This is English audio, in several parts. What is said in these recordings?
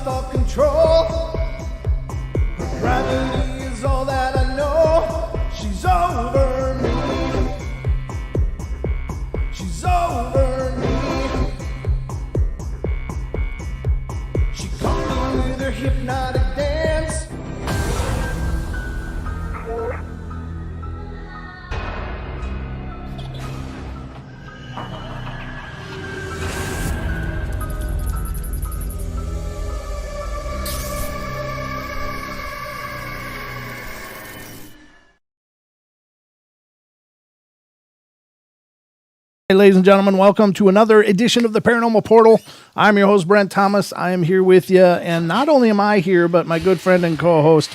lost all control. Gravity is all that I know. She's over me. She's over me. She caught me with her hypnotic dance. Hey, ladies and gentlemen, welcome to another edition of the Paranormal Portal. I'm your host, Brent Thomas. I am here with you, and not only am I here, but my good friend and co-host,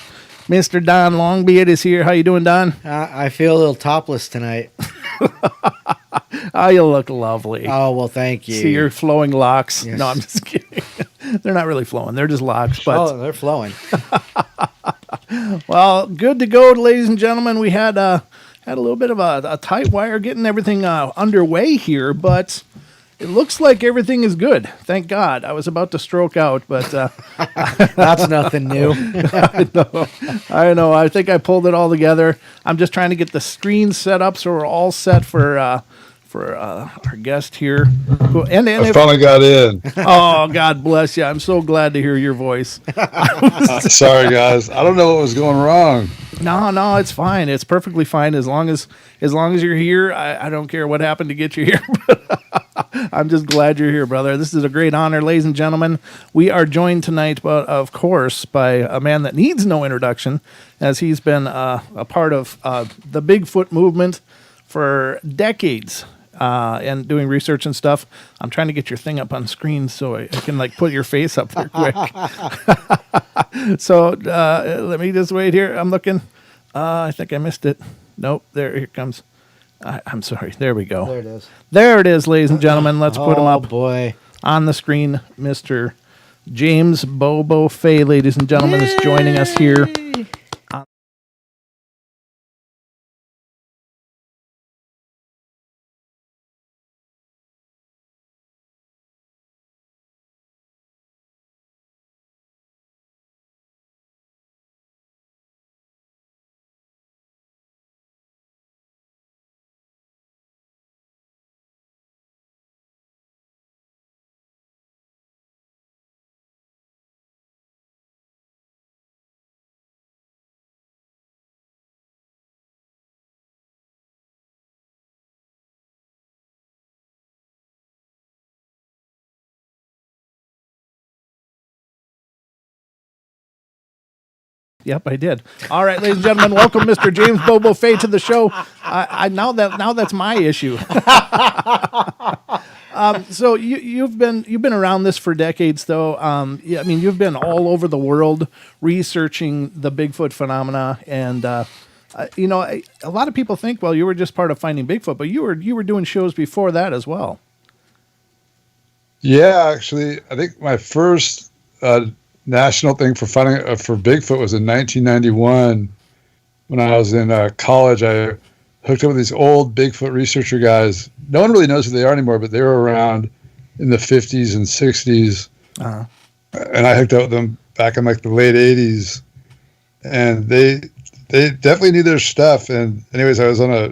Mr. Don Longbeard, is here. How you doing, Don? I feel a little topless tonight. Oh, you look lovely. Oh, well, thank you. See your flowing locks. Yes. No, I'm just kidding. They're not really flowing. They're just locks. But Oh, they're flowing. well, good to go, ladies and gentlemen. We had a little bit of a tight wire getting everything underway here, but it looks like everything is good. Thank God. I was about to stroke out, but That's nothing new. I know. I think I pulled it all together. I'm just trying to get the screen set up so we're all set for our guest here. I finally got in. Oh, God bless you. I'm so glad to hear your voice. Sorry, guys. I don't know what was going wrong. No, it's fine. It's perfectly fine as long as you're here. I don't care what happened to get you here. I'm just glad you're here, brother. This is a great honor, ladies and gentlemen. We are joined tonight, of course, by a man that needs no introduction, as he's been a part of the Bigfoot movement for decades. And doing research and stuff. I'm trying to get your thing up on screen so I can put your face up there quick. So let me just wait here. I'm looking. I think I missed it. Nope. Here it comes. I'm sorry. There we go. There it is. There it is, ladies and gentlemen. Let's put him up boy. on the screen. Mr. James Bobo FAY, ladies and gentlemen, is joining us here. Yep, I did. All right, ladies and gentlemen, welcome Mr. James Bobo FAY to the show. Now that's my issue. So you've been around this for decades, though. Yeah, I mean, you've been all over the world researching the Bigfoot phenomena, and a lot of people think, well, you were just part of Finding Bigfoot, but you were doing shows before that as well. Yeah, actually, I think my first national thing for finding for Bigfoot was in 1991 when I was in college. I hooked up with these old Bigfoot researcher guys. No one really knows who they are anymore, but they were around in the 50s and 60s. Uh-huh. And I hooked up with them back in the late 80s. And they definitely knew their stuff. And anyways, I was on a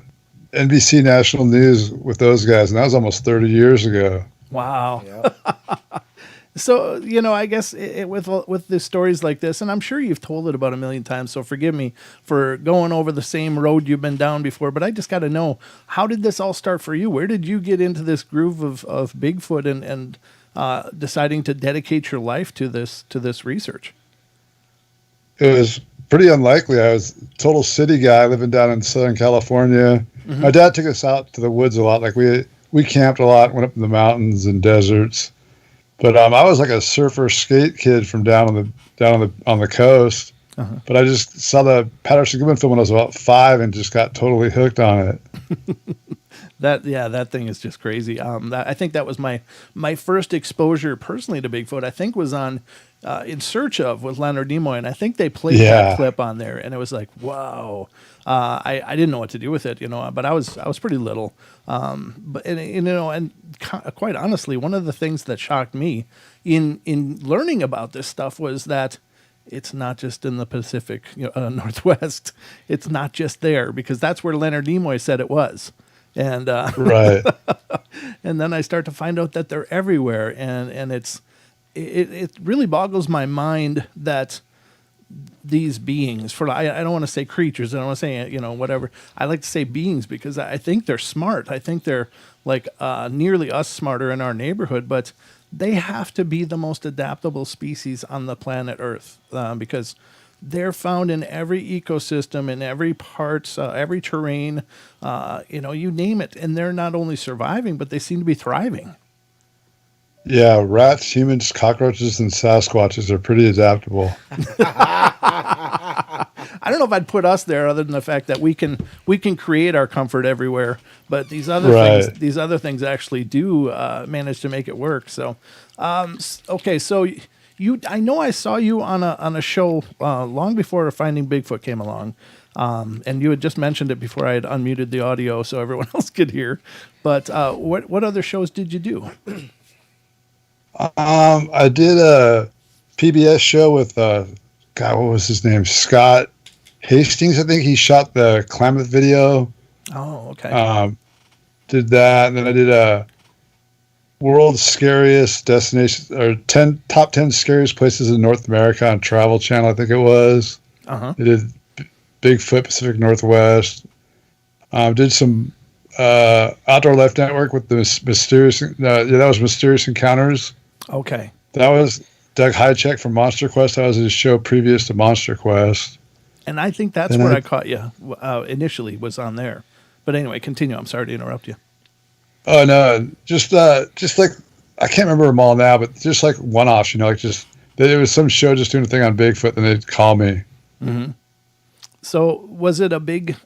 NBC National News with those guys, and that was almost 30 years ago. Wow. Yep. So, I guess with the stories like this, and I'm sure you've told it about a million times, so forgive me for going over the same road you've been down before, but I just got to know, how did this all start for you? Where did you get into this groove of Bigfoot and deciding to dedicate your life to this research? It was pretty unlikely. I was a total city guy living down in Southern California. Mm-hmm. My dad took us out to the woods a lot. We camped a lot, went up in the mountains and deserts. But I was like a surfer skate kid from down on the coast. Uh-huh. But I just saw the Patterson Gimlin film when I was about 5 and just got totally hooked on it. That thing is just crazy. I think that was my first exposure personally to Bigfoot. I think was on In Search Of with Leonard Nimoy, and I think they played that clip on there, and it was like, wow. I didn't know what to do with it, but I was pretty little. And quite honestly, one of the things that shocked me in learning about this stuff was that it's not just in the Pacific Northwest. It's not just there, because that's where Leonard Nimoy said it was. And Right. and then I start to find out that they're everywhere, and it really boggles my mind that these beings, I don't want to say creatures, I don't want to say whatever. I like to say beings, because I think they're smart. I think they're like nearly us smarter in our neighborhood, but they have to be the most adaptable species on the planet Earth, because they're found in every ecosystem, in every part, every terrain, you name it. And they're not only surviving, but they seem to be thriving. Yeah, rats, humans, cockroaches, and Sasquatches are pretty adaptable. I don't know if I'd put us there, other than the fact that we can create our comfort everywhere. But these other things actually do manage to make it work. So, okay, so I know I saw you on a show long before Finding Bigfoot came along, and you had just mentioned it before I had unmuted the audio so everyone else could hear. But what other shows did you do? I did a PBS show with what was his name? Scott Hastings, I think. He shot the Klamath video. Oh, okay. Did that, and then I did a World's Scariest Destination, or top 10 scariest places in North America on Travel Channel, I think it was. Uh-huh. I did Bigfoot Pacific Northwest. Did some Outdoor Life Network with the mysterious. That was Mysterious Encounters. Okay. That was Doug Hychek from Monster Quest. That was his show previous to Monster Quest. And I think that's where I caught you initially, was on there. But anyway, continue. I'm sorry to interrupt you. Oh no, just like, I can't remember them all now, but just like one-offs, it was some show just doing a thing on Bigfoot, and they'd call me. Mm-hmm. So was it a big,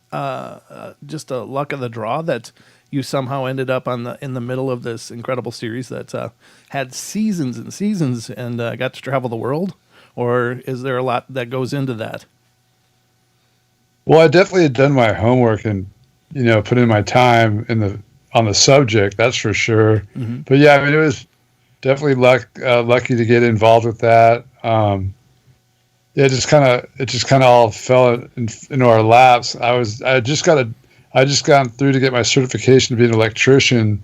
just a luck of the draw that you somehow ended up in the middle of this incredible series that had seasons and seasons and got to travel the world? Or is there a lot that goes into that? Well, I definitely had done my homework and, put in my time on the subject, that's for sure. Mm-hmm. But yeah, I mean, it was definitely lucky to get involved with that. It just kind of all fell into our laps. I just gone through to get my certification to be an electrician.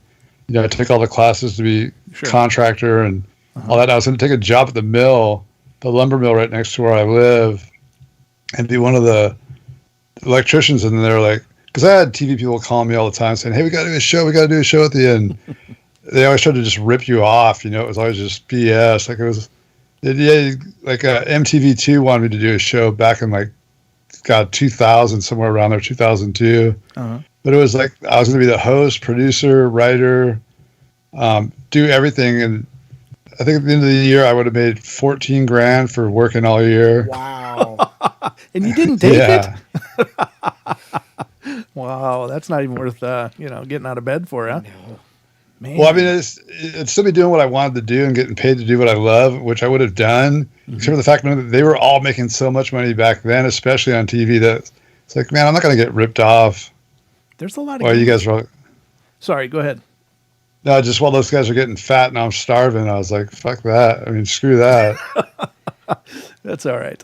I take all the classes to be contractor and all that. I was going to take a job at the mill, the lumber mill right next to where I live, and be one of the electricians. And they're like, because I had TV people calling me all the time saying, "Hey, we got to do a show. We got to do a show at the end." They always tried to just rip you off. It was always just BS. Like it was, MTV2 wanted me to do a show back in 2000, somewhere around there, 2002. Uh-huh. But it was like I was going to be the host, producer, writer, do everything. And I think at the end of the year, I would have made $14,000 for working all year. Wow. And you didn't take it? Wow, that's not even worth getting out of bed for, huh? No. Man. Well, I mean, it's still be doing what I wanted to do and getting paid to do what I love, which I would have done, except for the fact that they were all making so much money back then, especially on TV, that it's like, man, I'm not going to get ripped off. There's a lot of. Well, you guys were. Sorry, go ahead. No, just while those guys are getting fat and I'm starving, I was like, fuck that. I mean, screw that. That's all right.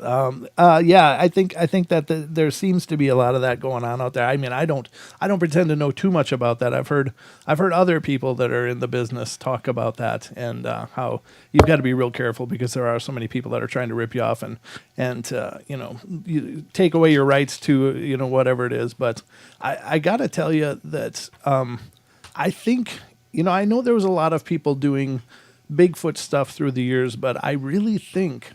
Yeah, I think that there seems to be a lot of that going on out there. I mean, I don't pretend to know too much about that. I've heard other people that are in the business talk about that, and how you've got to be real careful because there are so many people that are trying to rip you off and you take away your rights to whatever it is. But I got to tell you that I think I know there was a lot of people doing Bigfoot stuff through the years, but I really think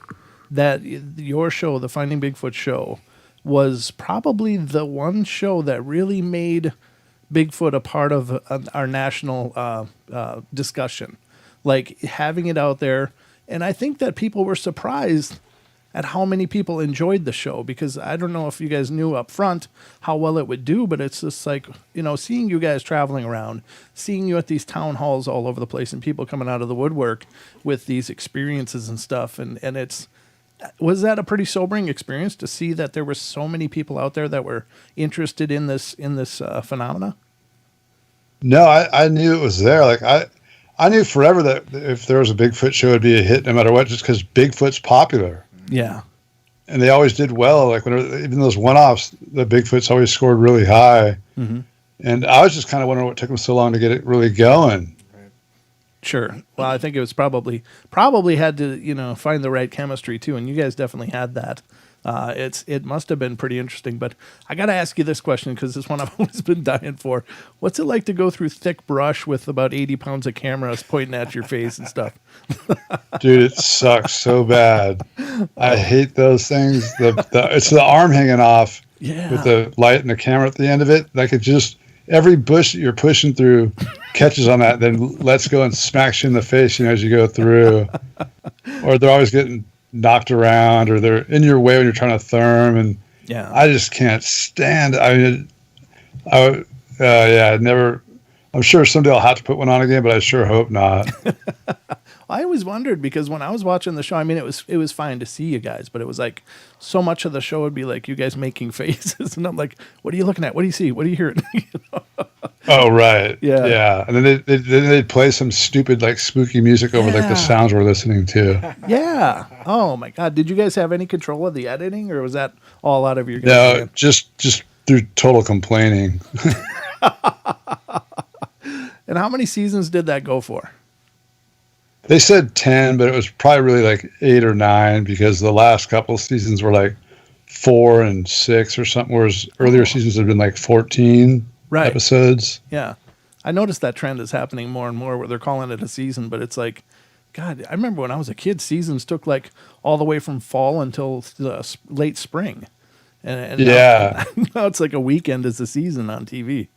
that your show, the Finding Bigfoot show, was probably the one show that really made Bigfoot a part of our national discussion, like having it out there. And I think that people were surprised at how many people enjoyed the show, because I don't know if you guys knew up front how well it would do, but it's just like, seeing you guys traveling around, seeing you at these town halls all over the place and people coming out of the woodwork with these experiences and stuff. And was that a pretty sobering experience to see that there were so many people out there that were interested in this phenomena? No, I knew it was there. Like I knew forever that if there was a Bigfoot show, it'd be a hit no matter what, just because Bigfoot's popular. Yeah. And they always did well. Like even those one-offs, the Bigfoots always scored really high. Mm-hmm. And I was just kind of wondering what took them so long to get it really going. Sure. Well, I think it was probably had to, find the right chemistry too. And you guys definitely had that. It must have been pretty interesting, but I got to ask you this question because it's one I've always been dying for. What's it like to go through thick brush with about 80 pounds of cameras pointing at your face and stuff? Dude, it sucks so bad. I hate those things. It's the arm hanging off with the light and the camera at the end of it. Like every bush that you're pushing through catches on that, then lets go and smacks you in the face, as you go through. Or they're always getting knocked around, or they're in your way when you're trying to therm, and I just can't stand it. I mean, I'd never. I'm sure someday I'll have to put one on again, but I sure hope not. I always wondered, because when I was watching the show, I mean, it was fine to see you guys, but it was like so much of the show would be like you guys making faces, and I'm like, what are you looking at? What do you see? What are you hearing? Oh, right. Yeah. And then they'd play some stupid, like, spooky music over, like, the sounds we're listening to. Yeah. Oh, my God. Did you guys have any control of the editing, or was that all out of your guys' No, hand? just through total complaining. And how many seasons did that go for? They said 10, but it was probably really like 8 or 9, because the last couple of seasons were like 4 and 6 or something, whereas earlier seasons have been like 14 episodes. Yeah. I noticed that trend is happening more and more where they're calling it a season, but it's like, God, I remember when I was a kid, seasons took like all the way from fall until late spring. And now it's like a weekend is the season on TV.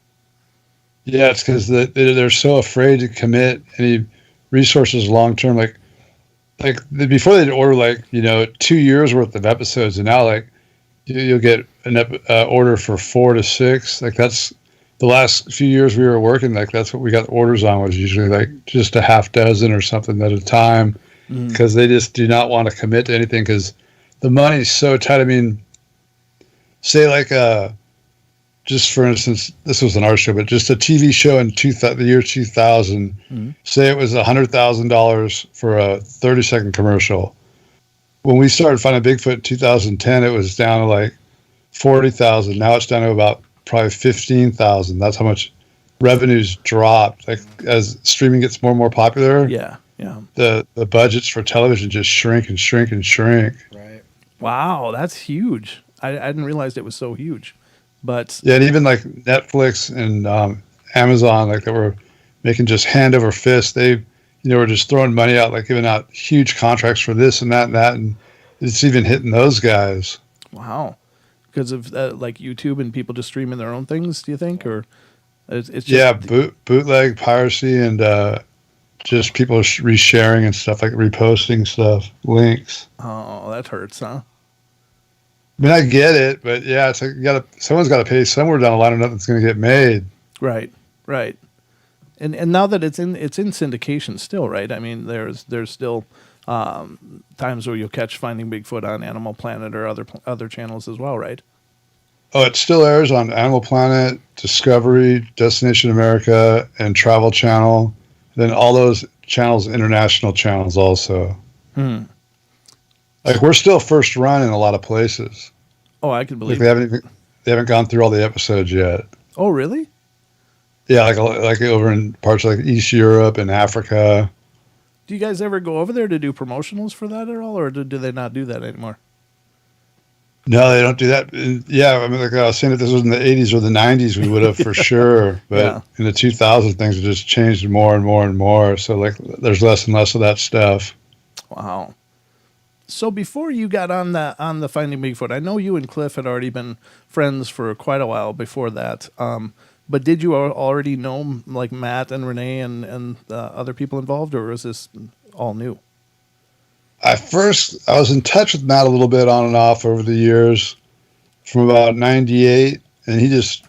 Yeah, it's because they're so afraid to commit any resources long term. Like before they'd order 2 years worth of episodes, and now like you'll get an order for 4 to 6. Like that's the last few years we were working. Like that's what we got orders on, was usually like just a half dozen or something at a time, because they just do not want to commit to anything because the money's so tight. I mean, say like just for instance, this was an art show, but just a TV show in the year 2000, say it was $100,000 for a 30-second commercial. When we started Finding Bigfoot in 2010, it was down to like 40,000. Now it's down to about probably 15,000. That's how much revenues dropped. Like as streaming gets more and more popular, the budgets for television just shrink and shrink and shrink. Right. Wow, that's huge. I didn't realize it was so huge. But yeah, and even like Netflix and Amazon, like that were making just hand over fist. They, were just throwing money out, like giving out huge contracts for this and that, and it's even hitting those guys. Wow, because of like YouTube and people just streaming their own things. Do you think, or it's just bootleg piracy and just people resharing and stuff, like reposting stuff, links. Oh, that hurts, huh? I mean, I get it, but yeah, it's like someone's got to pay somewhere down the line, or nothing's going to get made. Right. And now that it's in syndication still, right? I mean, there's still times where you'll catch Finding Bigfoot on Animal Planet or other channels as well, right? Oh, it still airs on Animal Planet, Discovery, Destination America, and Travel Channel. Then all those channels, international channels also. Like we're still first run in a lot of places. Oh, I can believe they haven't gone through all the episodes yet. Oh, really? Yeah, like over in parts like East Europe and Africa. Do you guys ever go over there to do promotionals for that at all, or do they not do that anymore? No, they don't do that. Yeah, I mean, like I was saying, if this was in the 80s or the 90s, we would have for sure. But in the 2000s, things have just changed more and more and more. So like, there's less and less of that stuff. Wow. So before you got on the Finding Bigfoot, I know you and Cliff had already been friends for quite a while before that. But did you already know like Matt and Renee and other people involved, or was this all new? I was in touch with Matt a little bit on and off over the years from about 98, and he just,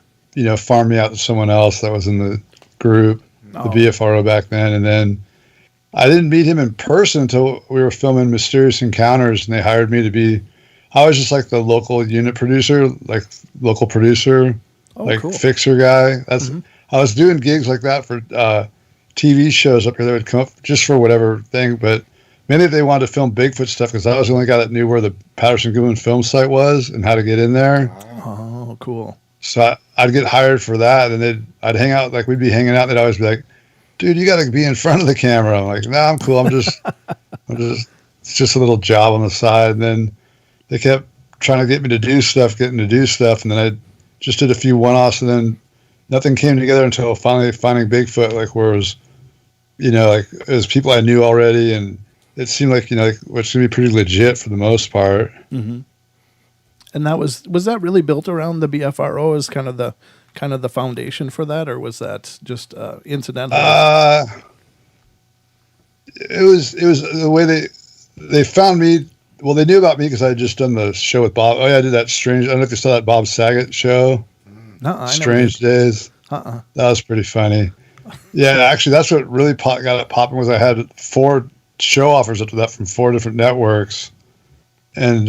farmed me out to someone else that was in the group, the BFRO back then. And then I didn't meet him in person until we were filming Mysterious Encounters, and they hired me to be, I was just like the local unit producer, like local producer, cool. fixer guy. I was doing gigs like that for TV shows up here that would come up just for whatever thing, but mainly they wanted to film Bigfoot stuff because I was the only guy that knew where the Patterson-Gimlin film site was and how to get in there. Oh, cool. So I'd get hired for that, and I'd hang out, like we'd be hanging out, and they'd always be like, dude, you got to be in front of the camera. I'm like, no, I'm cool. It's just a little job on the side. And then they kept trying to get me to do stuff, and then I just did a few one-offs, and then nothing came together until finally finding Bigfoot, like where it was, it was people I knew already, and it seemed like, which should be pretty legit for the most part. Mm-hmm. And that was that really built around the BFRO as kind of the foundation for that, or was that just incidental? It was the way they found me. Well, they knew about me because I had just done the show with Bob. Oh yeah, I did that strange. I don't know if you saw that Bob Saget show. Strange Days. That was pretty funny. Yeah, actually, that's what really got it popping. Was I had 4 show offers after that from 4 different networks, and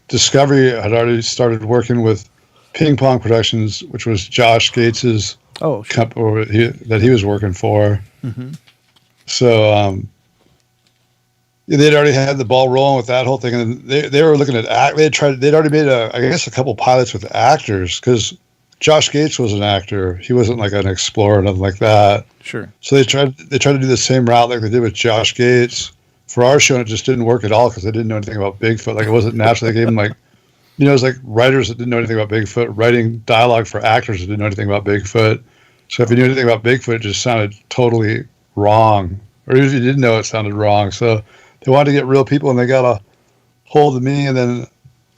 Discovery had already started working with Ping Pong Productions, which was Josh Gates's company that he was working for. Mm-hmm. So they'd already had the ball rolling with that whole thing, and they were looking at they'd already made a couple pilots with actors because Josh Gates was an actor. He wasn't like an explorer or nothing like that. Sure. So they tried to do the same route like they did with Josh Gates for our show, and it just didn't work at all because they didn't know anything about Bigfoot. Like it wasn't natural. They gave them it was like writers that didn't know anything about Bigfoot, writing dialogue for actors that didn't know anything about Bigfoot. So if you knew anything about Bigfoot, it just sounded totally wrong. Or if you didn't know, it sounded wrong. So they wanted to get real people, and they got a hold of me, and then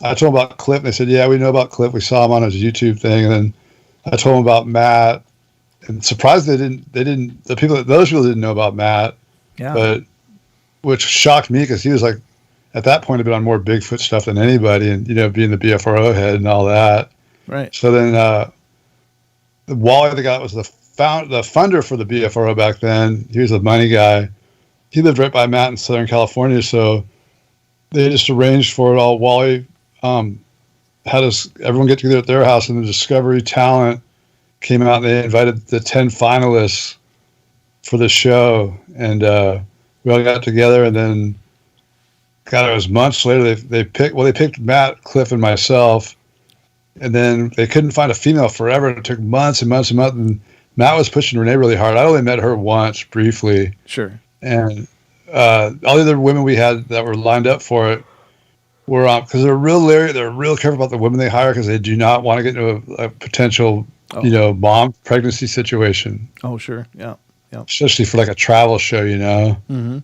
I told them about Cliff, and they said, yeah, we know about Cliff. We saw him on his YouTube thing. And then I told them about Matt, and surprised those people didn't know about Matt. Yeah. But which shocked me because he was like, at that point, had been on more Bigfoot stuff than anybody, and being the BFRO head and all that. Right. So then Wally, the guy that was the funder for the BFRO back then, he was a money guy. He lived right by Matt in Southern California, so they just arranged for it all. Wally had everyone get together at their house, and the Discovery talent came out, and they invited the 10 finalists for the show, and we all got together, and then it was months later they picked Matt, Cliff, and myself, and then they couldn't find a female forever. It took months and months and months, and Matt was pushing Renee really hard. I only met her once briefly. Sure. And all the other women we had that were lined up for it were because they're real careful about the women they hire because they do not want to get into a potential mom pregnancy situation. Oh sure, yeah. Especially for like a travel show, Mm-hmm.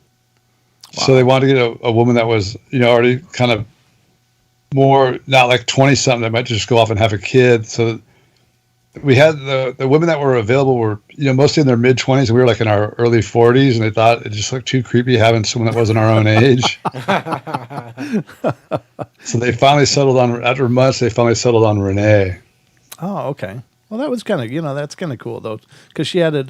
Wow. So they wanted to get a woman that was already kind of more not like 20-something that might just go off and have a kid. So we had the women that were available were mostly in their mid-20s, and we were like in our early 40s, and they thought it just looked too creepy having someone that wasn't our own age. So they finally settled on, after months, Renee. Oh, okay. Well, that was kind of, that's kind of cool, though, because she added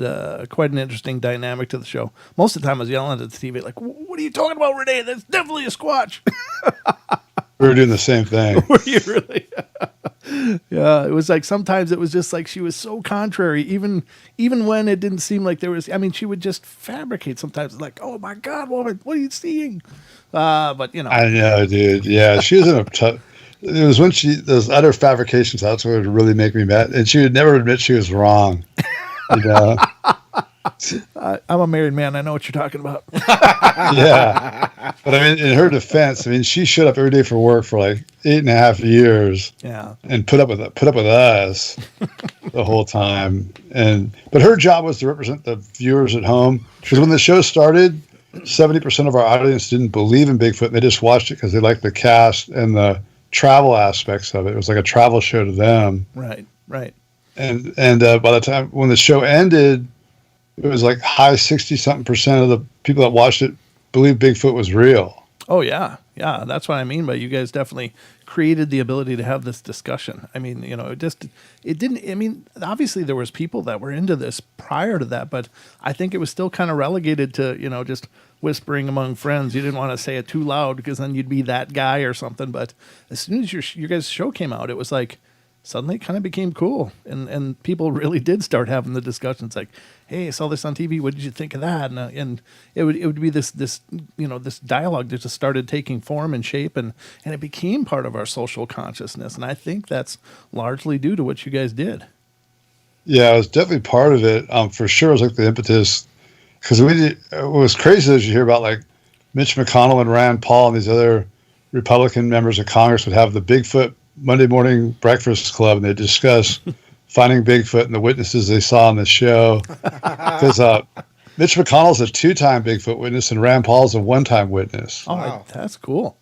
quite an interesting dynamic to the show. Most of the time I was yelling at the TV, like, what are you talking about, Renee? That's definitely a Squatch. We were doing the same thing. Were you really? Yeah, it was like sometimes it was just like she was so contrary, even when it didn't seem like there was. I mean, she would just fabricate sometimes, like, "Oh my God, woman, what are you seeing?" But I know, dude. Yeah, she was in a tough. It was when those other fabrications. That's what would really make me mad, and she would never admit she was wrong. I'm a married man. I know what you're talking about. Yeah. But I mean, in her defense, I mean, she showed up every day for work for like 8.5 years. Yeah. And put up with us the whole time. But her job was to represent the viewers at home. Because when the show started, 70% of our audience didn't believe in Bigfoot. They just watched it because they liked the cast and the travel aspects of it. It was like a travel show to them. Right. Right. And by the time when the show ended, it was like high 60-something% of the people that watched it believed Bigfoot was real. Oh yeah, yeah. That's what I mean. But you guys definitely created the ability to have this discussion. I mean, it didn't. I mean, obviously there was people that were into this prior to that, but I think it was still kind of relegated to just whispering among friends. You didn't want to say it too loud because then you'd be that guy or something. But as soon as your guys' show came out, it was like suddenly it kind of became cool, and people really did start having the discussions like, hey, I saw this on TV. What did you think of that? And it would be this this dialogue that just started taking form and shape, and it became part of our social consciousness. And I think that's largely due to what you guys did. Yeah, it was definitely part of it. For sure, it was like the impetus, because what was crazy is you hear about like Mitch McConnell and Rand Paul and these other Republican members of Congress would have the Bigfoot Monday morning breakfast club, and they discuss finding Bigfoot and the witnesses they saw on the show. Because Mitch McConnell's a 2-time Bigfoot witness and Rand Paul's a 1-time witness. Oh, wow. That's cool.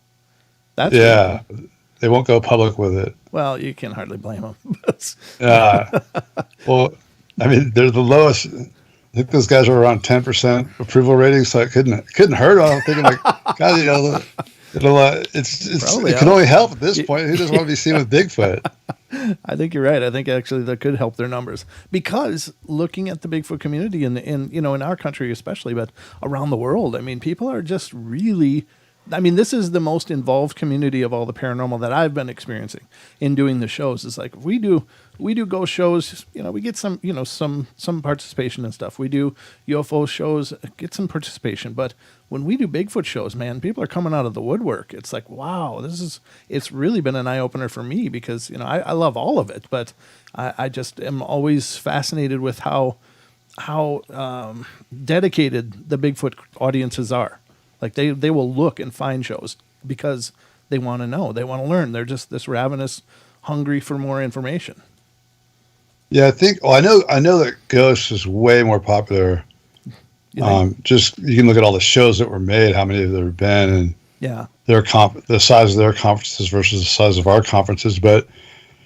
That's yeah. cool. They won't go public with it. Well, you can hardly blame them. Well, I mean, they're the lowest. I think those guys are around 10% approval rating, so it couldn't hurt. I'm thinking like, God, it can only help at this point. Who doesn't want to be seen with Bigfoot? I think you're right. I think actually that could help their numbers, because looking at the Bigfoot community in our country especially, but around the world, I mean, people are just really. I mean, this is the most involved community of all the paranormal that I've been experiencing in doing the shows. It's like we do ghost shows, we get some, some participation and stuff. We do UFO shows, get some participation. But when we do Bigfoot shows, man, people are coming out of the woodwork. It's like, wow, it's really been an eye opener for me, because, I love all of it, but I just am always fascinated with how dedicated the Bigfoot audiences are. Like they will look and find shows because they want to know, they want to learn. They're just this ravenous, hungry for more information. Yeah, I think. Well, I know that Ghost is way more popular. Just you can look at all the shows that were made, how many there have been, and the size of their conferences versus the size of our conferences. But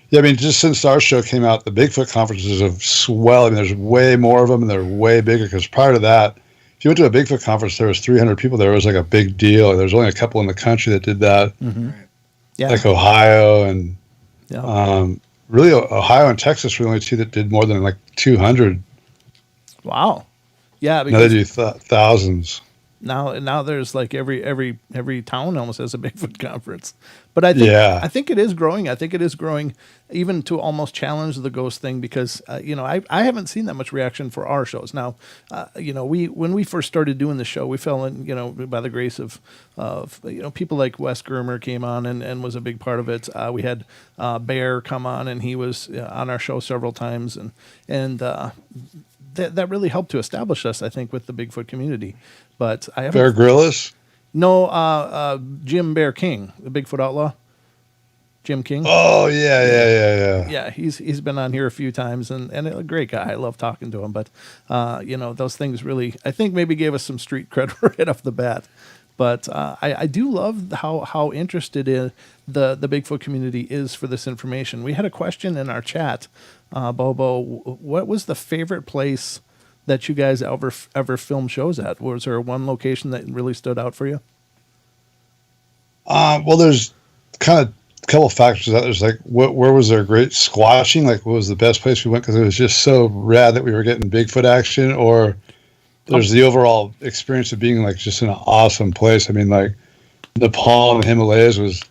yeah, I mean, just since our show came out, the Bigfoot conferences have swelled. I mean, there's way more of them, and they're way bigger. Because prior to that, if you went to a Bigfoot conference, there was 300 people there. It was like a big deal. There's only a couple in the country that did that, like Ohio and really Ohio and Texas were the only two that did more than like 200. Wow. Yeah. Now they do thousands. Now there's like every town almost has a Bigfoot conference. But I think it is growing. I think it is growing even to almost challenge the ghost thing, because I haven't seen that much reaction for our shows. Now, when we first started doing the show, we fell in, by the grace of people like Wes Germer came on and was a big part of it. We had Bear come on, and he was on our show several times, and that really helped to establish us, I think, with the Bigfoot community. But I haven't. Bear Grylls? No, Jim Bear King, the Bigfoot outlaw. Jim King. Oh yeah. Yeah, he's been on here a few times, and a great guy. I love talking to him. But those things really, I think, maybe gave us some street cred right off the bat. But I do love how interested in the Bigfoot community is for this information. We had a question in our chat, Bobo. What was the favorite place that you guys ever filmed shows at? Was there one location that really stood out for you? Well, there's kind of a couple of factors. There's like, where was there great squatching? Like, what was the best place we went because it was just so rad that we were getting Bigfoot action? Or there's the overall experience of being like just in an awesome place. I mean, like Nepal and the Himalayas was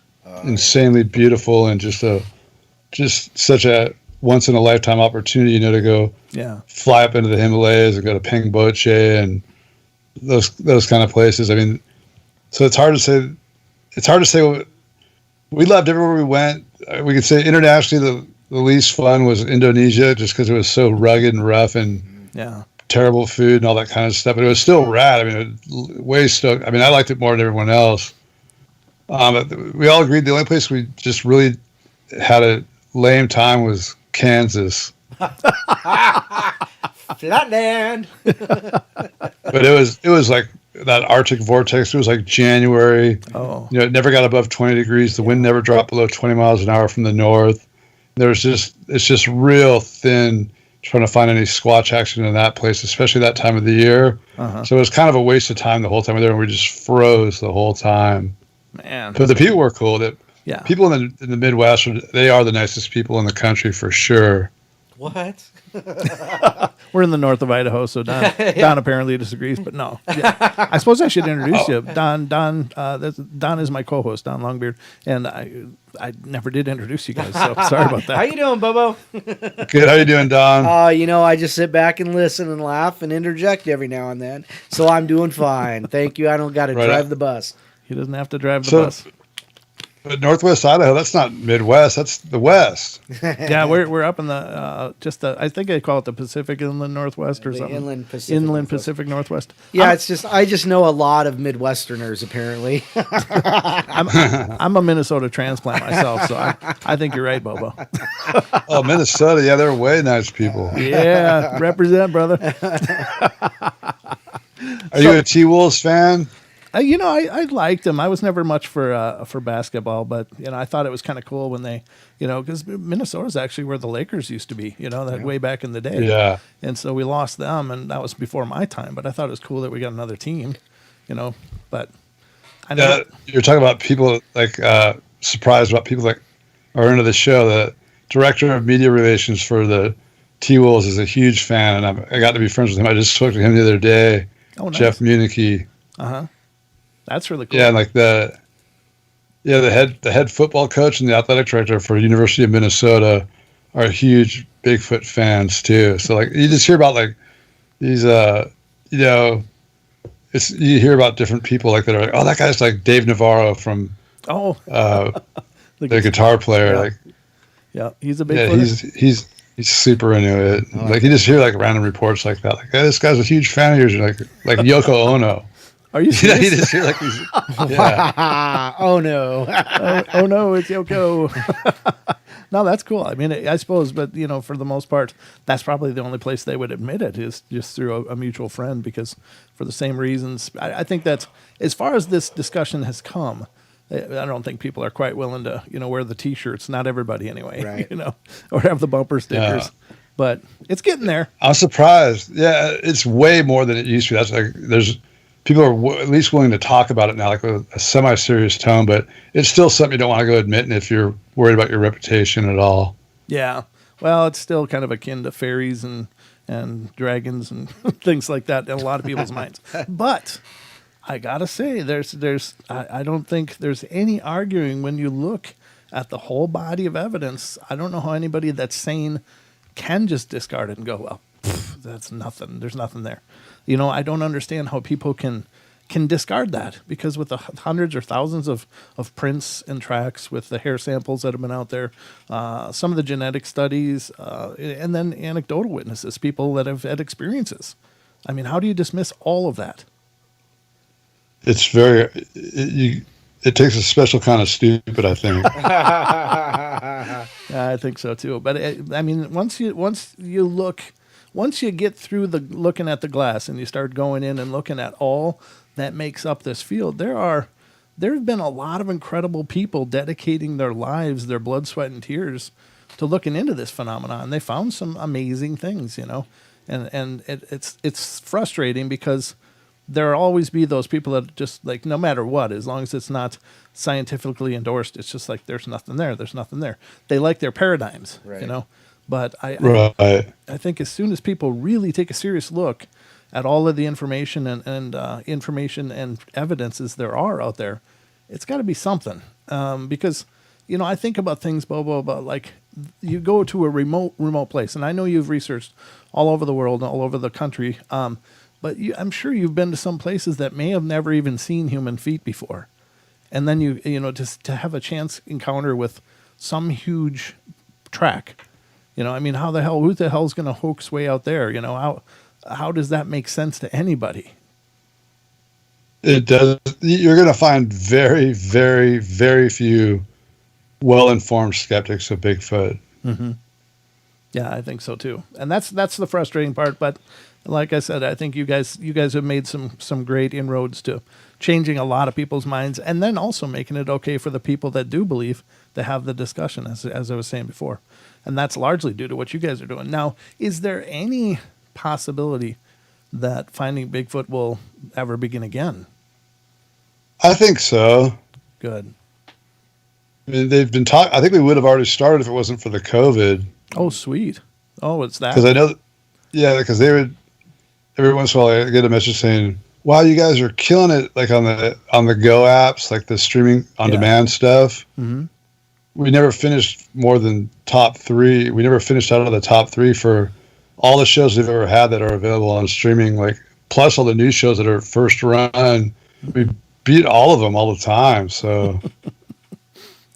insanely beautiful, and just such a once in a lifetime opportunity, to go fly up into the Himalayas and go to Pengboche and those kind of places. I mean, so it's hard to say. It's hard to say. We loved everywhere we went. We could say internationally the least fun was Indonesia, just because it was so rugged and rough and terrible food and all that kind of stuff. But it was still rad. I mean, I liked it more than everyone else. But we all agreed the only place we just really had a lame time was Kansas. Flatland. But it was like that Arctic vortex. It was like January. Oh. It never got above 20 degrees. The wind never dropped below 20 miles an hour from the north. It's just real thin trying to find any Squatch action in that place, especially that time of the year. So it was kind of a waste of time the whole time we were there, and we just froze the whole time. Man. But the people were cool. Yeah. People in the Midwest, they are the nicest people in the country for sure. What? We're in the north of Idaho, so Don apparently disagrees, but no. Yeah. I suppose I should introduce you. Don is my co-host, Don Longbeard, and I never did introduce you guys, so sorry about that. How you doing, Bobo? Good. How you doing, Don? I just sit back and listen and laugh and interject every now and then. So I'm doing fine. Thank you. I don't got to drive the bus. He doesn't have to drive the bus. But Northwest Idaho, that's not Midwest. That's the West. Yeah, we're up in the I think they call it the Pacific Inland Northwest or something. Inland Pacific Northwest. Yeah, I just know a lot of Midwesterners apparently. I'm a Minnesota transplant myself, so I think you're right, Bobo. Oh, Minnesota, yeah, they're way nice people. Yeah, represent, brother. Are you a T-Wolves fan? I liked them. I was never much for basketball, but I thought it was kind of cool when they, because Minnesota's actually where the Lakers used to be, that way back in the day. Yeah. And so we lost them, and that was before my time. But I thought it was cool that we got another team, But I know you're talking about people like surprised about people that are into the show. The director of media relations for the T-Wolves is a huge fan, and I got to be friends with him. I just spoke to him the other day. Oh, nice. Jeff Munichie. That's really cool. Yeah, like the head football coach and the athletic director for University of Minnesota are huge Bigfoot fans too. So like you just hear about like these you hear about different people like that are like, oh, that guy's like Dave Navarro from the guitar player. He's a Bigfoot. He's super into it. Like you just hear like random reports like that. Like, hey, this guy's a huge fan of yours. Like Yoko Ono. Are you serious? You just hear like these. Yeah. Oh no! oh no! It's Yoko. No, that's cool. I mean, I suppose, but for the most part, that's probably the only place they would admit it is just through a mutual friend, because for the same reasons. I think that's as far as this discussion has come. I don't think people are quite willing to wear the T-shirts. Not everybody, anyway. Right. Or have the bumper stickers. Yeah. But it's getting there. I'm surprised. Yeah, it's way more than it used to be. That's like people are at least willing to talk about it now, like with a semi-serious tone, but it's still something you don't want to go admitting if you're worried about your reputation at all. Yeah. Well, it's still kind of akin to fairies and dragons and things like that in a lot of people's minds. But I got to say, I don't think there's any arguing when you look at the whole body of evidence. I don't know how anybody that's sane can just discard it and go, well, that's nothing. There's nothing there. I don't understand how people can discard that, because with the hundreds or thousands of prints and tracks, with the hair samples that have been out there, some of the genetic studies, and then anecdotal witnesses, people that have had experiences. I mean, how do you dismiss all of that? It's it takes a special kind of stupid, I think. I think so too. But I mean, once you get through looking at the glass and you start going in and looking at all that makes up this field, there have been a lot of incredible people dedicating their lives, their blood, sweat, and tears to looking into this phenomenon. They found some amazing things, and it's frustrating because there'll always be those people that just like, no matter what, as long as it's not scientifically endorsed, it's just like, there's nothing there. There's nothing there. They like their paradigms, right. But I think as soon as people really take a serious look at all of the information and information and evidences there are out there, it's got to be something. Because, I think about things, Bobo, about like you go to a remote place, and I know you've researched all over the world, all over the country, but I'm sure you've been to some places that may have never even seen human feet before. And then just to have a chance encounter with some huge track. I mean, who the hell's going to hoax way out there? How does that make sense to anybody? It does. You're going to find very, very, very few well-informed skeptics of Bigfoot. Mm-hmm. Yeah, I think so too. And that's the frustrating part, but Like I said, I think you guys have made some great inroads to changing a lot of people's minds, and then also making it okay for the people that do believe to have the discussion, as I was saying before. And that's largely due to what you guys are doing. Now, is there any possibility that Finding Bigfoot will ever begin again? I think so. Good. I mean, they've been talking. I think we would have already started if it wasn't for the COVID. Oh, sweet. Oh, it's that. Because I know, because they would every once in a while I get a message saying, "Wow, you guys are killing it!" Like on the Go apps, like the streaming on demand stuff. Mm-hmm. We never finished more than top 3. We never finished out of the top 3 for all the shows we've ever had that are available on streaming. Like plus all the new shows that are first run. We beat all of them all the time. So.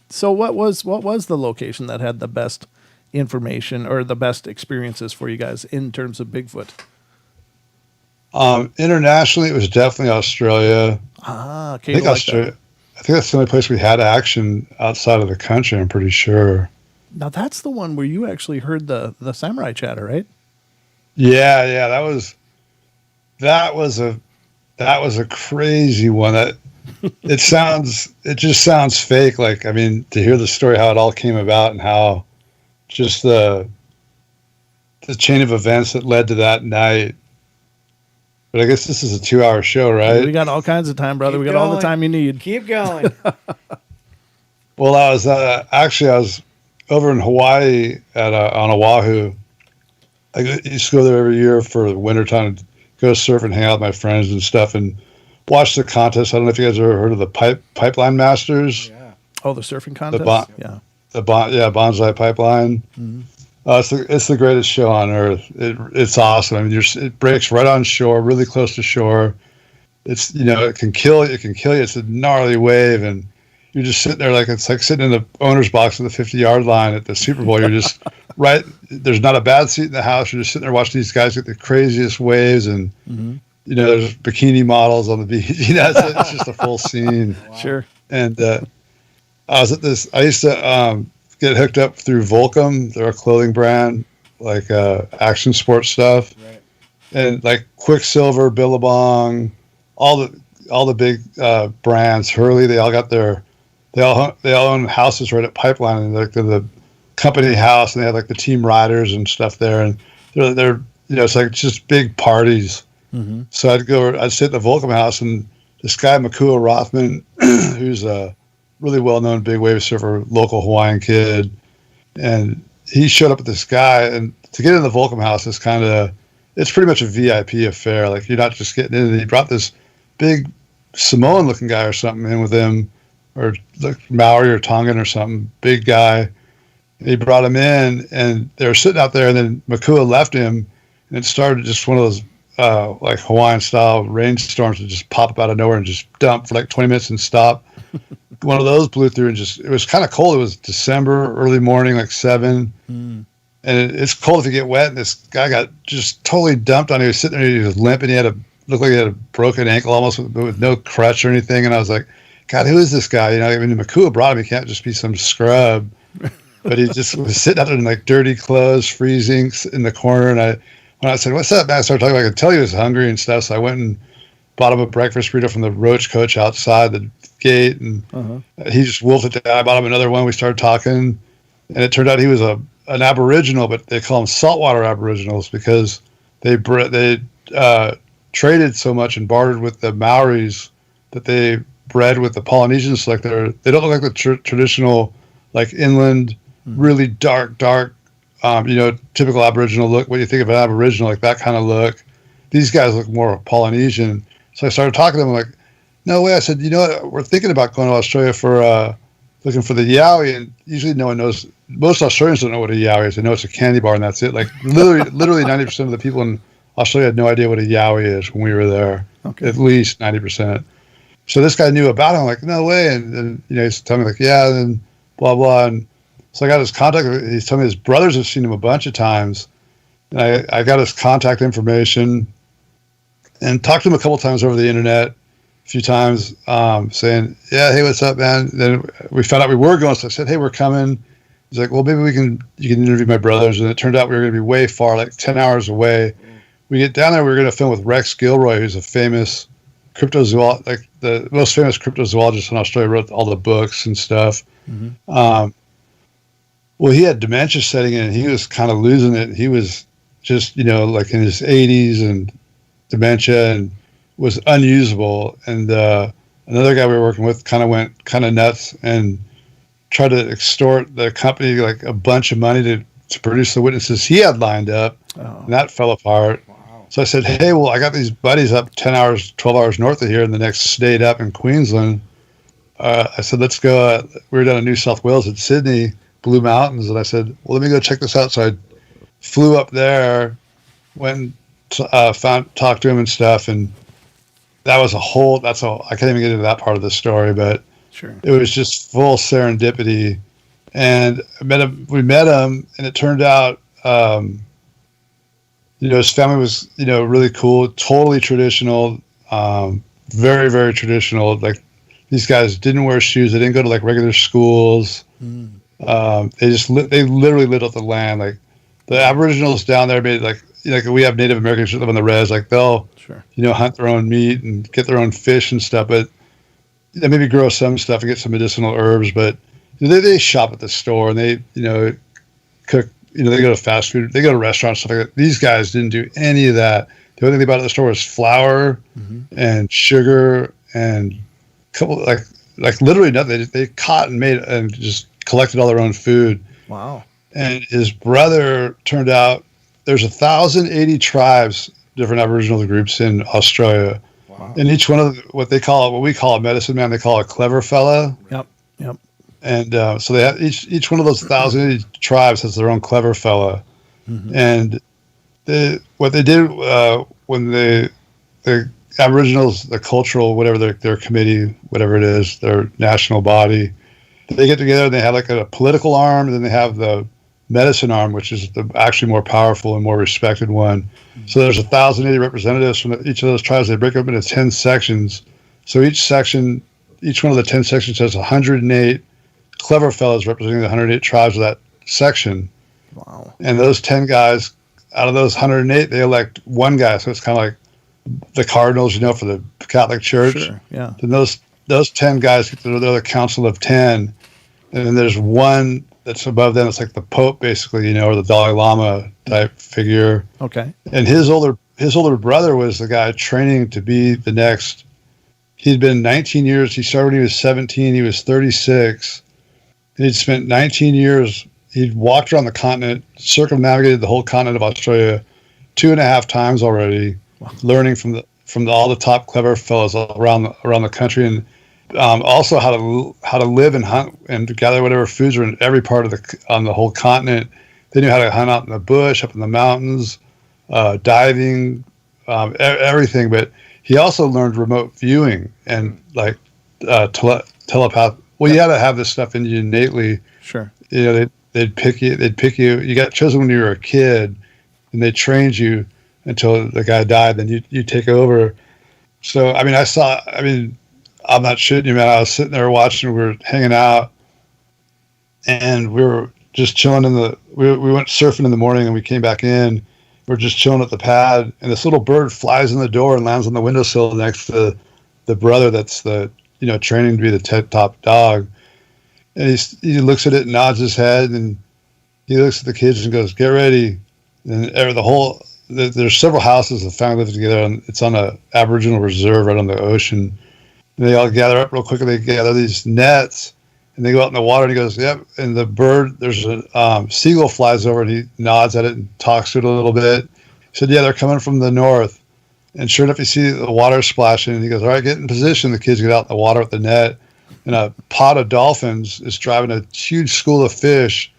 So what was the location that had the best information or the best experiences for you guys in terms of Bigfoot? Internationally, it was definitely Australia. Ah, okay. I think Australia. I think that's the only place we had action outside of the country. I'm pretty sure. Now that's the one where you actually heard the samurai chatter, right? Yeah. That was a crazy one. That it just sounds fake. Like, I mean, to hear the story, how it all came about and how just the chain of events that led to that night. But I guess this is a 2-hour show, right? We got all kinds of time, brother. Keep we got going. all the time you need. Keep going. Well, I was over in Hawaii on Oahu. I used to go there every year for the wintertime, go surf and hang out with my friends and stuff and watch the contest. I don't know if you guys have ever heard of the Pipeline Masters. Yeah. Oh, the surfing contest? The bonsai pipeline. Mm-hmm. It's the greatest show on earth. It's awesome. I mean, it breaks right on shore, really close to shore. It's, it can kill you. It can kill you. It's a gnarly wave, and you're just sitting there it's like sitting in the owner's box at the 50-yard line at the Super Bowl. You're just right. There's not a bad seat in the house. You're just sitting there watching these guys get the craziest waves, and there's bikini models on the beach. It's just a full scene. Wow. Sure. And I was at this. I used to get hooked up through Volcom. They're a clothing brand, like action sports stuff, right. And like Quicksilver, Billabong, all the big brands. Hurley, they all own houses right at Pipeline, and like the company house, and they have like the team riders and stuff there, and they're it's like just big parties. Mm-hmm. So I'd sit at the Volcom house, and this guy Makua Rothman, who's a really well-known big wave surfer, local Hawaiian kid, and he showed up with this guy. And to get in the Volcom house is it's pretty much a VIP affair. Like, you're not just getting in. And he brought this big Samoan-looking guy or something in with him, or like Maori or Tongan or something, big guy. And he brought him in, and they were sitting out there, and then Makua left him, and it started just one of those like Hawaiian-style rainstorms that just pop up out of nowhere and just dump for like 20 minutes and stop. One of those blew through, and it was kind of cold. It was December, early morning, like 7. And it's cold if you get wet. And this guy got just totally dumped on. He was sitting there, he was limping. Looked like he had a broken ankle almost with no crutch or anything. And I was like, God, who is this guy? I mean, Makua brought him. He can't just be some scrub. But he just was sitting out there in like dirty clothes, freezing in the corner. And when I said, "What's up, man?" I started talking. I could tell he was hungry and stuff. So I went and bought him a breakfast burrito from the Roach Coach outside the gate, and he just wolfed it down. I bought him another one. We started talking, and it turned out he was an Aboriginal, but they call them Saltwater Aboriginals because they traded so much and bartered with the Maoris that they bred with the Polynesians. Like they don't look like the traditional, like inland, really dark, typical Aboriginal look. What you think of an Aboriginal, like that kind of look. These guys look more Polynesian. So I started talking to them. I'm like, no way. I said, what? We're thinking about going to Australia for looking for the yowie, and usually no one knows. Most Australians don't know what a yowie is. They know it's a candy bar, and that's it. Like literally 90% of the people in Australia had no idea what a yowie is when we were there. Okay. At least 90%. So this guy knew about it. I'm like, no way. And he's telling me like, yeah, and then blah blah. And so I got his contact. He's telling me his brothers have seen him a bunch of times, and I got his contact information and talked to him a couple times over the internet, a few times, saying, yeah, hey, what's up, man? Then we found out we were going, so I said, hey, we're coming. He's like, well, maybe you can interview my brothers. And it turned out we were going to be way far, like 10 hours away, we get down there. We were going to film with Rex Gilroy, who's a famous cryptozoologist, like the most famous cryptozoologist in Australia, wrote all the books and stuff. Well, he had dementia setting in, and he was kind of losing it. He was just, like in his 80s and dementia, and was unusable. And another guy we were working with kind of went kind of nuts and tried to extort the company like a bunch of money to produce the witnesses he had lined up. And that fell apart. Wow. So I said, hey, well, I got these buddies up 10 hours, 12 hours north of here in the next state up in Queensland. I said, let's go. We were down in New South Wales at Sydney, Blue Mountains. And I said, well, let me go check this out. So I flew up there, went and talked to him and stuff. And that was I can't even get into that part of the story, but sure, it was just full serendipity. And we met him, and it turned out, his family was, really cool, totally traditional, very, very traditional. Like, these guys didn't wear shoes. They didn't go to like regular schools. They literally lived off the land. Like, the Aboriginals down there made like we have Native Americans that live on the res. Like, they'll, hunt their own meat and get their own fish and stuff. But they maybe grow some stuff and get some medicinal herbs. But they shop at the store, and they, cook. They go to fast food. They go to restaurants, stuff like that. These guys didn't do any of that. The only thing they bought at the store was flour and sugar and a couple like literally nothing. They caught and made and just collected all their own food. Wow. And his brother, turned out there's 1,080 tribes, different Aboriginal groups in Australia. Wow. And each one of what we call a medicine man, they call a clever fella. Yep. And so they have each one of those 1,080 tribes has their own clever fella. And what they did when the Aboriginals, the cultural, whatever their committee, whatever it is, their national body, they get together and they have like a political arm, and then they have the medicine arm, which is the actually more powerful and more respected one. So there's 1,080 representatives from each of those tribes. They break up into 10 sections. So each one of the 10 sections has 108 clever fellows representing the 108 tribes of that section. Wow. And those 10 guys, out of those 108, they elect one guy. So it's kind of like the Cardinals, for the Catholic Church. Sure, yeah. Then those 10 guys, they're the Council of 10. And then there's one that's above them. It's like the Pope, basically, or the Dalai Lama type figure. Okay. And his older brother was the guy training to be the next. He'd been 19 years. He started when he was 17. He was 36. And he'd spent 19 years. He'd walked around the continent, circumnavigated the whole continent of Australia 2.5 times already, learning from all the top clever fellows around the country, and also how to live and hunt and to gather whatever foods are in every part of on the whole continent. They knew how to hunt out in the bush, up in the mountains, diving, everything. But he also learned remote viewing and like telepath. Well, you had to have this stuff in you innately. Sure. They'd pick you. You got chosen when you were a kid, and they trained you until the guy died. Then you take over. So I'm not shitting you, man. I was sitting there watching. We were hanging out, and we were just chilling we went surfing in the morning, and we came back in. We're just chilling at the pad, and this little bird flies in the door and lands on the windowsill next to the brother that's training to be the top dog. And he looks at it and nods his head, and he looks at the kids and goes, "Get ready." And there's several houses the family lives together, and it's on a Aboriginal reserve right on the ocean. And they all gather up real quick, and they gather these nets, and they go out in the water, and he goes, "Yep." And the bird, there's a seagull flies over, and he nods at it and talks to it a little bit. He said, "Yeah, they're coming from the north." And sure enough, you see the water splashing, and he goes, "All right, get in position." The kids get out in the water with the net, and a pod of dolphins is driving a huge school of fish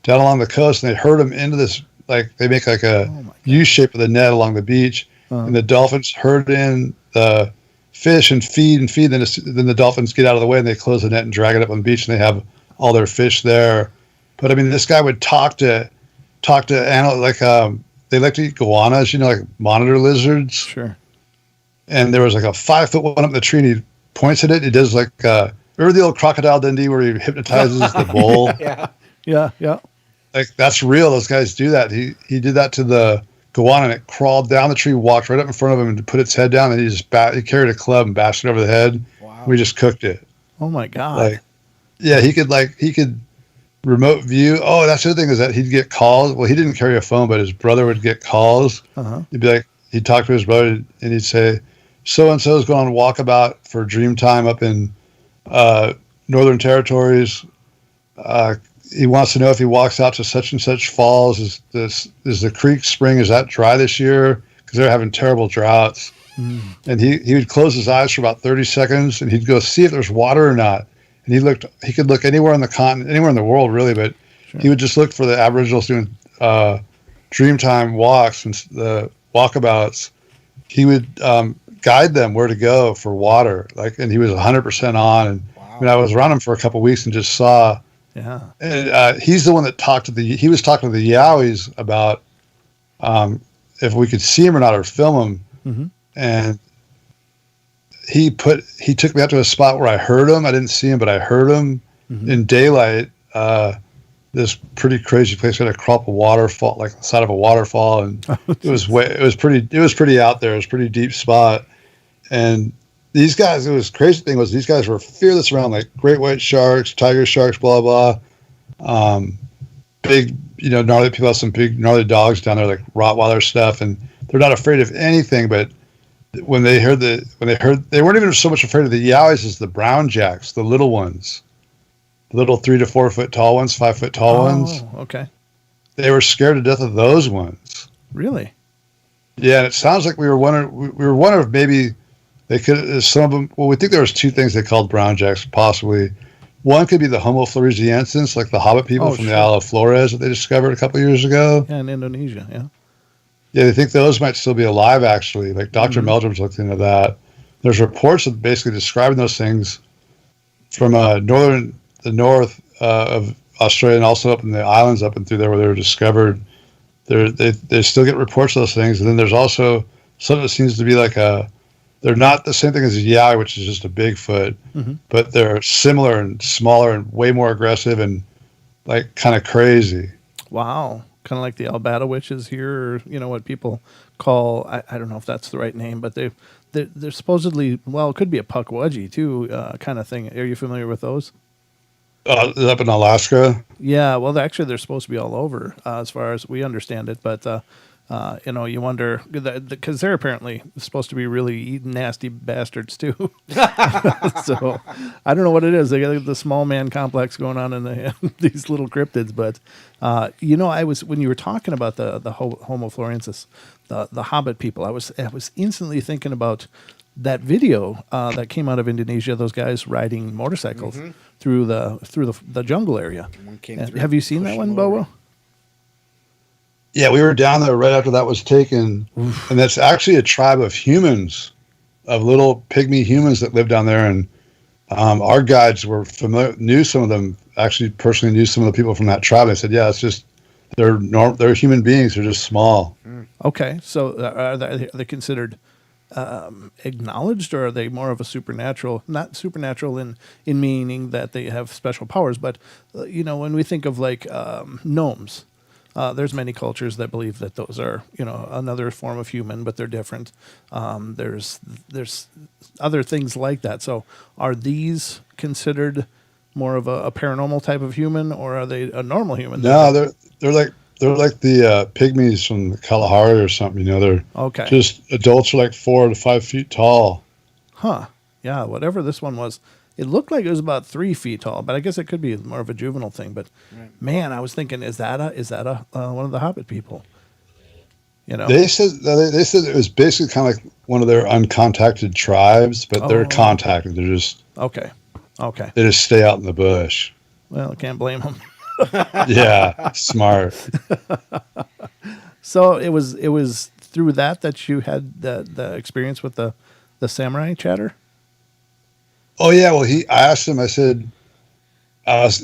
down along the coast, and they herd them into this, like, they make like a U shape of the net along the beach, and the dolphins herd in the fish and feed, then the dolphins get out of the way, and they close the net and drag it up on the beach, and they have all their fish there. But I mean, this guy would talk to animals, like they like to eat goannas, like monitor lizards. Sure. And there was like a 5-foot one up in the tree, and he points at it. He does like remember the old Crocodile Dundee where he hypnotizes the bull? Yeah. Like, that's real. Those guys do that. He did that to the go on, and it crawled down the tree, walked right up in front of him, and put its head down, and he carried a club and bashed it over the head. Wow. We just cooked it. Oh my God. Like, yeah, he could remote view. Oh, that's the other thing, is that he'd get calls. Well, he didn't carry a phone, but his brother would get calls. He'd be like, he'd talk to his brother, and he'd say, so-and-so is going on a walkabout for dream time up in Northern Territories. He wants to know if he walks out to such and such falls, is the creek spring, is that dry this year? Because they're having terrible droughts. And he would close his eyes for about 30 seconds, and he'd go see if there's water or not. And he could look anywhere on the continent, anywhere in the world, really, but he would just look for the Aboriginals doing Dreamtime walks and the walkabouts. He would guide them where to go for water, and he was 100% on. And I mean, I was around him for a couple of weeks and just saw. Yeah. And he's the one that he was talking to the Yowies about if we could see him or not, or film him. And he took me out to a spot where I heard him. I didn't see him, but I heard him in daylight. This pretty crazy place. We had a crop of waterfall, like the side of a waterfall, and it was pretty out there. It was a pretty deep spot. And these guys, it was crazy thing was these guys were fearless around like great white sharks, tiger sharks, blah blah. Big, gnarly people have some big gnarly dogs down there, like Rottweiler stuff, and they're not afraid of anything. But when they weren't even so much afraid of the Yowies as the brown jacks, the little ones. Little 3 to 4 foot tall ones, 5 foot tall ones. Okay. They were scared to death of those ones. Really? Yeah, and it sounds like we were wondering if maybe they could, some of them. Well, we think there was 2 things they called brown jacks, possibly. One could be the Homo Floresiensis, like the Hobbit people from the Isle of Flores that they discovered a couple of years ago. Yeah, in Indonesia. Yeah. Yeah, they think those might still be alive. Actually, like Dr. Meldrum's looked into that. There's reports of basically describing those things from the north of Australia, and also up in the islands up and through there where they were discovered. They still get reports of those things. And then there's also something that seems to be like they're not the same thing as a Yowie, which is just a Bigfoot, but they're similar and smaller and way more aggressive and like kind of crazy. Wow. Kind of like the Albata witches here, or, what people call, I don't know if that's the right name, but they're supposedly, well, it could be a Pukwudgie too, kind of thing. Are you familiar with those? Up in Alaska? Yeah, well, actually, they're supposed to be all over, as far as we understand it. But, you wonder, because they're apparently supposed to be really nasty bastards, too. So, I don't know what it is. They got the small man complex going on in these little cryptids. But, when you were talking about the Homo Florensis, the Hobbit people, I was instantly thinking about that video that came out of Indonesia, those guys riding motorcycles through the jungle area. Have you seen that one, Bobo? Yeah, we were down there right after that was taken. Oof. And that's actually a tribe of humans, of little pygmy humans that live down there. And our guides were familiar, knew some of them, actually personally knew some of the people from that tribe. They said, yeah, it's just, they're human beings. They're just small. Okay, so are they considered acknowledged, or are they more of a supernatural? Not supernatural in meaning that they have special powers, but when we think of like gnomes, there's many cultures that believe that those are another form of human, but they're different. There's other things like that. So are these considered more of a paranormal type of human, or are they a normal human? No, they're like the pygmies from the Kalahari or something. They're just adults are like 4 to 5 feet tall. Huh. Yeah. Whatever this one was, it looked like it was about 3 feet tall, but I guess it could be more of a juvenile thing. But man, I was thinking, is that a one of the Hobbit people? They said it was basically kind of like one of their uncontacted tribes, but they're contacted. They're just okay. They just stay out in the bush. Well, I can't blame them. Yeah, smart. So it was through that you had the experience with the samurai chatter. Oh yeah, well I asked him. I said,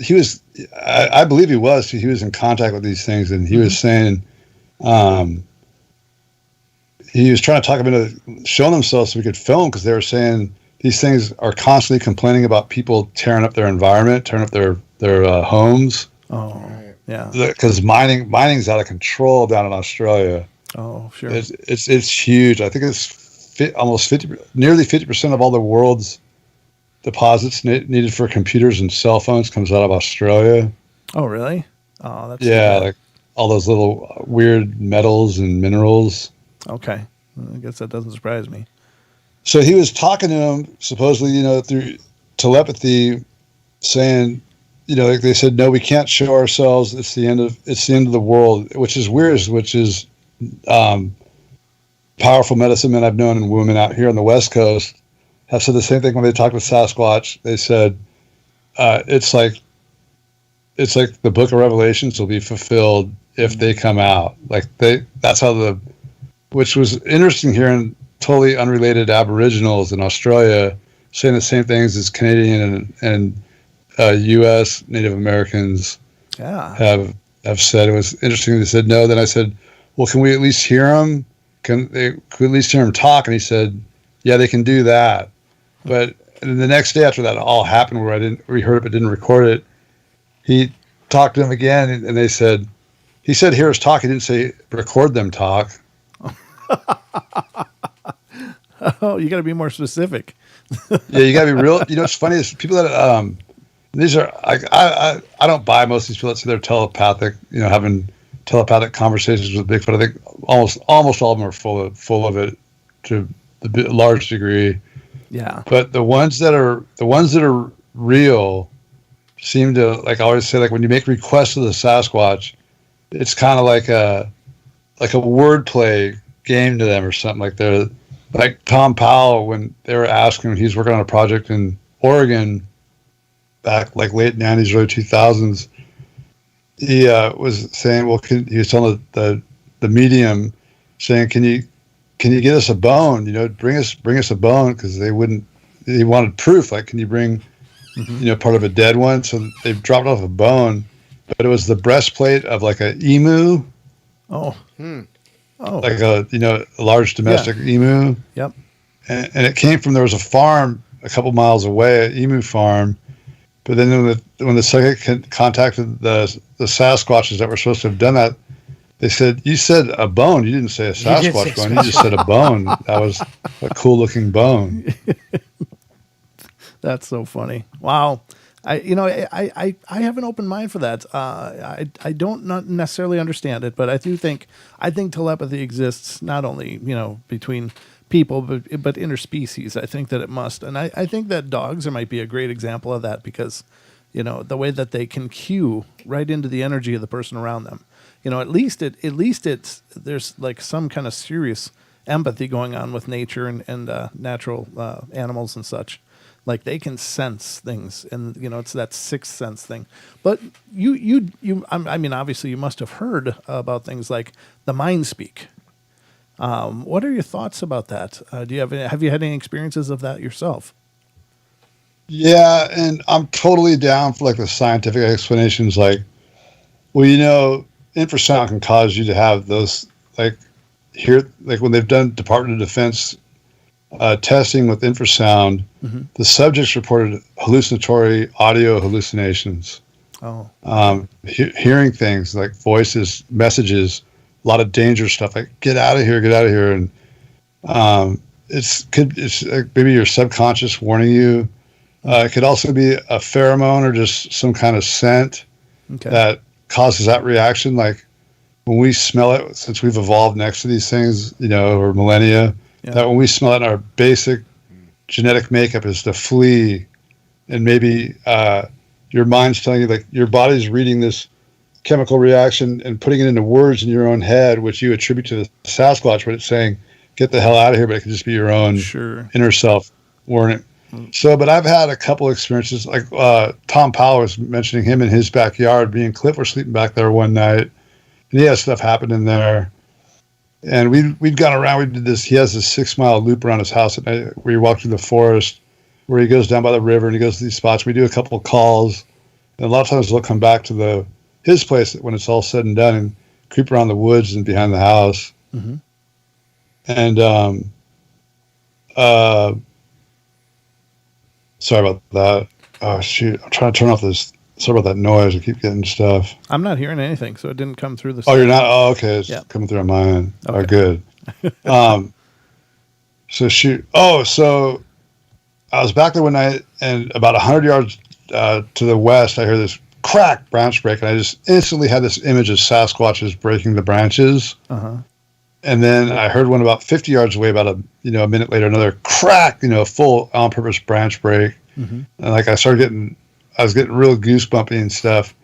he was. I believe he was. He was in contact with these things, and he was saying, he was trying to talk him into showing themselves so we could film, because they were saying these things are constantly complaining about people tearing up their environment, tearing up their homes. Oh, yeah. Because mining's out of control down in Australia. Oh, sure. It's huge. I think it's almost 50, nearly 50% of all the world's deposits needed for computers and cell phones comes out of Australia. Oh, really? Oh, that's too Yeah, bad. like all those little weird metals and minerals. Okay. I guess that doesn't surprise me. So he was talking to him supposedly, through telepathy, saying, like they said, no, we can't show ourselves. It's the end of the world, which is weird, which is powerful medicine men I've known and women out here on the West Coast have said the same thing when they talk with Sasquatch. They said it's like the Book of Revelations will be fulfilled if they come out. That's how which was interesting hearing totally unrelated Aboriginals in Australia saying the same things as Canadian and U.S. Native Americans have said. It was interesting. They said no. Then I said, well, can we at least hear them? Can we at least hear them talk? And he said, yeah, they can do that. But the next day after that all happened, where we heard it but didn't record it, he talked to them again, and he said hear us talk. He didn't say record them talk. Oh, you got to be more specific. Yeah, you got to be real. What's funny is people that these are I don't buy most of these people that say they're telepathic. Having telepathic conversations with Bigfoot. I think almost all of them are full of it to a large degree. Yeah. But the ones that are real seem to, like I always say, like when you make requests of the Sasquatch, it's kind of like a wordplay game to them or something. Like they're like Tom Powell when they were asking him, he's working on a project in Oregon back like late 90s, early 2000s. He was saying, well, he was telling the medium, saying, can you get us a bone? Bring us a bone, because he wanted proof. Like, can you bring, part of a dead one? So they dropped off a bone, but it was the breastplate of like a emu. Oh. Oh. Like a large domestic emu. Yep. And it came from, there was a farm a couple miles away, an emu farm. But then when the psychic contacted the Sasquatches that were supposed to have done that, they said, you said a bone. You didn't say a Sasquatch bone. You just said a bone. That was a cool looking bone. That's so funny. Wow. I have an open mind for that. I don't not necessarily understand it, but I think telepathy exists not only, between people, but interspecies. I think that it must. And I think that dogs might be a great example of that, because, the way that they can cue right into the energy of the person around them. At least there's like some kind of serious empathy going on with nature and natural animals and such. Like they can sense things, and it's that sixth sense thing. But I mean, obviously, you must have heard about things like the mind speak. What are your thoughts about that? Have you had any experiences of that yourself? Yeah, and I'm totally down for like the scientific explanations. Like, well, infrasound can cause you to have those like when they've done Department of Defense testing with infrasound, the subjects reported hallucinatory audio hallucinations. Oh, hearing things like voices, messages, a lot of dangerous stuff. Like get out of here, and it's like maybe your subconscious warning you. It could also be a pheromone or just some kind of scent that causes that reaction. Like when we smell it, since we've evolved next to these things, over millennia. Yeah. That when we smell it, our basic genetic makeup is to flee, and maybe your mind's telling you, like your body's reading this chemical reaction and putting it into words in your own head, which you attribute to the Sasquatch, but it's saying, get the hell out of here, but it can just be your own inner self warning. So, but I've had a couple experiences, like Tom Powell was mentioning him in his backyard. Me and Cliff were sleeping back there one night, and he had stuff happen in there. And we'd gone around. We did this. He has this 6-mile loop around his house at night where you walk through the forest, where he goes down by the river and he goes to these spots. We do a couple of calls, and a lot of times they'll come back to his place when it's all said and done and creep around the woods and behind the house. Mm-hmm. And sorry about that. Oh shoot! I'm trying to turn off this Sorry about that noise. I keep getting stuff. I'm not hearing anything, so it didn't come through the. Oh, you're not? Oh, okay. It's Yeah. coming through on my end. Okay. Oh, good. So shoot. Oh, so I was back there one night, and about 100 yards to the west, I hear this crack branch break, and I just instantly had this image of Sasquatches breaking the branches. Uh-huh. And then I heard one about 50 yards away, about a minute later, another crack, full on-purpose branch break. Mm-hmm. And like I was getting real goosebumpy and stuff.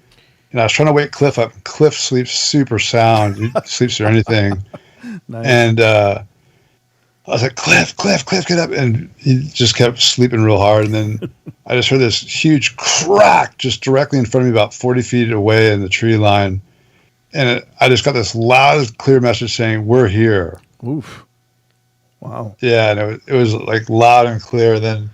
And I was trying to wake Cliff up. Cliff sleeps super sound. He sleeps through anything. Nice. And I was like, Cliff, get up. And he just kept sleeping real hard. And then I just heard this huge crack just directly in front of me, about 40 feet away in the tree line. And I just got this loud, clear message saying, "We're here." Oof. Wow. Yeah, and it was like loud and clear. Then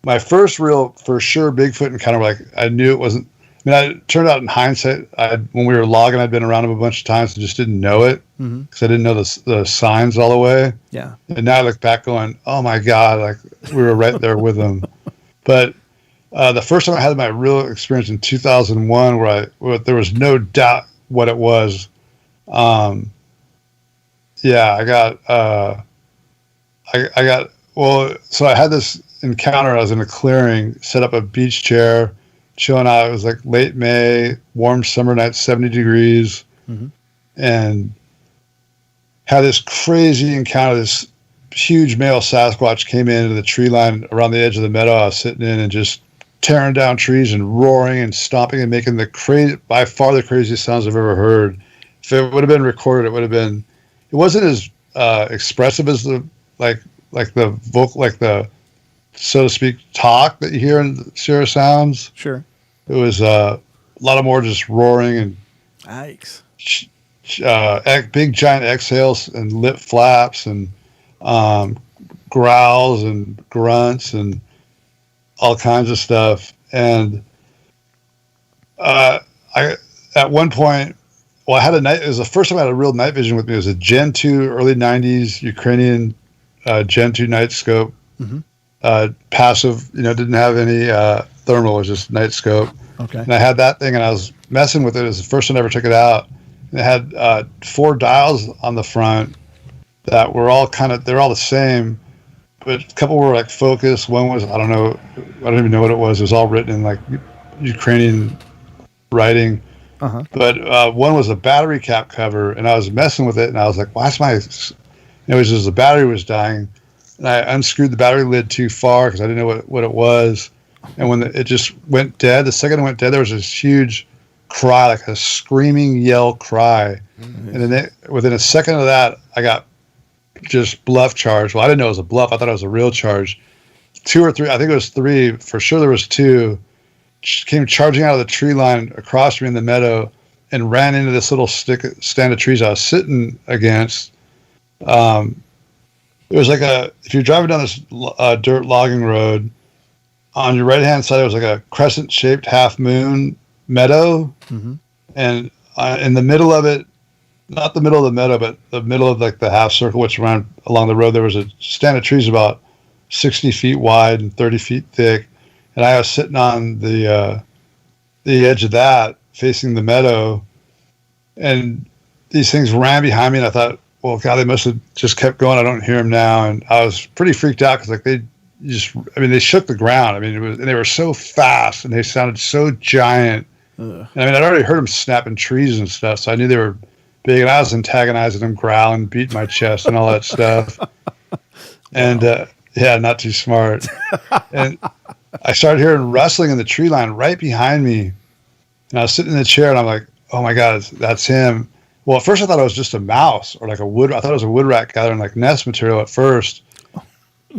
my first real, for sure, Bigfoot encounter, like I knew it wasn't. I mean, it turned out in hindsight, when we were logging, I'd been around him a bunch of times and just didn't know it because I didn't know the signs all the way. Yeah. And now I look back going, oh my God, like we were right there with him. But the first time I had my real experience in 2001, where there was no doubt what it was. I got, so I had this encounter. I was in a clearing, set up a beach chair, chilling out. It was like late May, warm summer night, 70 degrees, and had this crazy encounter. This huge male Sasquatch came into the tree line around the edge of the meadow I was sitting in and just tearing down trees and roaring and stomping and making by far the craziest sounds I've ever heard. If it would have been recorded, it wasn't as expressive as the vocal, like the, so to speak, talk that you hear in the Sierra Sounds. Sure. It was a lot of more just roaring and Yikes. big giant exhales and lip flaps and growls and grunts and all kinds of stuff. And I at one point, I had it was the first time I had a real night vision with me. It was a Gen 2 early 90s Ukrainian Gen 2 night scope. Passive, didn't have any thermal, it was just night scope. Okay. And I had that thing and I was messing with it. It was the first time I ever took it out. And it had 4 dials on the front that were all they're all the same, but a couple were like focus. One was, I don't even know what it was. It was all written in like Ukrainian writing. But one was a battery cap cover, and I was messing with it, and I was like, why's it was just the battery was dying. And I unscrewed the battery lid too far because I didn't know what it was. And when it just went dead, the second it went dead, there was this huge cry, like a screaming yell cry. Mm-hmm. And then within a second of that, I got just bluff charge. Well, I didn't know it was a bluff. I thought it was a real charge. 2 or 3, I think it was 3. For sure there was 2. Came charging out of the tree line across me in the meadow and ran into this little stand of trees I was sitting against. It was like if you're driving down this dirt logging road, on your right-hand side, there was like a crescent-shaped half-moon meadow. Mm-hmm. And in the middle of it, not the middle of the meadow, but the middle of like the half circle, which ran along the road, there was a stand of trees about 60 feet wide and 30 feet thick. And I was sitting on the edge of that, facing the meadow. And these things ran behind me, and I thought, well, God, they must have just kept going. I don't hear them now. And I was pretty freaked out because they shook the ground. I mean, and they were so fast and they sounded so giant. And I mean, I'd already heard them snapping trees and stuff, so I knew they were big. And I was antagonizing them, growling, beating my chest and all that stuff. And not too smart. And I started hearing rustling in the tree line right behind me. And I was sitting in the chair and I'm like, oh my God, that's him. Well, at first I thought it was just a mouse or like I thought it was a wood rat gathering like nest material at first.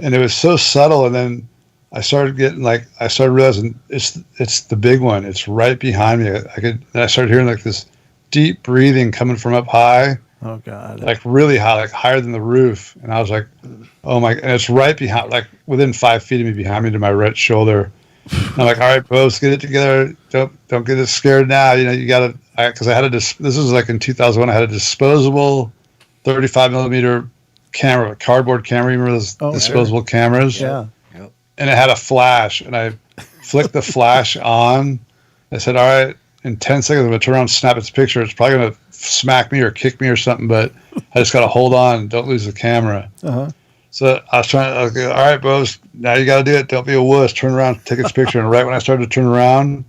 And it was so subtle. And then I started realizing it's the big one. It's right behind me. And I started hearing like this deep breathing coming from up high. Oh God. Like really high, like higher than the roof. And I was like, oh my, and it's right behind, like within 5 feet of me, behind me to my right shoulder. And I'm like, all right, Bo, let's get it together. Don't get us scared now. You got to, because I had this was like in 2001, I had a disposable 35 millimeter camera, a cardboard camera. You remember those disposable cameras? Yeah. And it had a flash, and I flicked the flash on, I said, all right, in 10 seconds, I'm going to turn around and snap its picture. It's probably going to smack me or kick me or something, but I just got to hold on and don't lose the camera. Uh-huh. So I was trying to, all right, Bose, now you got to do it. Don't be a wuss. Turn around, take its picture. And right when I started to turn around,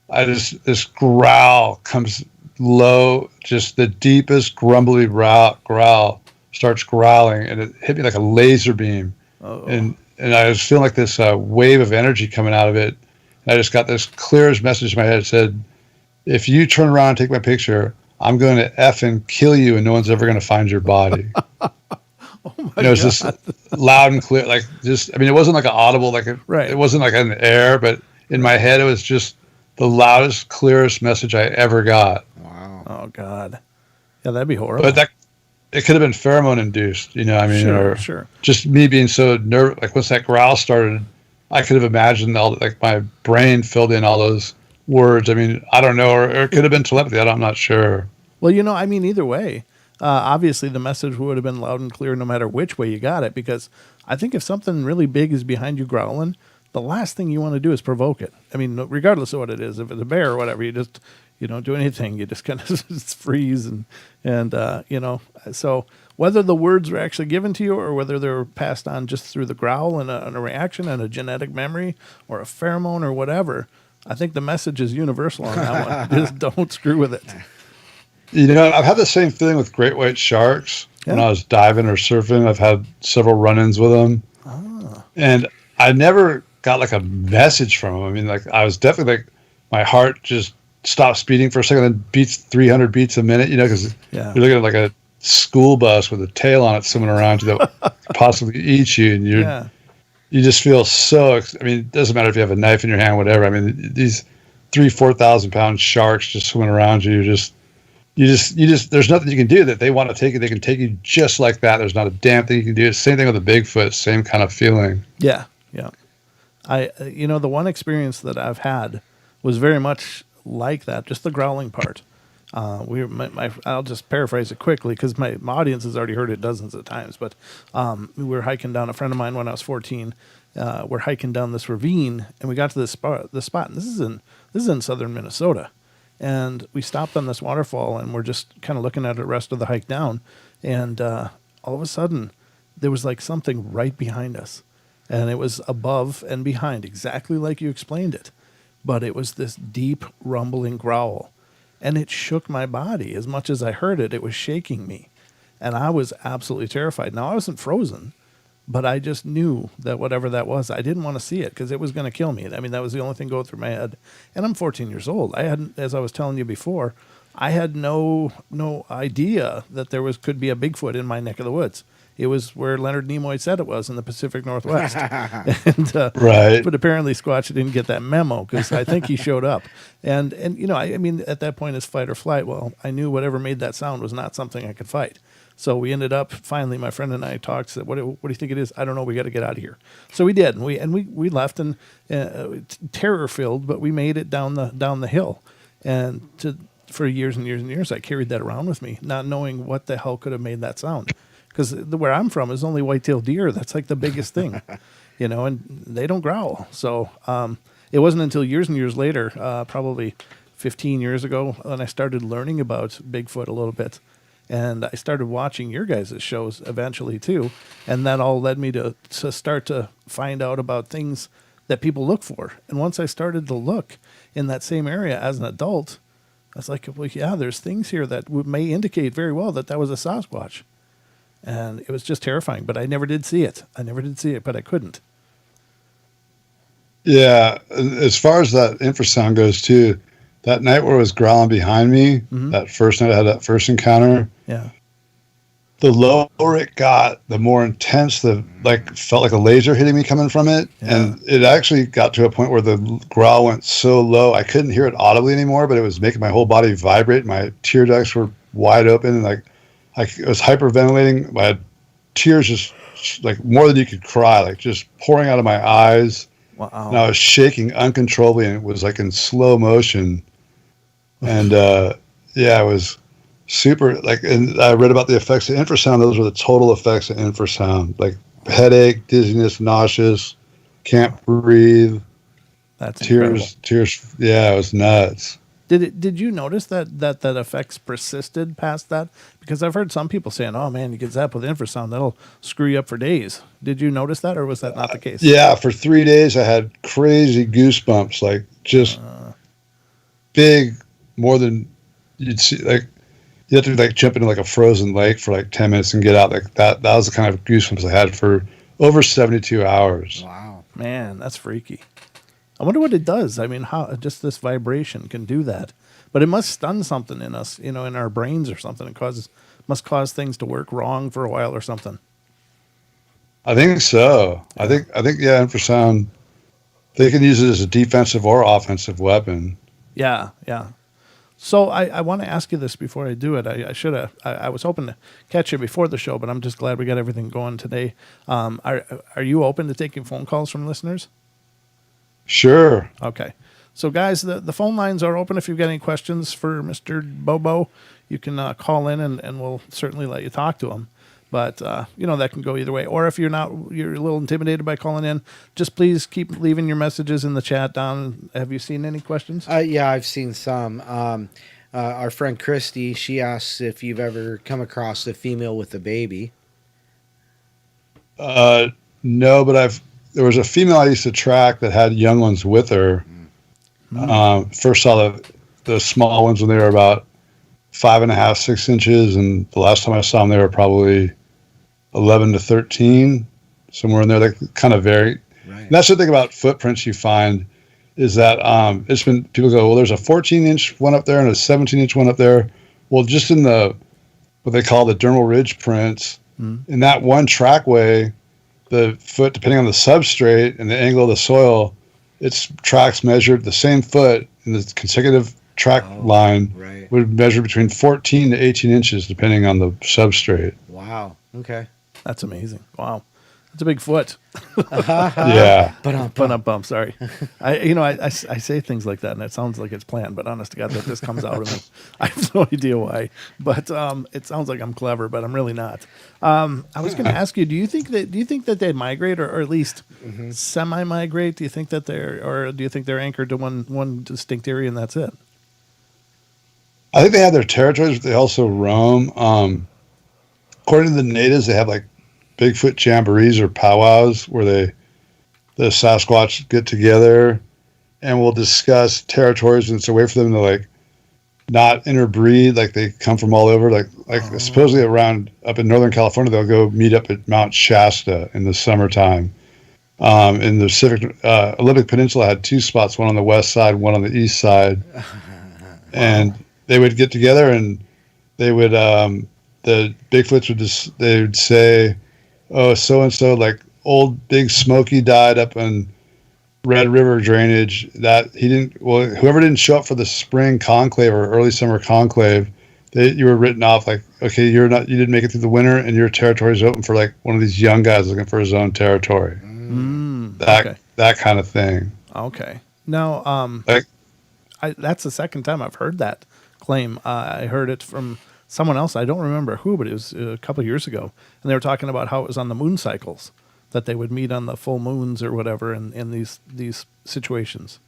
this growl comes low, just the deepest grumbly growl starts growling, and it hit me like a laser beam. Oh. And I was feeling like this wave of energy coming out of it. And I just got this clearest message in my head. It said, if you turn around and take my picture, I'm going to effing kill you, and no one's ever going to find your body. Oh my it was just loud and clear, like just. I mean, it wasn't like an audible, like it wasn't like in the air, but in my head, it was just the loudest, clearest message I ever got. Wow. Oh God. Yeah, that'd be horrible. But it could have been pheromone induced, you know. I mean, sure. Just me being so nervous. Like once that growl started, I could have imagined like my brain filled in all those words. I mean, I don't know, or it could have been telepathy. I'm not sure. Well, you know, I mean, either way, obviously the message would have been loud and clear no matter which way you got it, because I think if something really big is behind you growling, the last thing you want to do is provoke it. I mean, regardless of what it is, if it's a bear or whatever, you don't do anything. You just kind of freeze and you know, so whether the words were actually given to you or whether they were passed on just through the growl and a reaction and a genetic memory or a pheromone or whatever, I think the message is universal on that one. Just don't screw with it. You know, I've had the same feeling with great white sharks when I was diving or surfing. I've had several run-ins with them. And I never got like a message from them. I mean, like I was definitely like, my heart just stops beating for a second and beats 300 beats a minute, you know, because you're looking at like a school bus with a tail on it swimming around you that could possibly eat you. And you just feel so, I mean, it doesn't matter if you have a knife in your hand, whatever. I mean, these 4,000 pound sharks just swimming around you, you just, there's nothing you can do that they want to take you. They can take you just like that. There's not a damn thing you can do. Same thing with a Bigfoot, same kind of feeling. Yeah. You know, the one experience that I've had was very much like that, just the growling part. I'll just paraphrase it quickly because my audience has already heard it dozens of times, but we were hiking down, a friend of mine when I was 14, we're hiking down this ravine and we got to this spot, and this is in southern Minnesota. And we stopped on this waterfall and we're just kind of looking at the rest of the hike down. And all of a sudden, there was like something right behind us. And it was above and behind, exactly like you explained it. But it was this deep, rumbling growl. And it shook my body. As much as I heard it, it was shaking me. And I was absolutely terrified. Now, I wasn't frozen, but I just knew that whatever that was, I didn't want to see it because it was going to kill me. I mean, that was the only thing going through my head. And I'm 14 years old. I hadn't, as I was telling you before, I had no idea that could be a Bigfoot in my neck of the woods. It was where Leonard Nimoy said it was, in the Pacific Northwest. Right. But apparently Squatch didn't get that memo because I think he showed up. And you know, I mean, at that point it's fight or flight. Well, I knew whatever made that sound was not something I could fight. So we ended up, finally, my friend and I talked, said, what do you think it is? I don't know. We got to get out of here. So we did. And we left, and terror-filled, but we made it down the hill. And for years and years and years, I carried that around with me, not knowing what the hell could have made that sound. Because where I'm from is only white-tailed deer. That's like the biggest thing, you know, and they don't growl. So it wasn't until years and years later, probably 15 years ago, when I started learning about Bigfoot a little bit. And I started watching your guys' shows eventually too. And that all led me to start to find out about things that people look for. And once I started to look in that same area as an adult, I was like, well, yeah, there's things here that may indicate very well that was a Sasquatch. And it was just terrifying, but I never did see it. But I couldn't. Yeah. As far as that infrasound goes too, that night where it was growling behind me, that first night I had that first encounter. Yeah. The lower it got, the more intense felt like a laser hitting me coming from it. Yeah. And it actually got to a point where the growl went so low I couldn't hear it audibly anymore, but it was making my whole body vibrate. My tear ducts were wide open, and it was hyperventilating. I had tears just like more than you could cry, like just pouring out of my eyes. Wow. And I was shaking uncontrollably, and it was like in slow motion. And yeah, it was super, and I read about the effects of infrasound. Those were the total effects of infrasound, like headache, dizziness, nauseous, can't breathe. That's incredible. Tears. Yeah, it was nuts. Did you notice that effects persisted past that? Because I've heard some people saying, "Oh man, you get zapped with infrasound, that'll screw you up for days." Did you notice that, or was that not the case? Yeah, for 3 days I had crazy goosebumps, like just big, more than you'd see. Like you have to like jump into like a frozen lake for like 10 minutes and get out. Like that was the kind of goosebumps I had for over 72 hours. Wow. Man, that's freaky. I wonder what it does. I mean, how just this vibration can do that, but it must stun something in us, in our brains or something. It must cause things to work wrong for a while or something. I think so. I think yeah, infrasound. They can use it as a defensive or offensive weapon. Yeah, yeah. So I want to ask you this before I do it. I should have. I was hoping to catch you before the show, but I'm just glad we got everything going today. Are you open to taking phone calls from listeners? Sure. Okay. So, guys, the phone lines are open. If you've got any questions for Mr. Bobo, you can call in and we'll certainly let you talk to him. But, that can go either way. Or if you're a little intimidated by calling in, just please keep leaving your messages in the chat down. Have you seen any questions? Yeah, I've seen some. Our friend Christy, she asks if you've ever come across a female with a baby. No, but there was a female I used to track that had young ones with her. First saw the small ones when they were about 5.5, 6 inches, and the last time I saw them, they were probably 11 to 13, somewhere in there. They kind of vary. Right. And that's the thing about footprints you find is that it's been people go, well, there's a 14-inch one up there and a 17-inch one up there. Well, just in what they call the dermal ridge prints, in that one trackway, the foot, depending on the substrate and the angle of the soil, its tracks measured the same foot in the consecutive track line would measure between 14 to 18 inches, depending on the substrate. Wow. Okay. That's amazing. Wow. That's a big foot. Yeah. But sorry. I say things like that and it sounds like it's planned, but honest to God, that this comes out of me. I have no idea why, but it sounds like I'm clever, but I'm really not. I was going to ask you, do you think that they migrate or at least semi-migrate? Do you think that do you think they're anchored to one distinct area and that's it? I think they have their territories, but they also roam. According to the natives, they have like Bigfoot jamborees or powwows where the Sasquatch get together and will discuss territories, and it's a way for them to like not interbreed, like they come from all over. Like supposedly around up in Northern California, they'll go meet up at Mount Shasta in the summertime. In the Pacific Olympic Peninsula had 2 spots, one on the west side, one on the east side, and they would get together and they would the Bigfoots would say, oh, so-and-so, like old Big Smoky died up in Red River drainage, that whoever didn't show up for the spring conclave or early summer conclave, you were written off like, okay, you didn't make it through the winter and your territory is open for like one of these young guys looking for his own territory. That kind of thing. Okay. Now, that's the second time I've heard that claim. I heard it from someone else. I don't remember who, but it was a couple of years ago. And they were talking about how it was on the moon cycles that they would meet on the full moons or whatever in these situations.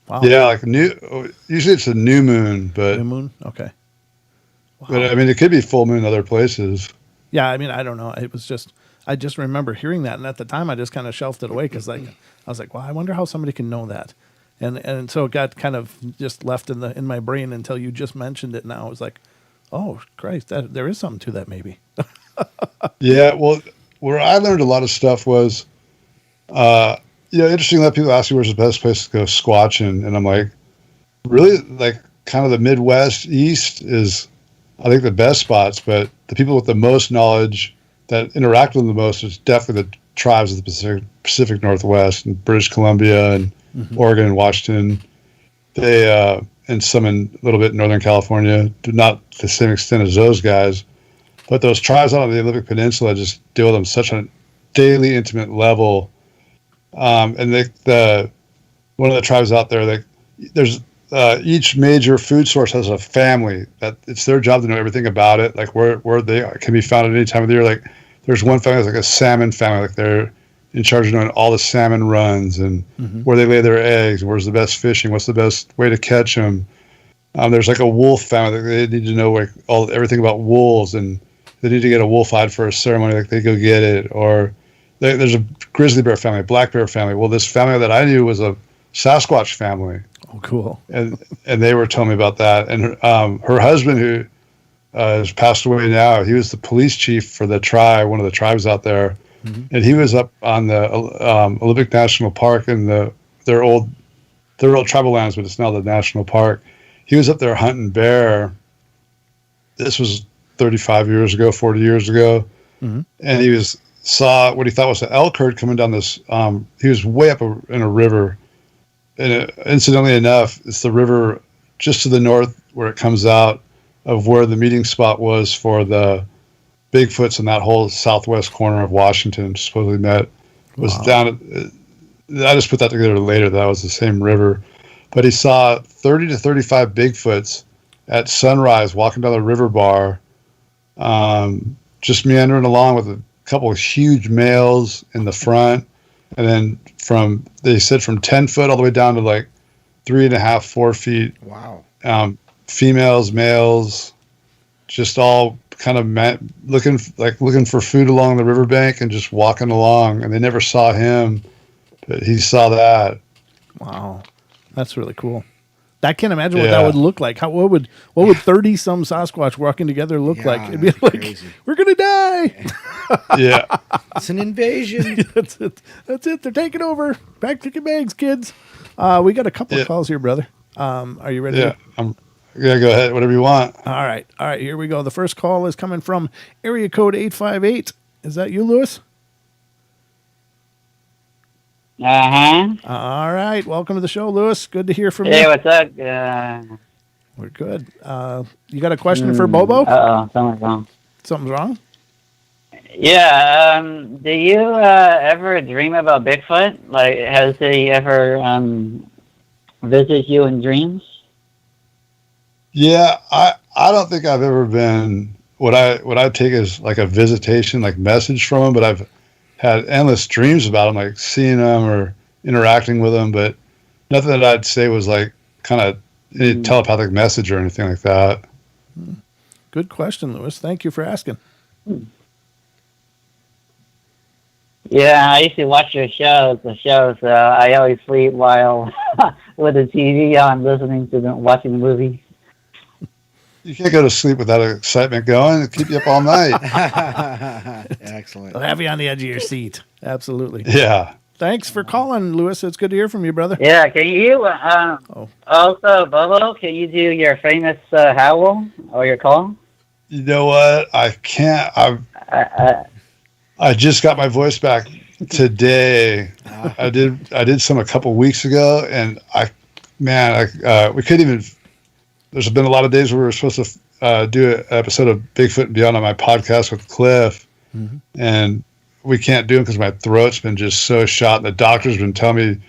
Wow. Yeah, like usually it's a new moon, but new moon. Okay. Wow. But I mean, it could be full moon other places. Yeah, I mean, I don't know. It was I just remember hearing that, and at the time, I just kind of shelved it away because I was like, well, I wonder how somebody can know that. And so it got kind of just left in my brain until you just mentioned it. Now I was like, oh Christ, there is something to that maybe. Yeah, well, where I learned a lot of stuff was, interesting. That people ask you where's the best place to go squatching, and I'm like, really, like kind of the Midwest, East is, I think, the best spots. But the people with the most knowledge that interact with them the most is definitely the tribes of the Pacific Northwest and British Columbia and Oregon and Washington. They and some in a little bit in Northern California, not to the same extent as those guys, but those tribes out on the Olympic Peninsula just deal with them such a daily, intimate level. And one of the tribes out there, there's each major food source has a family that it's their job to know everything about it, like where they can be found at any time of the year. Like there's one family that's like a salmon family, like in charge of knowing all the salmon runs and where they lay their eggs, where's the best fishing, what's the best way to catch them. There's like a wolf family that they need to know like everything about wolves, and they need to get a wolf hide for a ceremony, like they go get it. Or there's a grizzly bear family, a black bear family. Well, this family that I knew was a Sasquatch family. Oh, cool. And they were telling me about that. And her husband, who has passed away now, he was the police chief for the tribe, one of the tribes out there. And he was up on the Olympic National Park in their old tribal lands, but it's now the national park. He was up there hunting bear. This was 35 years ago, 40 years ago. And he saw what he thought was an elk herd coming down this. He was way up in a river. And incidentally enough, it's the river just to the north where it comes out of where the meeting spot was for the Bigfoots in that whole southwest corner of Washington supposedly met. Was down. I just put that together later. That was the same river. But he saw 30 to 35 Bigfoots at sunrise walking down the river bar, just meandering along with a couple of huge males in the front. And then they said from 10 foot all the way down to like 3.5, 4 feet. Wow. Females, males, just all kind of looking for food along the riverbank and just walking along. And they never saw him, but he saw that. Wow. That's really cool. I can't imagine what that would look like. What would 30 some Sasquatch walking together look like? It'd be like, crazy. We're gonna die. Yeah, it's an invasion. That's it. They're taking over. Back to your bags, kids. We got a couple of calls here, brother. Are you ready? Yeah, yeah. Go ahead. Whatever you want. All right. Here we go. The first call is coming from area code 858. Is that you, Lewis? All right. Welcome to the show, Lewis. Good to hear from you. Hey, what's up? We're good. You got a question for Bobo? Something's wrong. Something's wrong? Yeah. Do you ever dream about Bigfoot? Like, has he ever visited you in dreams? Yeah, I don't think I've ever been what I take as like a visitation, like message from him, but I've had endless dreams about him, like seeing him or interacting with him, but nothing that I'd say was like kind of any telepathic message or anything like that. Good question, Lewis. Thank you for asking. Yeah, I used to watch your shows. I always sleep while with the TV on, watching the movie. You can't go to sleep without excitement going. It'll keep you up all night. Excellent. I'll have you on the edge of your seat. Absolutely. Yeah. Thanks for calling, Lewis. It's good to hear from you, brother. Yeah, can you, also, Bobo, can you do your famous howl or your call? You know what? I can't. I just got my voice back today. I did some a couple weeks ago, and we couldn't even. There's been a lot of days where we were supposed to do an episode of Bigfoot and Beyond on my podcast with Cliff, and we can't do it because my throat's been just so shot. And the doctor's been telling me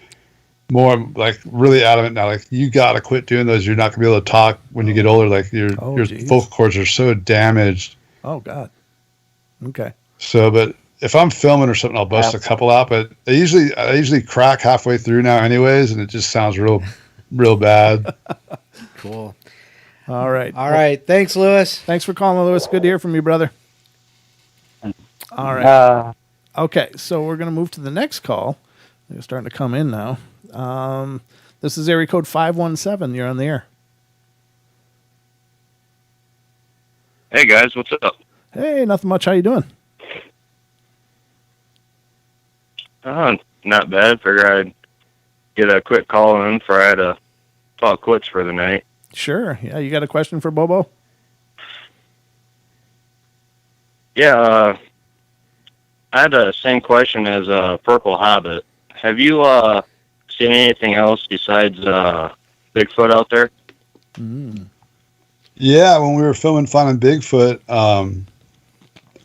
more, like really adamant now, like you got to quit doing those. You're not gonna be able to talk when you get older. Like your vocal cords are so damaged. Oh God. Okay. So, but if I'm filming or something, I'll bust a couple out. But I usually crack halfway through now, anyways, and it just sounds real bad. Cool. All right. Thanks, Lewis. Thanks for calling, Lewis. Good to hear from you, brother. All right. Okay, so we're going to move to the next call. They're starting to come in now. This is area code 517. You're on the air. Hey, guys. What's up? Hey, nothing much. How you doing? Not bad. Figure I'd get a quick call in before I had to call quits for the night. Sure. Yeah, you got a question for Bobo? Yeah, I had the same question as Purple Hobbit. Have you seen anything else besides Bigfoot out there? Yeah, when we were filming Finding Bigfoot,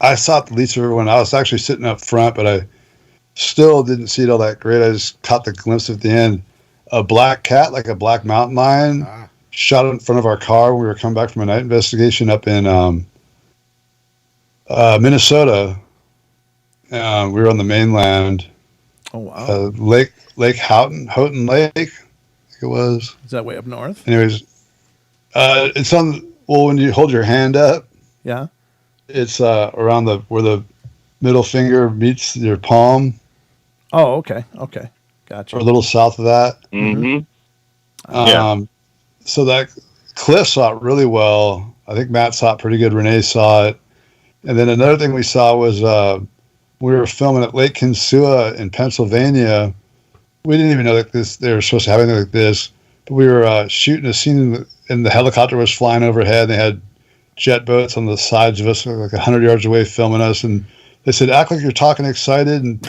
I saw it the least of everyone. I was actually sitting up front, but I still didn't see it all that great. I just caught the glimpse at the end. A black cat, like a black mountain lion, shot in front of our car when we were coming back from a night investigation up in Minnesota. We were on the mainland, Oh wow. Lake Houghton Lake, I think it was. Is that way up north? Anyways, it's on. Well, when you hold your hand up, Yeah. it's around where the middle finger meets your palm, Oh, okay. Okay. Gotcha. or a little south of that. Mm-hmm. Yeah. So that Cliff saw it really well. I think Matt saw it pretty good. Renee saw it. And then another thing we saw was we were filming at Lake Kinsua in Pennsylvania. We didn't even know that they were supposed to have anything like this. But we were shooting a scene, and the helicopter was flying overhead. And they had jet boats on the sides of us, like 100 yards away, filming us. And they said, act like you're talking excited and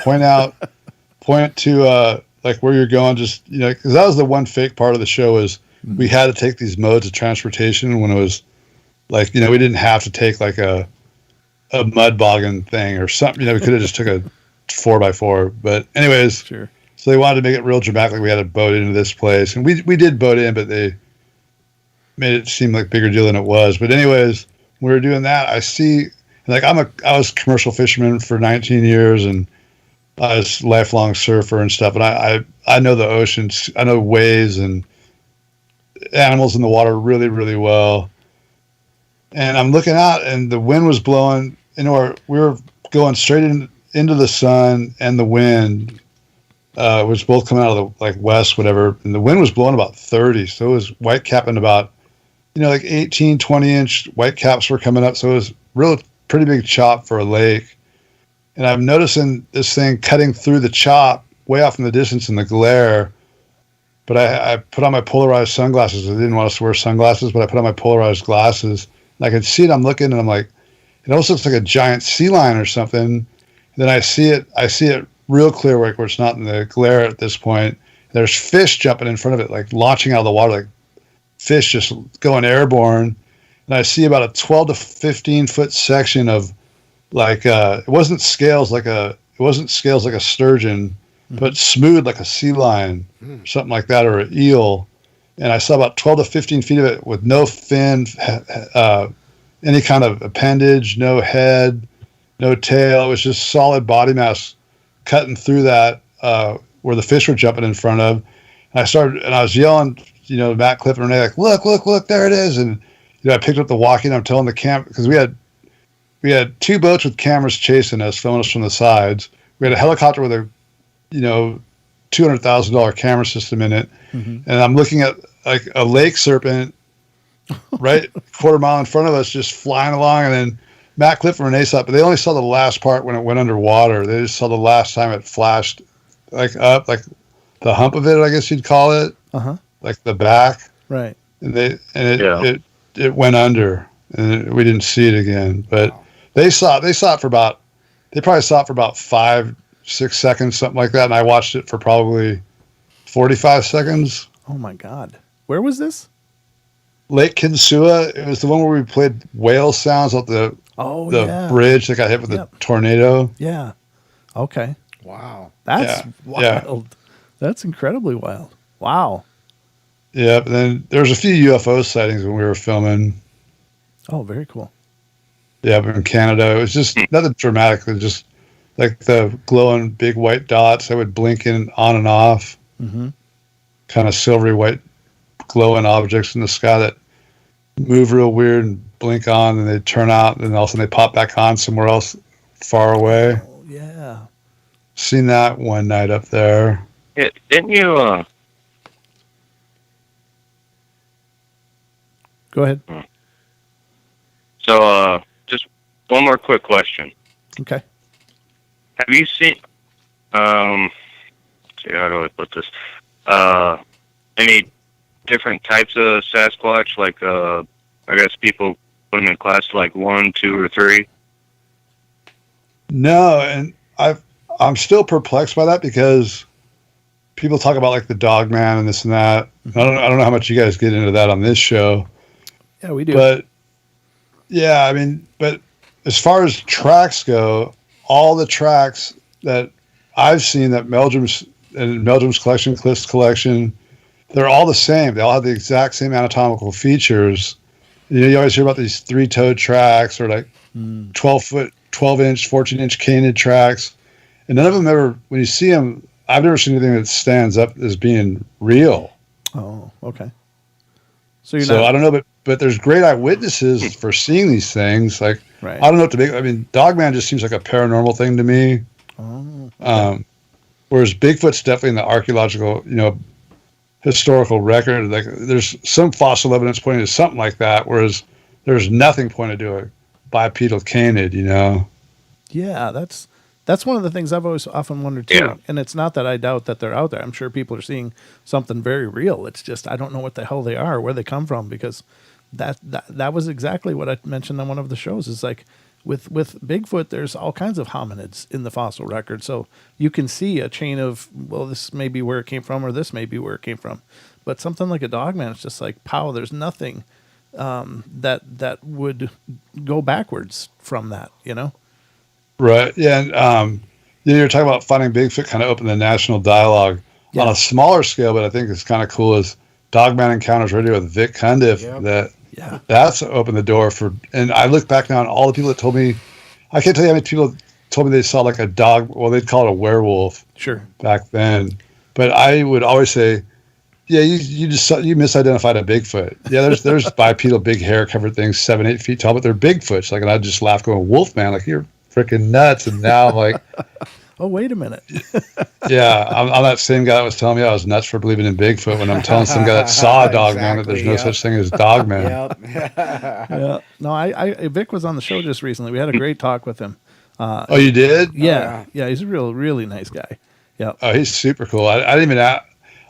point to like where you're going. Just, because that was the one fake part of the show is we had to take these modes of transportation when it was like, we didn't have to take like a mud boggin thing or something. We could have just took a 4x4. But anyways, Sure. So they wanted to make it real dramatic. Like we had to boat into this place, and we did boat in, but they made it seem like a bigger deal than it was. But anyways, when we were doing that, I see, like I was a commercial fisherman for 19 years, and I was a lifelong surfer and stuff. And I know the oceans, I know waves and animals in the water really, really well. And I'm looking out, and the wind was blowing. We were going straight into the sun and the wind. Was both coming out of the west, whatever, and the wind was blowing about 30, so it was white capping about, like 18, 20-inch white caps were coming up, so it was pretty big chop for a lake. And I'm noticing this thing cutting through the chop way off in the distance in the glare. But I put on my polarized sunglasses. I didn't want us to wear sunglasses, but I put on my polarized glasses, and I could see it. I'm looking, and I'm like, it almost looks like a giant sea lion or something. And then I see it real clear, where it's not in the glare at this point. There's fish jumping in front of it, like launching out of the water, like fish just going airborne. And I see about a 12 to 15 foot section of like it wasn't scales like a sturgeon, but smooth like a sea lion, something like that, or an eel. And I saw about 12 to 15 feet of it with no fin, any kind of appendage, no head, no tail. It was just solid body mass cutting through that where the fish were jumping in front of. And I was yelling, Matt, Cliff, and Renee, like, look, there it is. And I picked up the walkie, and I'm telling the camp, because we had two boats with cameras chasing us, filming us from the sides. We had a helicopter with a $200,000 camera system in it, and I'm looking at like a lake serpent right quarter mile in front of us, just flying along, and then Matt, Cliff, and Renee saw it, but they only saw the last part when it went underwater. They just saw the last time it flashed, like up, like the hump of it, I guess you'd call it, like the back. Right. And it went under, and we didn't see it again. But they probably saw it for about 5-6 seconds, something like that. And I watched it for probably 45 seconds. Oh my God. Where was this? Lake Kinsua. It was the one where we played whale sounds off the bridge that got hit with a tornado. Yeah. Okay. Wow. That's wild. Yeah. That's incredibly wild. Wow. Yeah. And then there was a few UFO sightings when we were filming. Oh, very cool. Yeah, but in Canada, it was just nothing dramatic. It was just like the glowing big white dots that would blink in on and off. Kind of silvery white glowing objects in the sky that move real weird and blink on, and they turn out, and all of a sudden they pop back on somewhere else far away. Oh, yeah. Seen that one night up there. Yeah, didn't you? Go ahead. So, just one more quick question. Okay. Have you seen? See, how do I put this? Any different types of Sasquatch? Like, I guess people put them in class like 1, 2, or 3. No, and I'm still perplexed by that, because people talk about like the dog man and this and that. I don't know how much you guys get into that on this show. Yeah, we do. But yeah, I mean, but as far as tracks go, all the tracks that I've seen that Meldrum's collection, Cliff's collection, they're all the same. They all have the exact same anatomical features. You always hear about these 3-toed tracks, or like 12-inch, 14-inch canid tracks. And none of them ever, when you see them, I've never seen anything that stands up as being real. Oh, okay. So you're So not, I don't know, but there's great eyewitnesses for seeing these things. Like right. I don't know what to make. I mean, Dogman just seems like a paranormal thing to me. Oh, okay. Whereas Bigfoot's definitely in the archaeological, historical record. Like there's some fossil evidence pointing to something like that, whereas there's nothing pointing to a bipedal canid. Yeah, that's one of the things I've always often wondered too. Yeah. And it's not that I doubt that they're out there. I'm sure people are seeing something very real. It's just I don't know what the hell they are, where they come from, because that was exactly what I mentioned on one of the shows. Is like with Bigfoot, there's all kinds of hominids in the fossil record, so you can see a chain of, well, this may be where it came from, or this may be where it came from. But something like a Dogman, it's just like, pow, there's nothing that would go backwards from that, Right. Yeah. And you're talking about finding Bigfoot kind of opened the national dialogue on a smaller scale, but I think it's kind of cool is Dogman Encounters Radio with Vic Cundiff. That's opened the door for. And I look back now on all the people that told me. I can't tell you how many people told me they saw like a dog. Well, they'd call it a werewolf. Sure. Back then, but I would always say, yeah, you misidentified a Bigfoot. Yeah, there's bipedal, big hair covered things, 7-8 feet tall, but they're Bigfoots. Like, and I'd just laugh, going, Wolfman, like you're freaking nuts. And now I'm like, oh, wait a minute. yeah, I'm that same guy that was telling me I was nuts for believing in Bigfoot when I'm telling some guy that saw a dog man that there's no such thing as dog man. Yeah. No, I Vic was on the show just recently. We had a great talk with him. Oh, you did? Yeah. Yeah, he's a really nice guy. Yeah. Oh, he's super cool. I didn't even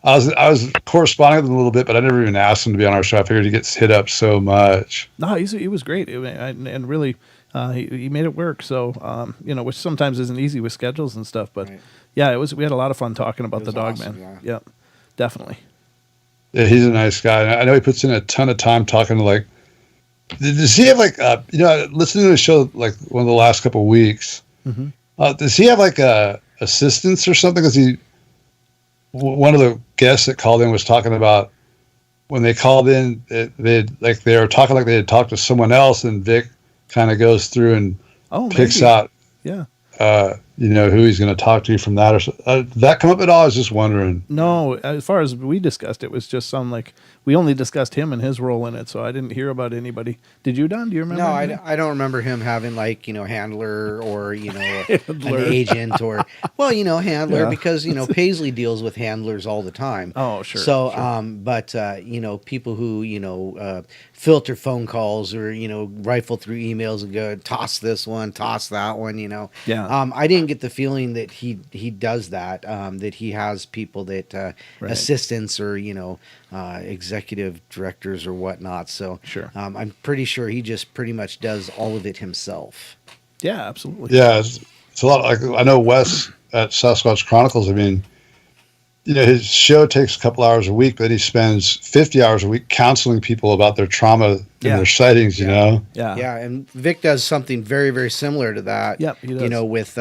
I was corresponding with him a little bit, but I never even asked him to be on our show. I figured he gets hit up so much. No, he was great, and really, he made it work. So, which sometimes isn't easy with schedules and stuff. But yeah, it was. We had a lot of fun talking about the dog awesome, man. Yeah, definitely. Yeah, he's a nice guy. I know he puts in a ton of time talking to like. Does he have like listening to the show like one of the last couple of weeks? Mm-hmm. Does he have like assistants or something? Because one of the guests that called in was talking about when they called in, they were talking like they had talked to someone else, and Vic kind of goes through and picks out, who he's going to talk to from that. Or did that come up at all? I was just wondering. No, as far as we discussed, it was just some like we only discussed him and his role in it, so I didn't hear about anybody. Did you, Don? Do you remember? No, I don't remember him having like handler or an agent or handler because Paisley deals with handlers all the time. Oh, sure. So, sure. people who filter phone calls or rifle through emails and go toss this one, toss that one. Yeah. I didn't get the feeling that he does that. That he has people that assistants or executive directors or whatnot. So sure. I'm pretty sure he just pretty much does all of it himself. Yeah, absolutely. Yeah, it's a lot. Like I know Wes at Sasquatch Chronicles. I mean, his show takes a couple hours a week, but he spends 50 hours a week counseling people about their trauma and their sightings. Yeah. Yeah, and Vic does something very, very similar to that. Yep, he does. With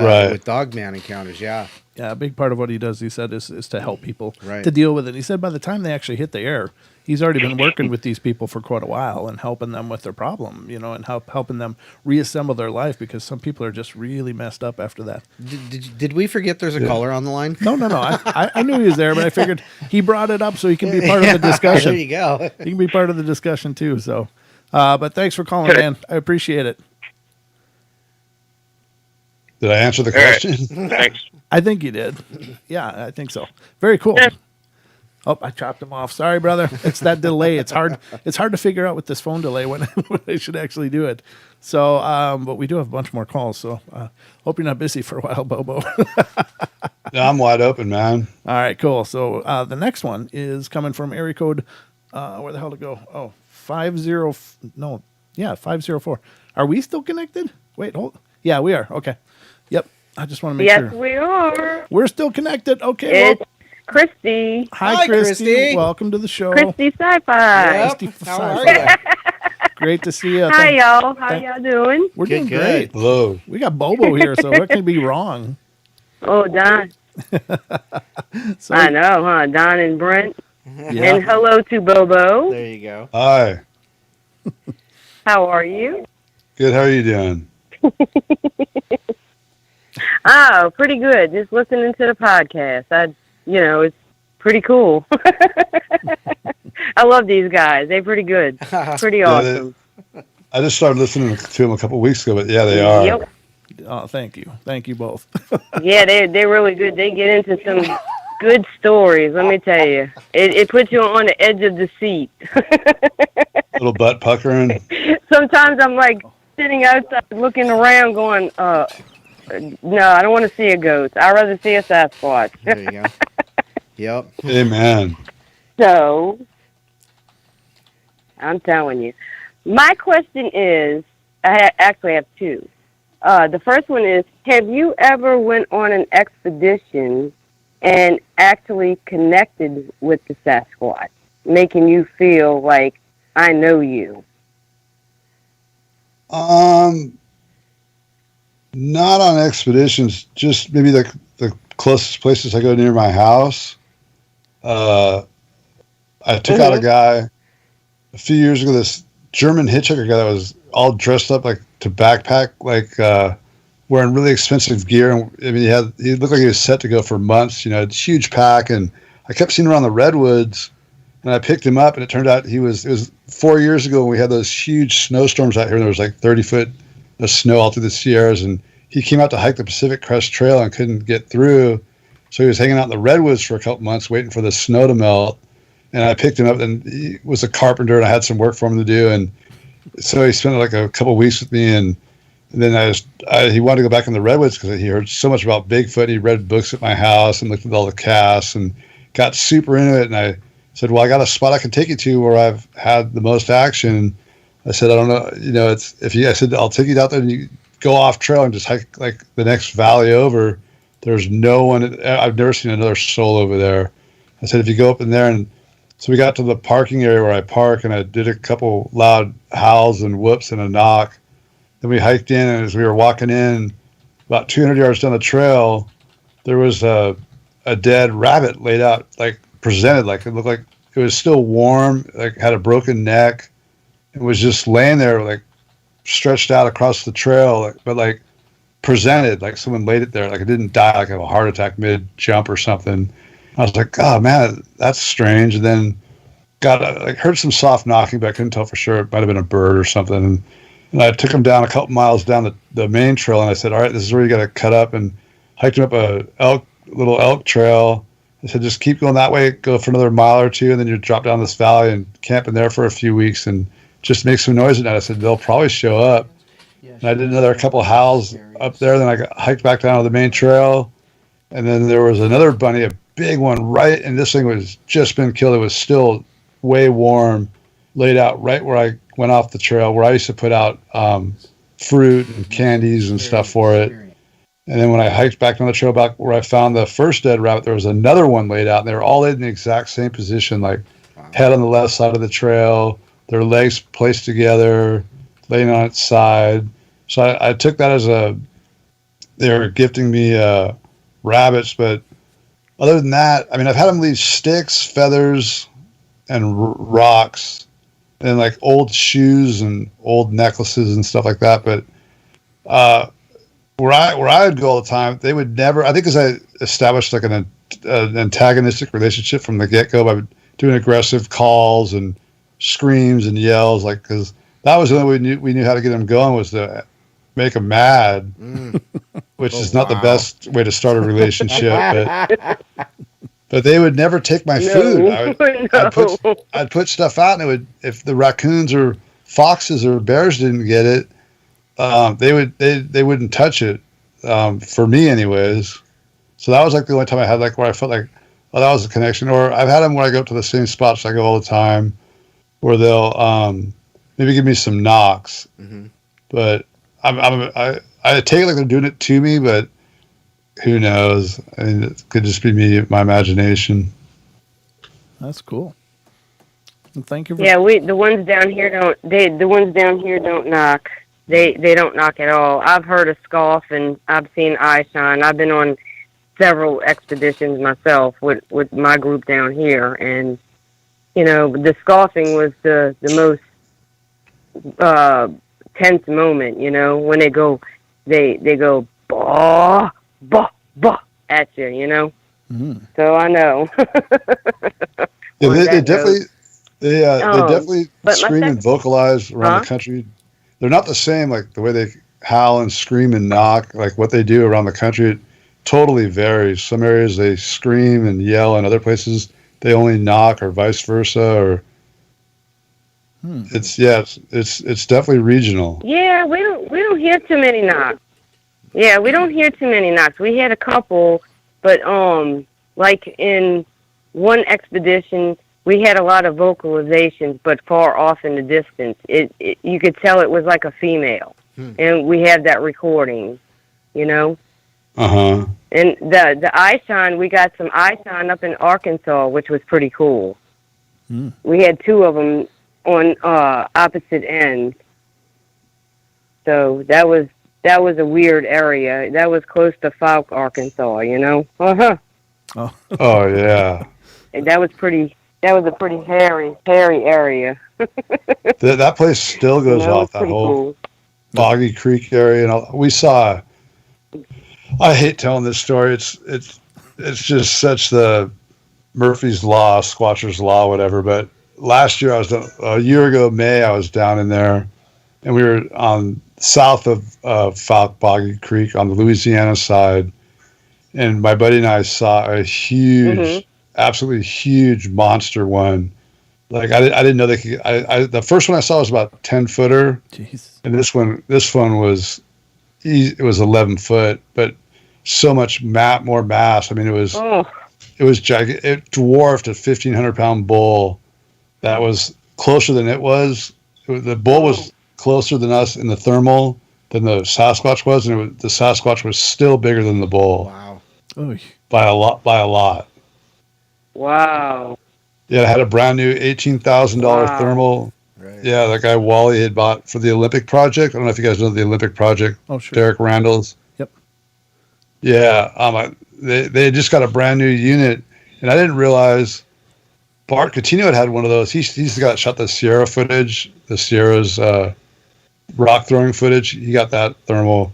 Dogman Encounters. Yeah. Yeah, a big part of what he does, he said, is to help people right. to deal with it. He said by the time they actually hit the air, he's already been working with these people for quite a while and helping them with their problem, and helping them reassemble their life, because some people are just really messed up after that. Did we forget there's a caller on the line? No. I knew he was there, but I figured he brought it up so he can be part of the discussion. There you go. He can be part of the discussion too. So, but thanks for calling, man. I appreciate it. Did I answer the question? Thanks. I think you did. Yeah, I think so. Very cool. Oh, I chopped him off. Sorry, brother. It's that delay. It's hard to figure out with this phone delay when I should actually do it. So, but we do have a bunch more calls. So, hope you're not busy for a while, Bobo. No, I'm wide open, man. All right, cool. So, the next one is coming from area code. Where the hell to go? Oh, 504. Are we still connected? Wait, hold. Yeah, we are. Okay. Yep. I just want to make sure. Yes, we are. We're still connected. Okay. It's Christy. Hi, Christy. Welcome to the show. Christy Sci-Fi. Yep. How are you? Great to see you. Hi, y'all. How y'all doing? We're doing great. Hello. We got Bobo here, so what can be wrong? Oh, Don. So, I know, huh? Don and Brent. Yeah. And hello to Bobo. There you go. Hi. How are you? Good. How are you doing? Oh, pretty good. Just listening to the podcast. It's pretty cool. I love these guys. They're pretty good. Pretty awesome. I just started listening to them a couple of weeks ago, but yeah, they are. Yep. Oh, thank you both. Yeah, they're really good. They get into some good stories. Let me tell you, it puts you on the edge of the seat. Little butt puckering. Sometimes I'm like sitting outside looking around, going, "No, I don't want to see a ghost. I'd rather see a Sasquatch." There you go. Yep. Amen. So, I'm telling you. My question is, I actually have two. The first one is, have you ever went on an expedition and actually connected with the Sasquatch, making you feel like, I know you? Not on expeditions, just maybe the closest places I go near my house. I took out a guy a few years ago, this German hitchhiker guy that was all dressed up like to backpack, like wearing really expensive gear. And I mean, he looked like he was set to go for months, huge pack. And I kept seeing him around the redwoods, and I picked him up, and it turned out it was 4 years ago when we had those huge snowstorms out here, and there was like 30 foot of snow all through the Sierras, and he came out to hike the Pacific Crest Trail and couldn't get through. So he was hanging out in the redwoods for a couple months waiting for the snow to melt. And I picked him up, and he was a carpenter, and I had some work for him to do. And so he spent like a couple of weeks with me, and then he wanted to go back in the redwoods because he heard so much about Bigfoot. He read books at my house and looked at all the casts and got super into it. And I said, well, I got a spot I can take you to where I've had the most action. I said, I don't know, I said, I'll take you out there and you go off trail and just hike like the next valley over. There's no one. I've never seen another soul over there. I said, if you go up in there, and so we got to the parking area where I park, and I did a couple loud howls and whoops and a knock. Then we hiked in, and as we were walking in, about 200 yards down the trail, there was a dead rabbit laid out, like presented, like it looked like it was still warm, like had a broken neck. It was just laying there, like stretched out across the trail, but like presented, like someone laid it there, like it didn't die, like of a heart attack mid jump or something. I was like, oh man, that's strange. And then heard some soft knocking, but I couldn't tell for sure. It might have been a bird or something. And I took him down a couple miles down the main trail, and I said, all right, this is where you got to cut up, and hiked him up a little elk trail. I said, just keep going that way, go for another mile or two, and then you drop down this valley and camp in there for a few weeks and just make some noise at night. I said, they'll probably show up. And I did another couple of howls up there. Then I hiked back down to the main trail. And then there was another bunny, a big one, right, and this thing was just been killed. It was still way warm, laid out right where I went off the trail, where I used to put out fruit and candies and stuff for it. And then when I hiked back down the trail back where I found the first dead rabbit, there was another one laid out, and they were all laid in the exact same position, like head on the left side of the trail, their legs placed together, laying on its side. So I took that as they were gifting me rabbits, but other than that, I mean, I've had them leave sticks, feathers, and rocks, and like old shoes and old necklaces and stuff like that. But where I would go all the time, they would never. I think because I established like an antagonistic relationship from the get-go by doing aggressive calls and screams and yells, like, because that was the only way we knew how to get them going, was to make them mad, which is not the best way to start a relationship. But they would never take my food. I'd put stuff out, and if the raccoons or foxes or bears didn't get it, they wouldn't touch it, for me anyways. So that was like the only time I had like where I felt like, oh, that was a connection. Or I've had them where I go up to the same spots I go all the time, where they'll maybe give me some knocks. Mm-hmm. But I take it like they're doing it to me, but who knows? I mean, it could just be me, my imagination. That's cool. Well, thank you. The ones down here don't knock. They don't knock at all. I've heard a scoff, and I've seen eye shine. I've been on several expeditions myself with my group down here, and the scoffing was the most tense moment. When they go, bah, bah, bah at you, you know? Mm. So I know. Yeah, Where they that definitely goes. they definitely but my scream and second- vocalize around Huh? the country. They're not the same, like the way they howl and scream and knock, like what they do around the country. It totally varies. Some areas they scream and yell, and other places they only knock, or vice versa. Or it's definitely regional. Yeah, we don't hear too many knocks. Yeah, we don't hear too many knocks. We had a couple, but like in one expedition, we had a lot of vocalizations, but far off in the distance. It you could tell it was like a female, and we had that recording, you know. Uh-huh. And the eye shine, we got some eye shine up in Arkansas, which was pretty cool. We had two of them on opposite ends. So that was a weird area. That was close to Falk, Arkansas, you know. Oh. Oh yeah. And that was a pretty hairy area. That place still goes You know, off, it's that pretty whole cool. Boggy Creek area, and we saw. I hate telling this story. It's just such the Murphy's Law, Squatcher's Law, whatever. But last year, a year ago, May, I was down in there, and we were on south of Falk Boggy Creek on the Louisiana side, and my buddy and I saw a huge, absolutely huge monster one. Like I didn't know they could. The first one I saw was about 10-footer, Jeez. and this one was it was 11-foot, but so much more mass. I mean, it was gigantic. It dwarfed a 1,500-pound bull that was closer than it was. The bull was closer than us in the thermal than the Sasquatch was, and the Sasquatch was still bigger than the bull. Wow. Oy. By a lot. Wow. Yeah, it had a brand new $18,000 Wow. thermal. Right. Yeah, that guy Wally had bought for the Olympic project. I don't know if you guys know the Olympic project. Oh, sure. Derek Randall's. Yep. Yeah, they had just got a brand new unit, and I didn't realize Bart Coutinho had one of those. He's shot the Sierra footage, the Sierra's rock throwing footage. He got that thermal,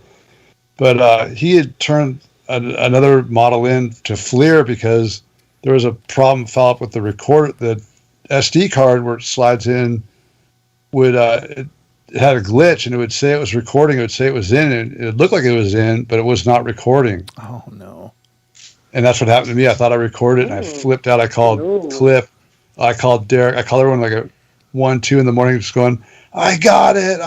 but he had turned another model in to FLIR because there was a problem fell up with the SD card where it slides in. It had a glitch, and it would say it was recording. It would say it was in, and it looked like it was in, but it was not recording. Oh no! And that's what happened to me. I thought I recorded, and I flipped out. I called Cliff. I called Derek. I called everyone like at 1, 2 in the morning, just going, "I got it,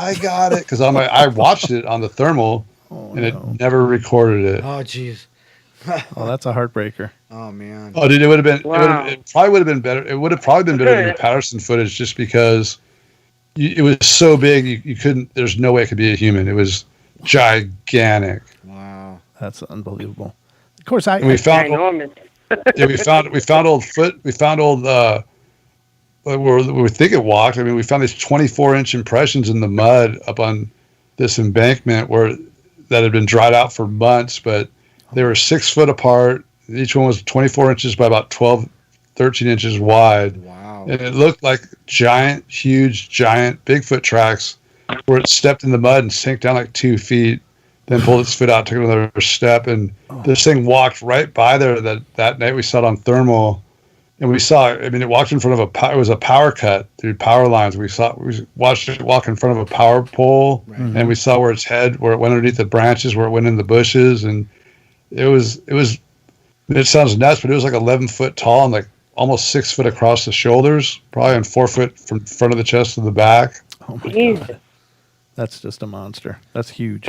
because I watched it on the thermal, and it never recorded it. Oh, jeez. Oh, that's a heartbreaker. Oh, man. Oh, dude, it would have been. Wow. It probably would have been better. It would have probably been better than your Patterson footage, just because it was so big. You couldn't. There's no way it could be a human. It was gigantic. Wow. That's unbelievable. Of course, I And we found. Ginormous. Yeah, we found old foot. We found old. Where we think it walked. I mean, we found these 24-inch impressions in the mud up on this embankment that had been dried out for months, but they were 6 foot apart. Each one was 24 inches by about 12, 13 inches wide. Wow. And it looked like huge Bigfoot tracks where it stepped in the mud and sank down like 2 feet, then pulled its foot out, took another step. And this thing walked right by there that night. We saw it on thermal. And we saw, I mean, it walked in front of it was a power cut through power lines. We watched it walk in front of a power pole, and we saw where it went underneath the branches, where it went in the bushes. And it sounds nuts, but it was like 11 foot tall and like almost 6 foot across the shoulders, probably, and 4 foot from front of the chest to the back. Oh my Jesus. God. That's just a monster. That's huge.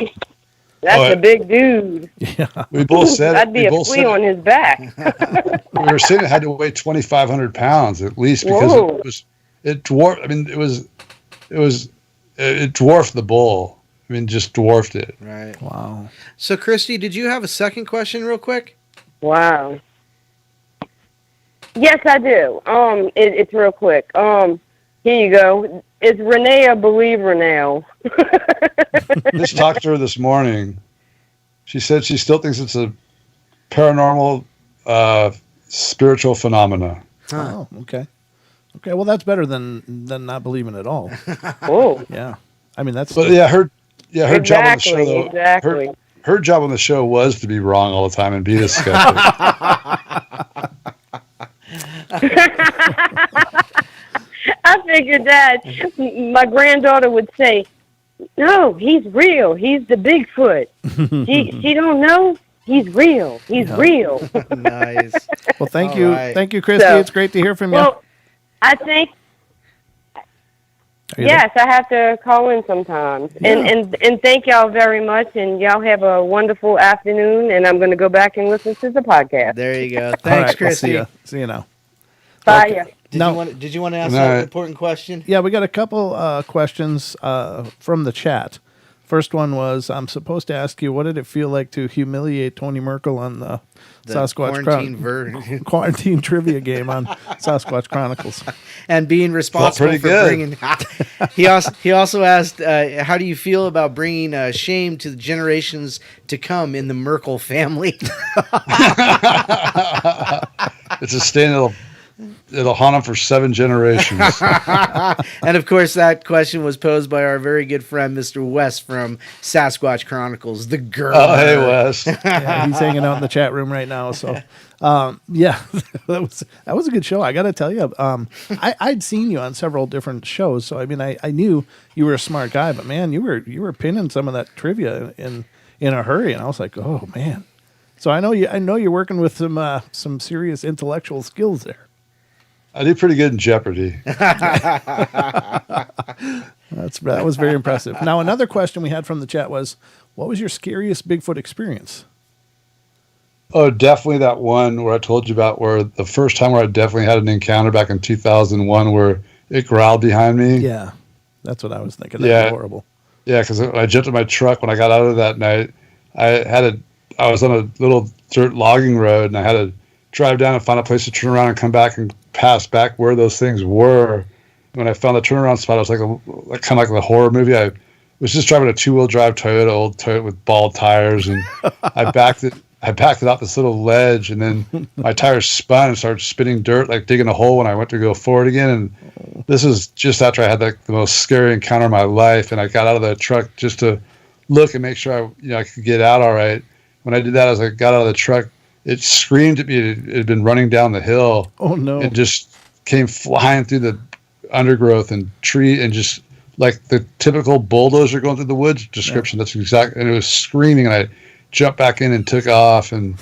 That's a big dude. Yeah. We both said I'd be a flea on his back. we were saying it had to weigh 2,500 pounds at least because it dwarfed. I mean, it dwarfed the bull. I mean, just dwarfed it. Right. Wow. So, Christy, did you have a second question real quick? Wow. Yes, I do. It's real quick. Here you go. Is Renee a believer now? Just talked to her this morning. She said she still thinks it's a paranormal, spiritual phenomena. Oh, okay. Okay, well, that's better than not believing at all. Oh. Yeah. I mean, that's... Exactly. her job on the show was to be wrong all the time and be the skeptic. I figured that my granddaughter would say, "No, he's real. He's the Bigfoot. She don't know. He's real. He's real." Nice. Well, thank All you. right. Thank you, Christy. So- It's great to hear from you. Well, I think Are you yes, I have to call in sometimes. And thank y'all very much. And y'all have a wonderful afternoon. And I'm going to go back and listen to the podcast. There you go. there? All Thanks, right, we'll Christy. see you now. Bye. Okay. ya. Did you want to ask No. that important question? Yeah, we got a couple questions from the chat. First one was, I'm supposed to ask you, what did it feel like to humiliate Tony Merkel on the Sasquatch quarantine trivia game on Sasquatch Chronicles? And being responsible pretty for good. bringing. He also asked, how do you feel about bringing shame to the generations to come in the Merkel family? It's a stain it'll haunt him for 7 generations. And of course, that question was posed by our very good friend, Mr. West from Sasquatch Chronicles, the girl. Oh, hey, Wes. Yeah, he's hanging out in the chat room right now. So, yeah, that was a good show. I got to tell you, I'd seen you on several different shows, so I mean, I knew you were a smart guy. But man, you were pinning some of that trivia in a hurry, and I was like, oh man. So I know you're working with some serious intellectual skills there. I do pretty good in Jeopardy. That was very impressive. Now, another question we had from the chat was, what was your scariest Bigfoot experience? Oh, definitely that one where I told you about, where the first time where I definitely had an encounter back in 2001 where it growled behind me. Yeah, that's what I was thinking. That was horrible. Yeah, because I jumped in my truck when I got out of that night. I was on a little dirt logging road, and I had to drive down and find a place to turn around and come back and pass back where those things were. When I found the turnaround spot, it was like kind of like the horror movie. I was just driving a 2-wheel drive Toyota, old Toyota with bald tires, and I backed it off this little ledge, and then my tires spun and started spinning dirt, like digging a hole when I went to go forward again. And this is just after I had the most scary encounter of my life, and I got out of the truck just to look and make sure I could get out all right. When I did that, as I got out of the truck, it screamed at me. It had been running down the hill. Oh no! It just came flying through the undergrowth and tree, and just like the typical bulldozer going through the woods description. Yeah. That's exactly. And it was screaming, and I jumped back in and took off. And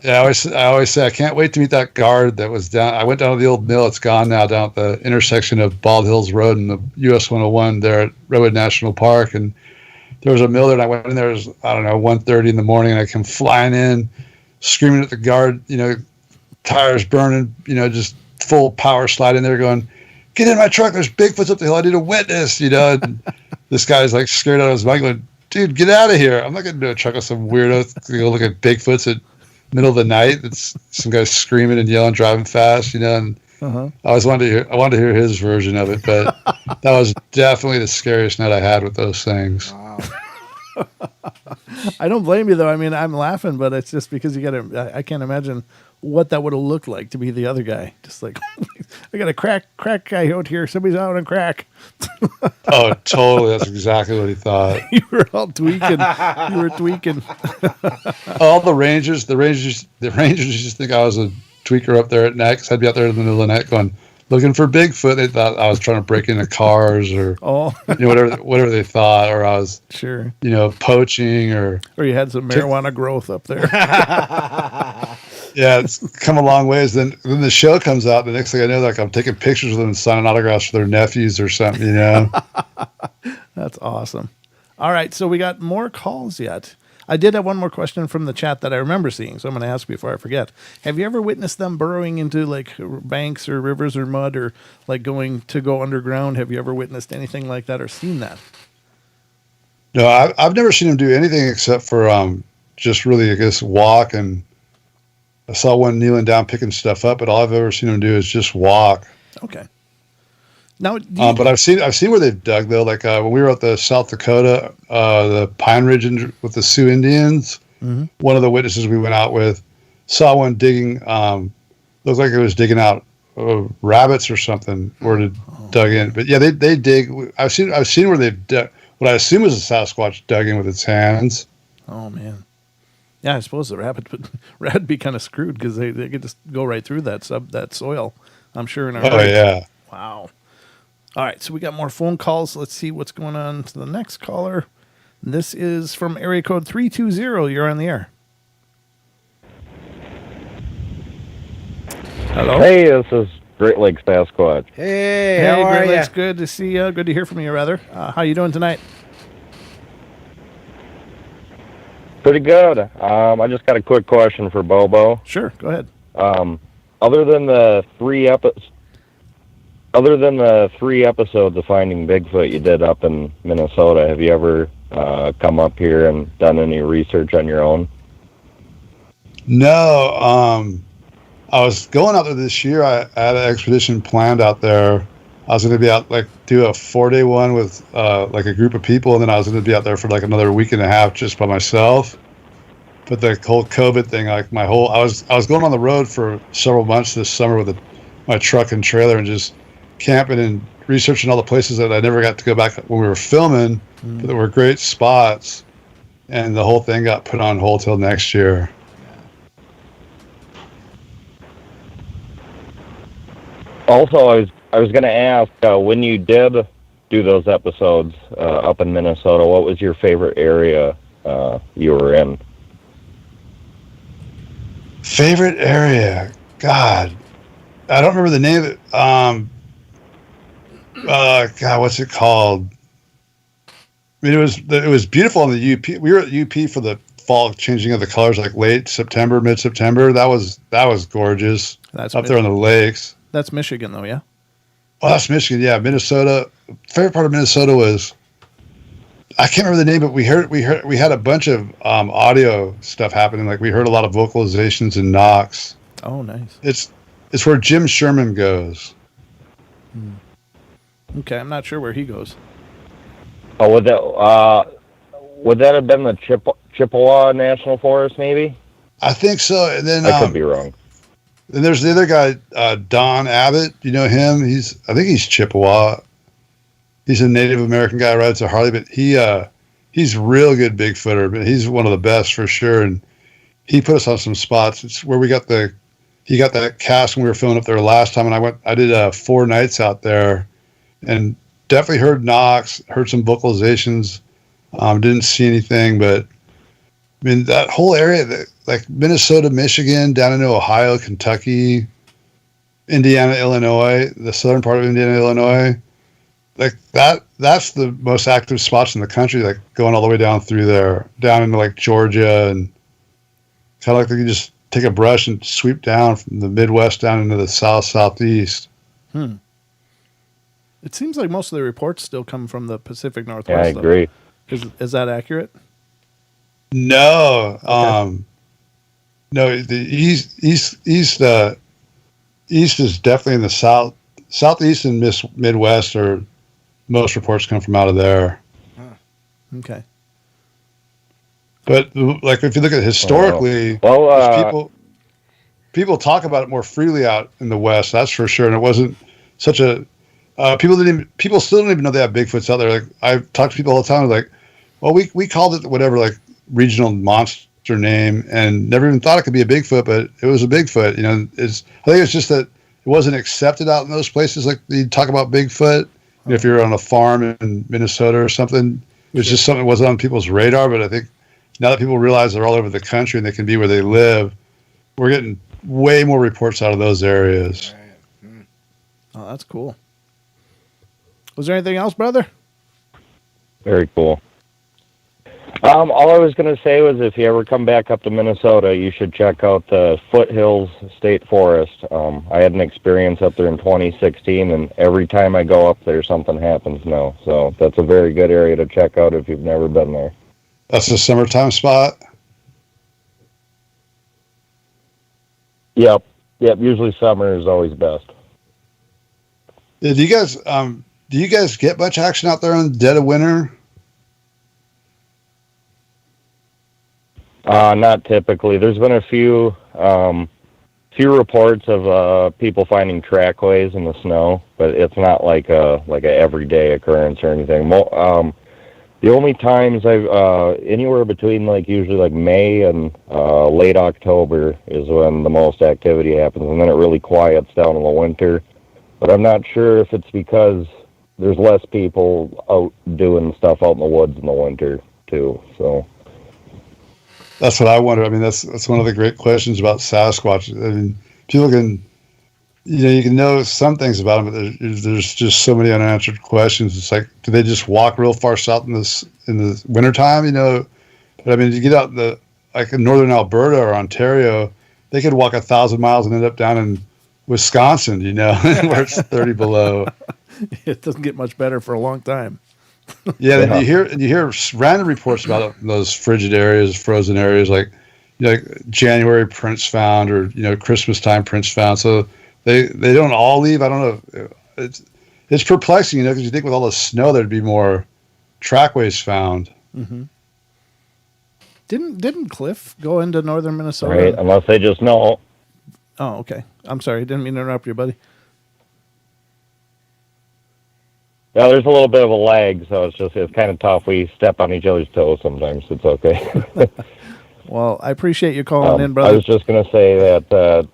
yeah, I always say I can't wait to meet that guard that was down. I went down to the old mill. It's gone now, down at the intersection of Bald Hills Road and the US 101 there at Redwood National Park. And there was a mill there, and I went in there. It was, 1:30 in the morning, and I come flying in, screaming at the guard, tires burning, just full power slide in there going, "Get in my truck, there's Bigfoots up the hill, I need a witness," And this guy's like scared out of his mind going, "Dude, get out of here. I'm not going to do a truck with some weirdo to go look at Bigfoots at middle of the night." It's some guy screaming and yelling, driving fast, and I always wanted to hear his version of it, but that was definitely the scariest night I had with those things. Wow. I don't blame you though. I mean, I'm laughing, but it's just because I can't imagine what that would have looked like to be the other guy. Just like, I got a crack guy out here. Somebody's out on crack. Oh, totally. That's exactly what he thought. You were all tweaking. You were tweaking. All the rangers just think I was a tweaker up there at night, because I'd be out there in the middle of the night going, looking for Bigfoot. They thought I was trying to break into cars, or whatever they thought, or I was poaching, or you had some marijuana growth up there. Yeah, it's come a long ways. Then the show comes out. The next thing I know, like I'm taking pictures of them and signing autographs for their nephews or something. That's awesome. All right, so we got more calls yet. I did have one more question from the chat that I remember seeing, so I'm going to ask before I forget. Have you ever witnessed them burrowing into like banks or rivers or mud, or like going to go underground? Have you ever witnessed anything like that or seen that? No, I've never seen them do anything except for just really, I guess, walk. And I saw one kneeling down picking stuff up, but all I've ever seen them do is just walk. Okay. Now, but I've seen where they've dug though. Like when we were at the South Dakota, the Pine Ridge with the Sioux Indians, one of the witnesses we went out with saw one digging. Looked like it was digging out rabbits or something, where it dug in. But yeah, they dig. I've seen where they've dug. What I assume is a Sasquatch dug in with its hands. Oh man. Yeah, I suppose the rabbit would be kind of screwed because they could just go right through that soil. I'm sure in a Oh hurry. yeah. Wow. All right, so we got more phone calls. Let's see what's going on to the next caller. This is from area code 320. You're on the air. Hello. Hey, this is Great Lakes Sasquatch. Hey, how are Great you? Lakes, good to see you. Good to hear from you, rather. How you doing tonight? Pretty good. I just got a quick question for Bobo. Sure, go ahead. Other than the three episodes of Finding Bigfoot you did up in Minnesota, have you ever come up here and done any research on your own? No. I was going out there this year. I had an expedition planned out there. I was going to be out, do a 4-day one with a group of people, and then I was going to be out there for another week and a half just by myself. But the whole COVID thing, I was going on the road for several months this summer with my truck and trailer and just camping and researching all the places that I never got to go back when we were filming, but there were great spots, and the whole thing got put on hold till next year. Also, I was going to ask, when you did do those episodes up in Minnesota, what was your favorite area you were in? Favorite area? God, I don't remember the name of it. God, what's it called? I mean, it was beautiful in the UP. We were at UP for the fall changing of the colors, late September, mid-September. That was gorgeous. That's up there on the lakes. That's Michigan, though, yeah? Oh, that's Michigan, yeah. Minnesota. Favorite part of Minnesota was, I can't remember the name, but we had a bunch of audio stuff happening. We heard a lot of vocalizations and knocks. Oh, nice. It's where Jim Sherman goes. Okay, I'm not sure where he goes. Oh, would that have been the Chippewa National Forest, maybe? I think so. And then I could be wrong. And there's the other guy, Don Abbott. You know him? I think he's Chippewa. He's a Native American guy, rides a Harley, but he's real good Bigfooter. But he's one of the best for sure. And he put us on some spots. It's where he got that cast when we were filming up there last time, and I did 4 nights out there, and definitely heard knocks, heard some vocalizations. Didn't see anything, but I mean that whole area, Minnesota, Michigan, down into Ohio, Kentucky, Indiana, Illinois, the southern part of Indiana, Illinois, that's the most active spots in the country. Going all the way down through there, down into Georgia, and kind of you just take a brush and sweep down from the Midwest down into the southeast. It seems like most of the reports still come from the Pacific Northwest. Yeah, I agree. Is that accurate? No, Okay. No. The east is definitely in the southeast and Midwest. Or most reports come from out of there. Okay. But if you look at it historically, people talk about it more freely out in the West. That's for sure. And it wasn't such a people still don't even know they have Bigfoots out there. I've talked to people all the time. Well, we called it whatever regional monster name, and never even thought it could be a Bigfoot, but it was a Bigfoot. I think it's just that it wasn't accepted out in those places. You talk about Bigfoot, if you're on a farm in Minnesota or something, it was just something that wasn't on people's radar. But I think now that people realize they're all over the country and they can be where they live, we're getting way more reports out of those areas. Oh, that's cool. Was there anything else, brother? Very cool. All I was going to say was if you ever come back up to Minnesota, you should check out the Foothills State Forest. I had an experience up there in 2016, and every time I go up there, something happens now. So that's a very good area to check out if you've never been there. That's the summertime spot? Yep. Usually summer is always best. Do you guys get much action out there in the dead of winter? Not typically. There's been a few reports of people finding trackways in the snow, but it's not like a everyday occurrence or anything. The only times I've anywhere between like usually like May and late October is when the most activity happens, and then it really quiets down in the winter. But I'm not sure if it's because there's less people out doing stuff out in the woods in the winter too. So That's what I wonder. I mean, that's one of the great questions about Sasquatch. I mean, people can, you can know some things about them, but there's just so many unanswered questions. It's like, do they just walk real far south in the wintertime? But I mean, you get out like in northern Alberta or Ontario, they could walk 1,000 miles and end up down in Wisconsin, where it's 30 below. It doesn't get much better for a long time. Yeah, and you hear random reports about those frigid areas, frozen areas, like January prints found, or Christmas time prints found. So they don't all leave. I don't know. It's perplexing, because you think with all the snow there'd be more trackways found. Mm-hmm. Didn't Cliff go into northern Minnesota? Right, unless they just know. Oh, okay. I'm sorry. Didn't mean to interrupt you, buddy. Yeah, there's a little bit of a lag, so it's kind of tough. We step on each other's toes sometimes. It's okay. Well, I appreciate you calling in, brother. I was just going to say that.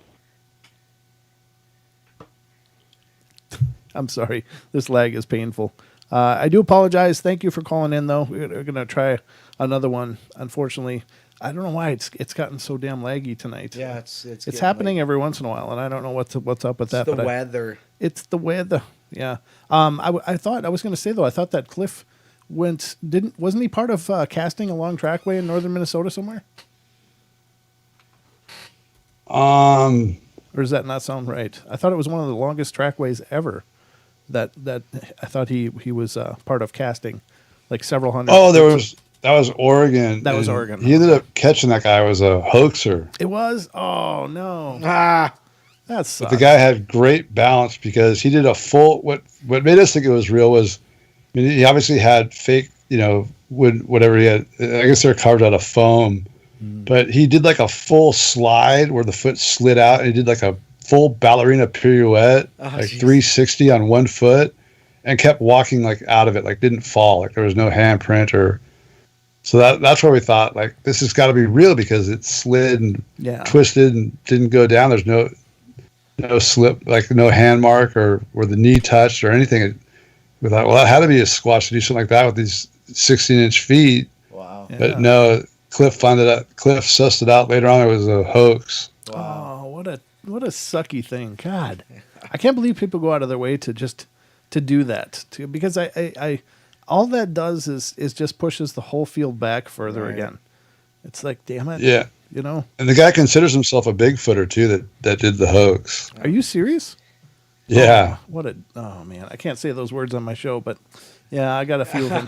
I'm sorry. This lag is painful. I do apologize. Thank you for calling in, though. We're going to try another one. Unfortunately, I don't know why it's gotten so damn laggy tonight. Yeah, it's happening every once in a while, and I don't know what's up with that. It's the weather. It's the weather. Yeah. I thought I was going to say though. I thought that Cliff wasn't he part of casting along trackway in northern Minnesota somewhere? Or does that not sound right? I thought it was one of the longest trackways ever. That I thought he was part of casting, like several hundred. Oh, that was Oregon. That was Oregon. He ended up catching that guy. It was a hoaxer. It was. Oh no. That sucks. But the guy had great balance because he did a full. What made us think it was real was, he obviously had fake, wood, whatever he had. I guess they're carved out of foam, but he did like a full slide where the foot slid out, and he did like a full ballerina pirouette, 360 on one foot, and kept walking like out of it, like didn't fall, like there was no handprint or. So that's where we thought, like, this has got to be real because it slid and twisted and didn't go down. There's no slip, like no hand mark or where the knee touched or anything. We thought, well, that had to be a Squatch to do something like that with these 16-inch feet. Wow. But no, Cliff sussed it out later on. It was a hoax. Wow. Oh, what a sucky thing. God, I can't believe people go out of their way to do that because I all that does is just pushes the whole field back further again. It's like, damn it. Yeah. And the guy considers himself a Bigfooter too that did the hoax. Are you serious? Yeah. Oh man, I can't say those words on my show, but yeah, I got a few of them.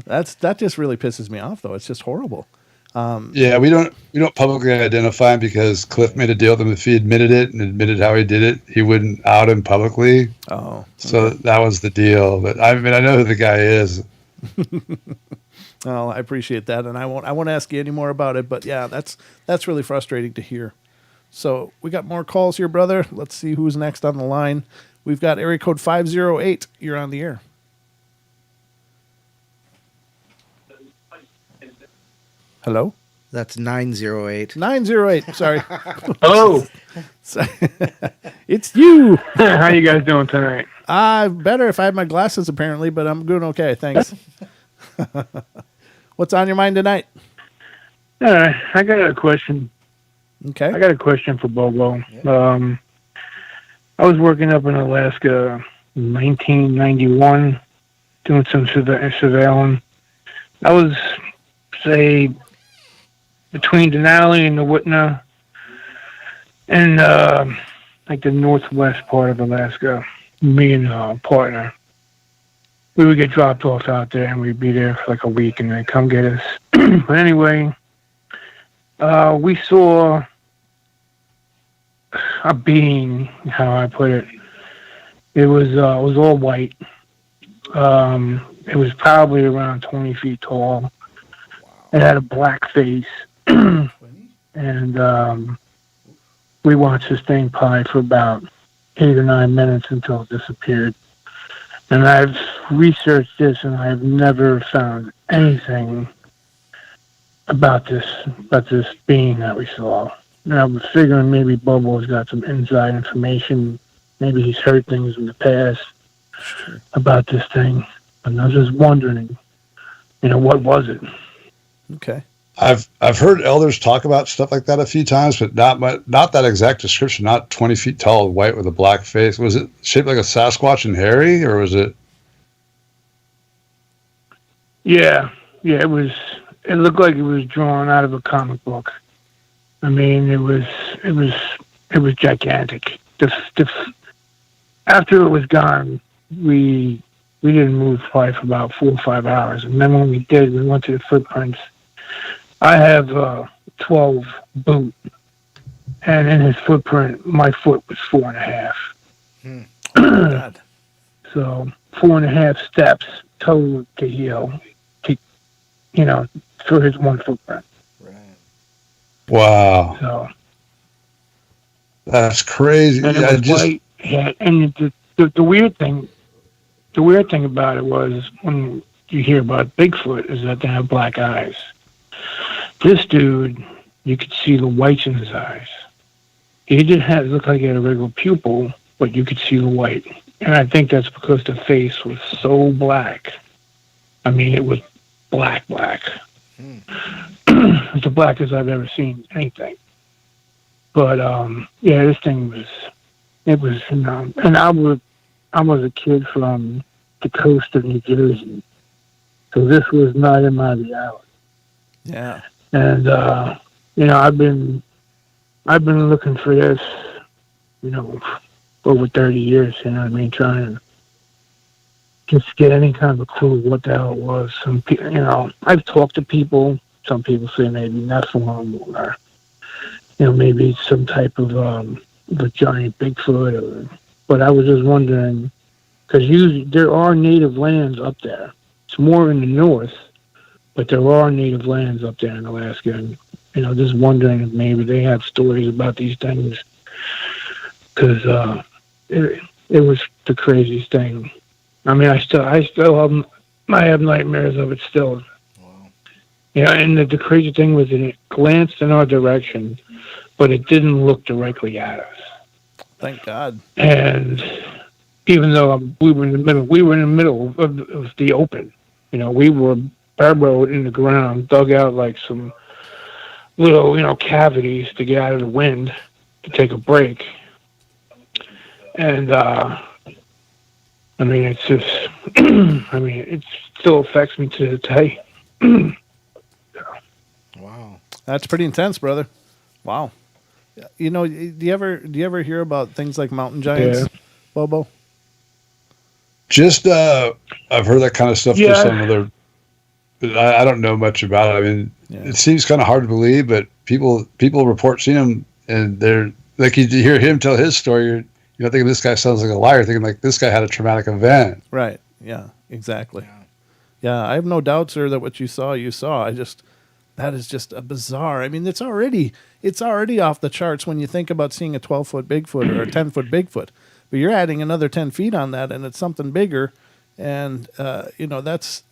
That just really pisses me off though. It's just horrible. Yeah, we don't publicly identify him because Cliff made a deal with him. If he admitted it and admitted how he did it, he wouldn't out him publicly. Oh. Okay. So that was the deal. But I know who the guy is. Well, I appreciate that, and I won't ask you any more about it. But yeah, that's really frustrating to hear. So we got more calls here, brother. Let's see who's next on the line. We've got area code 508. You're on the air. Hello? That's 908. 908. Sorry. Hello. It's you. How you guys doing tonight? Better if I had my glasses, apparently, but I'm doing okay. Thanks. What's on your mind tonight? I got a question. Okay. I got a question for Bobo. I was working up in Alaska in 1991, doing some surveilling. I was, say, between Denali and the Whitna, and like the northwest part of Alaska. Me and a partner, we would get dropped off out there, and we'd be there for like a week, and they'd come get us. But anyway, we saw a being, how I put it. It was all white. It was probably around 20 feet tall. It had a black face. And we watched this thing probably for about 8 or 9 minutes until it disappeared. And I've researched this, and I've never found anything about this being that we saw. And I was figuring maybe Bobo's got some inside information. Maybe he's heard things in the past about this thing. And I was just wondering, what was it? Okay. I've heard elders talk about stuff like that a few times, but not that exact description. Not 20 feet tall, white with a black face. Was it shaped like a Sasquatch and hairy, or was it? Yeah, it was. It looked like it was drawn out of a comic book. I mean, it was gigantic. After it was gone, we didn't move probably for about 4 or 5 hours, and then when we did, we went to the footprints. I have 12 boot, and in his footprint, my foot was 4.5. Oh, God. So 4.5 steps toe to heel, for his one footprint. Right. Wow. So That's crazy. and it was white. Yeah, and the weird thing about it was when you hear about Bigfoot is that they have black eyes. This dude, you could see the whites in his eyes. He didn't look like he had a regular pupil, but you could see the white. And I think that's because the face was so black. I mean, it was black. It was the blackest I've ever seen anything. But this thing was, and I was a kid from the coast of New Jersey, so this was not in my reality. Yeah. And I've been looking for this, over 30 years. You know what I mean? Trying to just get any kind of a clue what the hell it was. Some people, I've talked to people. Some people say maybe Nephilim or maybe some type of a giant Bigfoot. But I was just wondering, because there are native lands up there. It's more in the north, but there are native lands up there in Alaska. And, just wondering if maybe they have stories about these things. Because it was the craziest thing. I mean, I still have nightmares of it still. Wow. And the crazy thing was that it glanced in our direction, but it didn't look directly at us. Thank God. And even though we were in the middle of the open. We were burrowed in the ground, dug out like some little, cavities to get out of the wind to take a break. And it's just, it still affects me to this day. Wow. That's pretty intense, brother. Wow. Do you ever hear about things like mountain giants, Bobo? Just I've heard that kind of stuff. Yeah. Just some other. I don't know much about it. I mean, It seems kind of hard to believe, but people report seeing him, and they're like, you hear him tell his story. You're thinking this guy sounds like a liar. Thinking like this guy had a traumatic event. Right. Yeah. Exactly. Yeah. I have no doubt, sir, that what you saw. That is just a bizarre. I mean, it's already off the charts when you think about seeing a 12-foot Bigfoot or a 10-foot Bigfoot. But you're adding another 10 feet on that, and it's something bigger. And that's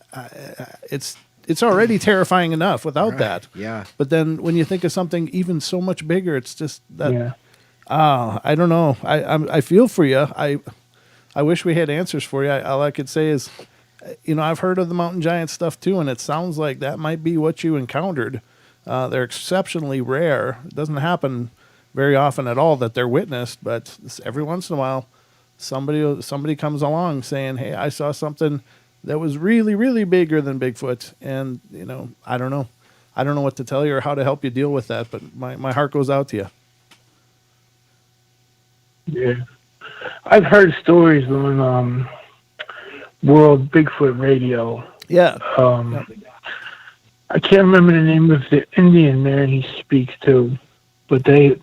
it's already terrifying enough without that. Yeah. But then when you think of something even so much bigger, it's just that. Yeah. I don't know. I feel for you. I wish we had answers for you. All I could say is, I've heard of the mountain giant stuff too, and it sounds like that might be what you encountered. They're exceptionally rare. It doesn't happen very often at all that they're witnessed, but every once in a while, somebody comes along saying, "Hey, I saw something that was really, really bigger than Bigfoot," and I don't know what to tell you or how to help you deal with that, but my heart goes out to you. Yeah, I've heard stories on World Bigfoot Radio. Yeah. I can't remember the name of the Indian man he speaks to, but they've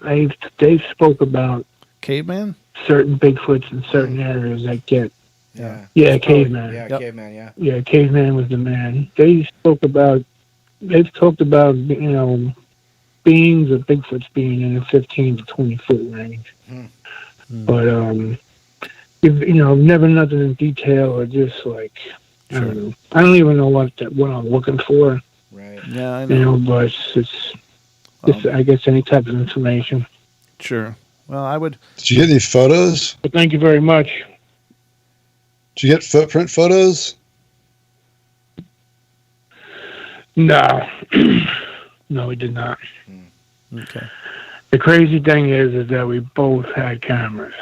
spoke about caveman, certain Bigfoots in certain areas that get. Caveman. Caveman. Yeah, caveman was the man. They've talked about beings of Bigfoots being in the 15 to 20 foot range. But never nothing in detail or just like I don't know. I don't even know what I'm looking for. Right. Yeah, I know. But it's I guess any type of information. Sure. Well, I would. Did you get any photos? But thank you very much. Did you get footprint photos? No, no, we did not. Okay. The crazy thing is that we both had cameras.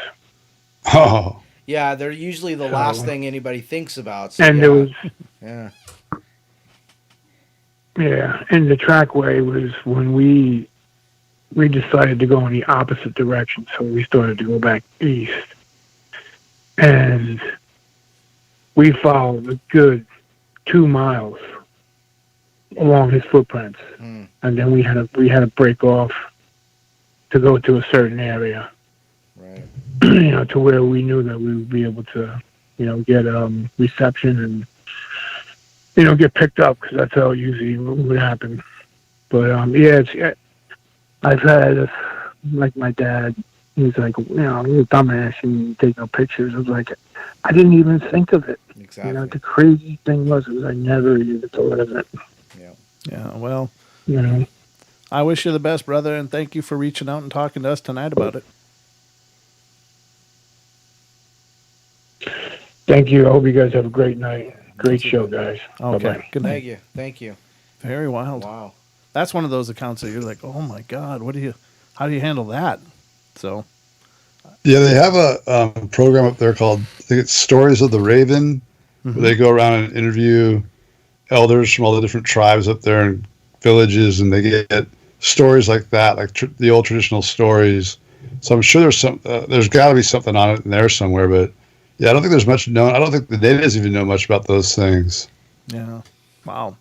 Oh. Yeah, they're usually the last thing anybody thinks about. So And yeah. there was, Yeah. yeah, and the trackway was when we decided to go in the opposite direction, so we started to go back east. And we followed a good 2 miles along his footprints. Mm. And then we had to break off to go to a certain area. Right. To where we knew that we would be able to, get reception and, get picked up, because that's how it usually would happen. But I've had, like my dad, he's like, you're a dumbass and you take no pictures. I was like, I didn't even think of it. Exactly. The crazy thing was I never even thought of it. Yeah. Well. You I wish you the best, brother, and thank you for reaching out and talking to us tonight about it. Thank you. I hope you guys have a great night. Great show, guys. Okay. Bye-bye. Good night. Thank you. Very wild. Wow. That's one of those accounts that you're like, oh my God, how do you handle that? So. Yeah, they have a program up there called, I think it's Stories of the Raven, where they go around and interview elders from all the different tribes up there and villages, and they get stories like that, like the old traditional stories. So I'm sure there's got to be something on it in there somewhere, but yeah, I don't think there's much known. I don't think the natives even know much about those things. Yeah. Wow.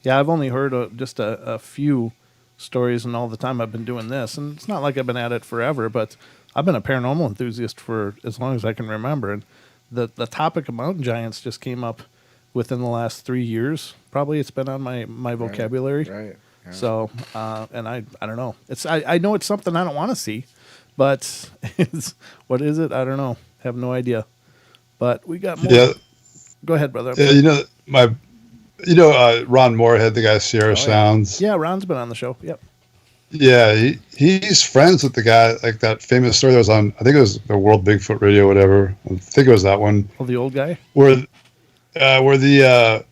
Yeah, I've only heard just a few stories in all the time I've been doing this, and it's not like I've been at it forever, but I've been a paranormal enthusiast for as long as I can remember, and the topic of mountain giants just came up within the last 3 years. Probably it's been on my vocabulary. Right. Yeah. So, and I don't know. I know it's something I don't want to see, but what is it? I don't know. Have no idea. But we got more. Yeah. Go ahead, brother. Yeah, Ron Moorhead, the guy Sierra Sounds. Yeah, Ron's been on the show. Yep. Yeah, he's friends with the guy, like that famous story that was on, I think it was the World Bigfoot Radio, whatever. I think it was that one. Oh, the old guy? Where the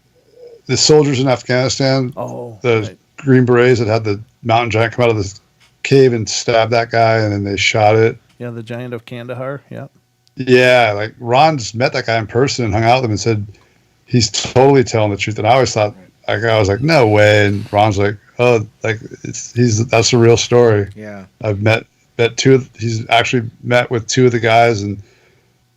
soldiers in Afghanistan, the Green Berets that had the mountain giant come out of this cave and stab that guy, and then they shot it. Yeah, the giant of Kandahar. Yeah. Yeah, like Ron just met that guy in person and hung out with him and said he's totally telling the truth. And I always thought, I was like, no way. And Ron's like, oh, like that's a real story. Yeah. I've met he's actually met with two of the guys, and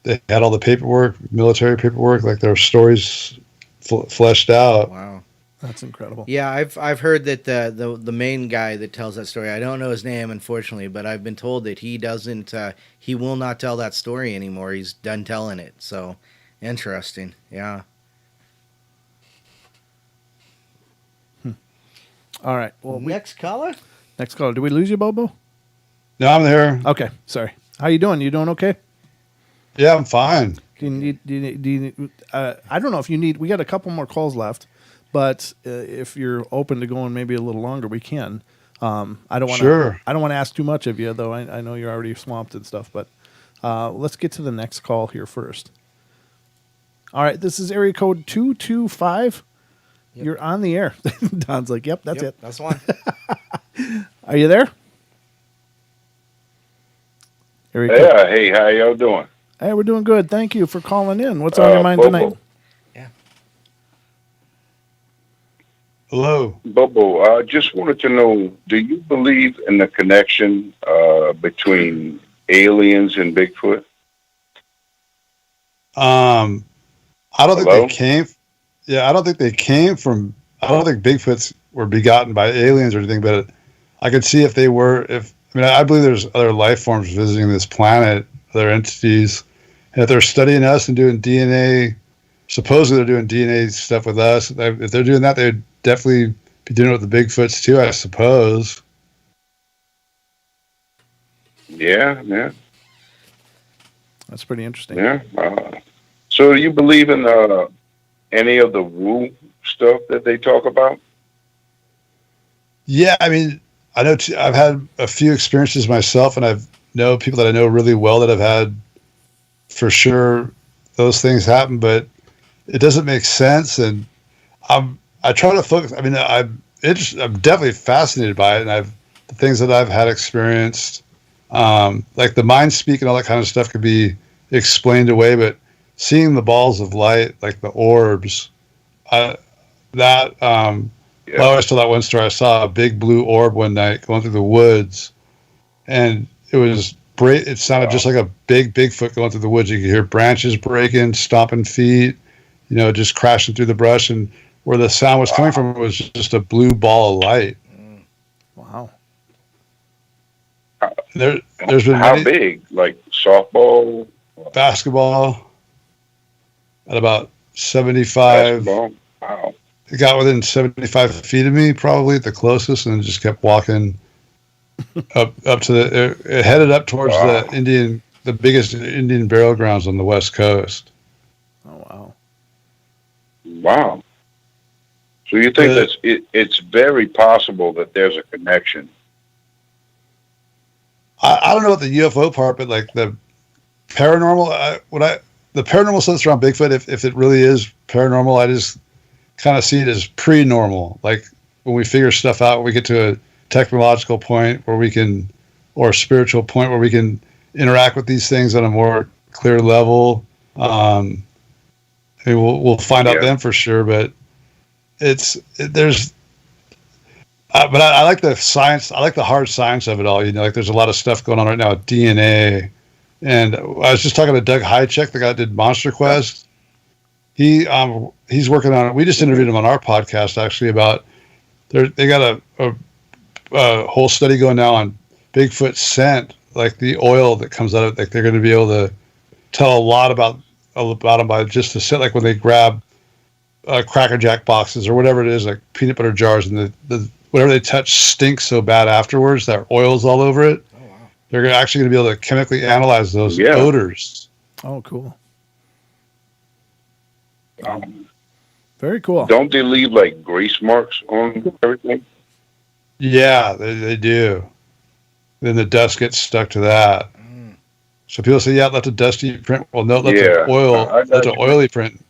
they had all the paperwork, military paperwork, like their stories fleshed out. Wow. That's incredible. Yeah, I've heard that the main guy that tells that story, I don't know his name, unfortunately, but I've been told that he doesn't, he will not tell that story anymore. He's done telling it. So, interesting. Yeah. All right. Well, next caller. Next caller. Did we lose you, Bobo? No, I'm there. Okay. Sorry. How you doing? You doing okay? Yeah, I'm fine. Do you need, I don't know if you need. We got a couple more calls left, but if you're open to going maybe a little longer, we can. I don't want to. Sure. I don't want to ask too much of you, though. I know you're already swamped and stuff. But let's get to the next call here first. All right. This is area code 225. Yep. You're on the air. Don's like, "Yep, that's it. That's one." Are you there? Yeah. Hey, how y'all doing? Hey, we're doing good. Thank you for calling in. What's on your mind tonight? Yeah. Hello. Bobo, I just wanted to know, do you believe in the connection between aliens and Bigfoot? I don't think they came. Yeah, I don't think they came from. I don't think Bigfoots were begotten by aliens or anything. But I could see if they were. I believe there's other life forms visiting this planet, other entities, and if they're studying us and doing DNA, supposedly they're doing DNA stuff with us. If they're doing that, they'd definitely be doing it with the Bigfoots too, I suppose. Yeah. That's pretty interesting. Yeah. So do you believe in any of the woo stuff that they talk about? Yeah, I mean, I know I've had a few experiences myself, and I've know people that I know really well that have had for sure those things happen, but it doesn't make sense. And I try to focus. I mean, I'm definitely fascinated by it, and the things that I've had experienced, like the mind speak and all that kind of stuff, could be explained away, but seeing the balls of light, like the orbs, I always tell that one story. I saw a big blue orb one night going through the woods, and it sounded just like a big Bigfoot going through the woods. You could hear branches breaking, stomping feet, just crashing through the brush, and where the sound was coming from was just a blue ball of light. Wow. There's been how big? Like softball, basketball, at about 75. Basketball? Wow. It got within 75 feet of me, probably at the closest, and just kept walking up to it headed up towards the biggest Indian burial grounds on the West Coast. Oh, wow. Wow. So you think it's very possible that there's a connection? I don't know about the UFO part, but like the paranormal, the paranormal stuff around Bigfoot, if it really is paranormal, I just kind of see it as pre-normal. Like when we figure stuff out, we get to a technological point or a spiritual point where we can interact with these things on a more clear level. We'll find out then for sure, but but I like the science. I like the hard science of it all. Like there's a lot of stuff going on right now with DNA. And I was just talking to Doug Hychek, the guy that did Monster Quest. He's working on it. We just interviewed him on our podcast actually about they got a whole study going now on Bigfoot scent, like the oil that comes out of it. Like they're going to be able to tell a lot about them by just the scent, like when they grab Cracker Jack boxes or whatever it is, like peanut butter jars, and the whatever they touch stinks so bad afterwards that oil's all over it. Oh, wow. They're actually going to be able to chemically analyze those odors. Oh, cool. Very cool. Don't they leave like grease marks on everything? Yeah, they do. Then the dust gets stuck to that. So people say, "Yeah, let the dusty print." Well, no, let the oily print.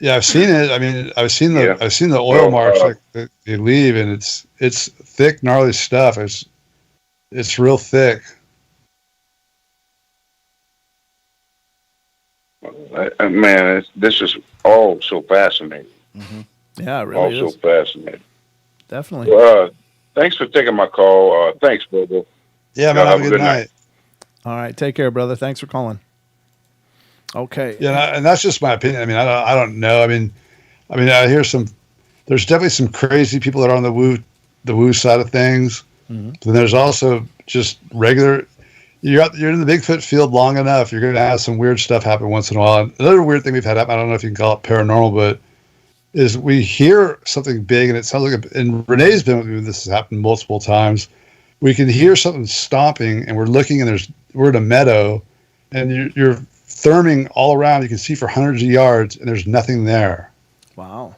Yeah, I've seen it. I mean, I've seen the oil marks like that they leave, and it's thick, gnarly stuff. It's real thick. Man, this is all so fascinating. Mm-hmm. Yeah, it really is. All so fascinating. Definitely. Thanks for taking my call. Thanks, Bobo. Yeah, man. Have a good night. All right, take care, brother. Thanks for calling. Okay. Yeah, and that's just my opinion. I mean, I don't know. I mean, I hear there's definitely some crazy people that are on the woo side of things. Mm-hmm. But there's also just regular. You're in the Bigfoot field long enough, you're going to have some weird stuff happen once in a while. And another weird thing we've had happen, I don't know if you can call it paranormal, but is we hear something big, and it sounds like, and Renee's been with me, this has happened multiple times. We can hear something stomping, and we're looking, and we're in a meadow, and you're therming all around. You can see for hundreds of yards, and there's nothing there. Wow.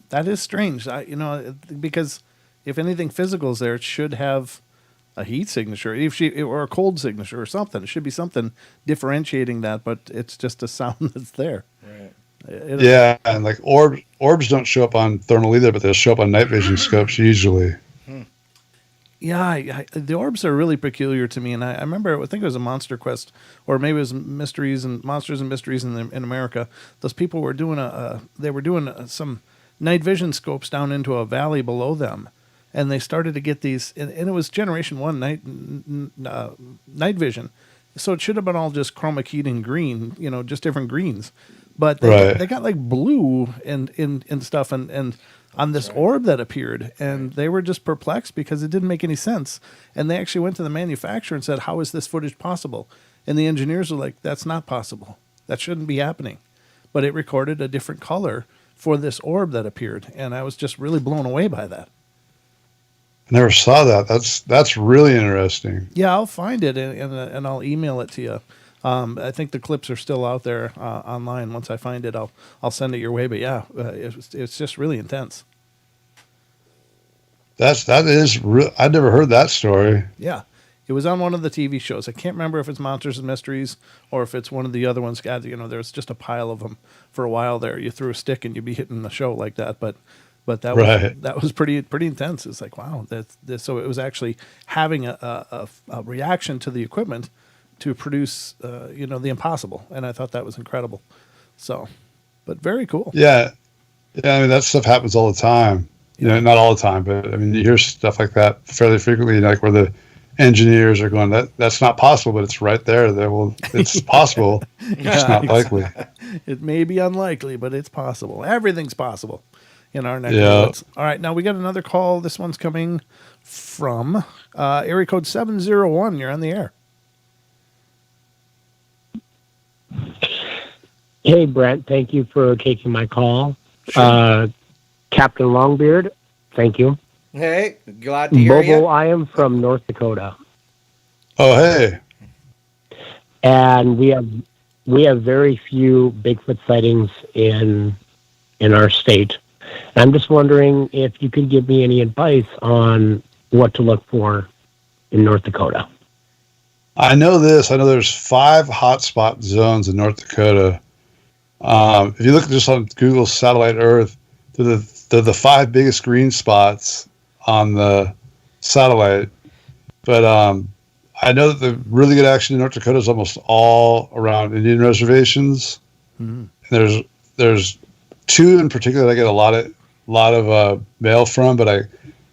That is strange. Because if anything physical is there, it should have a heat signature, or a cold signature, or something. It should be something differentiating that, but it's just a sound that's there. Right. Yeah, and like orbs don't show up on thermal either, but they'll show up on night vision scopes usually. Yeah, the orbs are really peculiar to me, and I remember, I think it was a Monster Quest, or maybe it was Monsters and Mysteries in America. Those people were doing some night vision scopes down into a valley below them, and they started to get these, and it was Generation 1 night vision, so it should have been all just chroma keyed in green, just different greens, but they got like blue and stuff, and on this orb that appeared, and they were just perplexed because it didn't make any sense. And they actually went to the manufacturer and said, "How is this footage possible?" And the engineers were like, "That's not possible. That shouldn't be happening." But it recorded a different color for this orb that appeared, and I was just really blown away by that. I never saw that. That's really interesting. Yeah, I'll find it and I'll email it to you. I think the clips are still out there online. Once I find it, I'll send it your way. But yeah, it's just really intense. That is real. I'd never heard that story. Yeah, it was on one of the TV shows. I can't remember if it's Monsters and Mysteries or if it's one of the other ones. God, there's just a pile of them for a while there. You threw a stick and you'd be hitting the show like that. But that was pretty intense. It's like, wow, so it was actually having a reaction to the equipment to produce the impossible, and I thought that was incredible. So, but very cool. Yeah, I mean that stuff happens all the time. Not all the time, but I mean you hear stuff like that fairly frequently, like where the engineers are going, that's not possible, but it's right there. It's possible. It's not likely. It may be unlikely, but it's possible. Everything's possible in our neck of the woods. All right, now we got another call. This one's coming from area code 701. You're on the air. Hey, Brent. Thank you for taking my call. Sure. Captain Longbeard, thank you. Hey, glad to hear Bobo, you. I am from North Dakota. Oh, hey. And we have very few Bigfoot sightings in our state. I'm just wondering if you could give me any advice on what to look for in North Dakota. I know this. I know there's 5 hotspot zones in North Dakota. If you look just on Google Satellite Earth, they're the 5 biggest green spots on the satellite. But I know that the really good action in North Dakota is almost all around Indian reservations. Mm-hmm. And there's 2 in particular that I get a lot of mail from, but I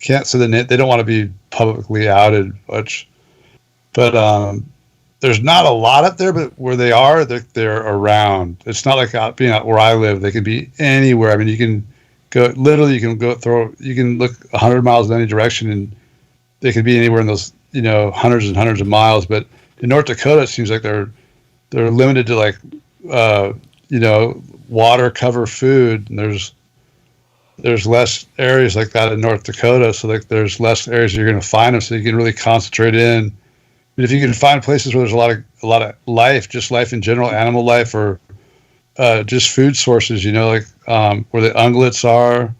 can't say the name. They don't want to be publicly outed much. But there's not a lot up there, but where they are, they're around. It's not like being out where I live. They can be anywhere. I mean, you can go you can look 100 miles in any direction, and they could be anywhere in those hundreds and hundreds of miles. But in North Dakota, it seems like they're limited to like water, cover, food, and there's less areas like that in North Dakota. So like there's less areas you're going to find them, so you can really concentrate in. But if you can find places where there's a lot of life, just life in general, animal life, or just food sources, like where the ungulates are,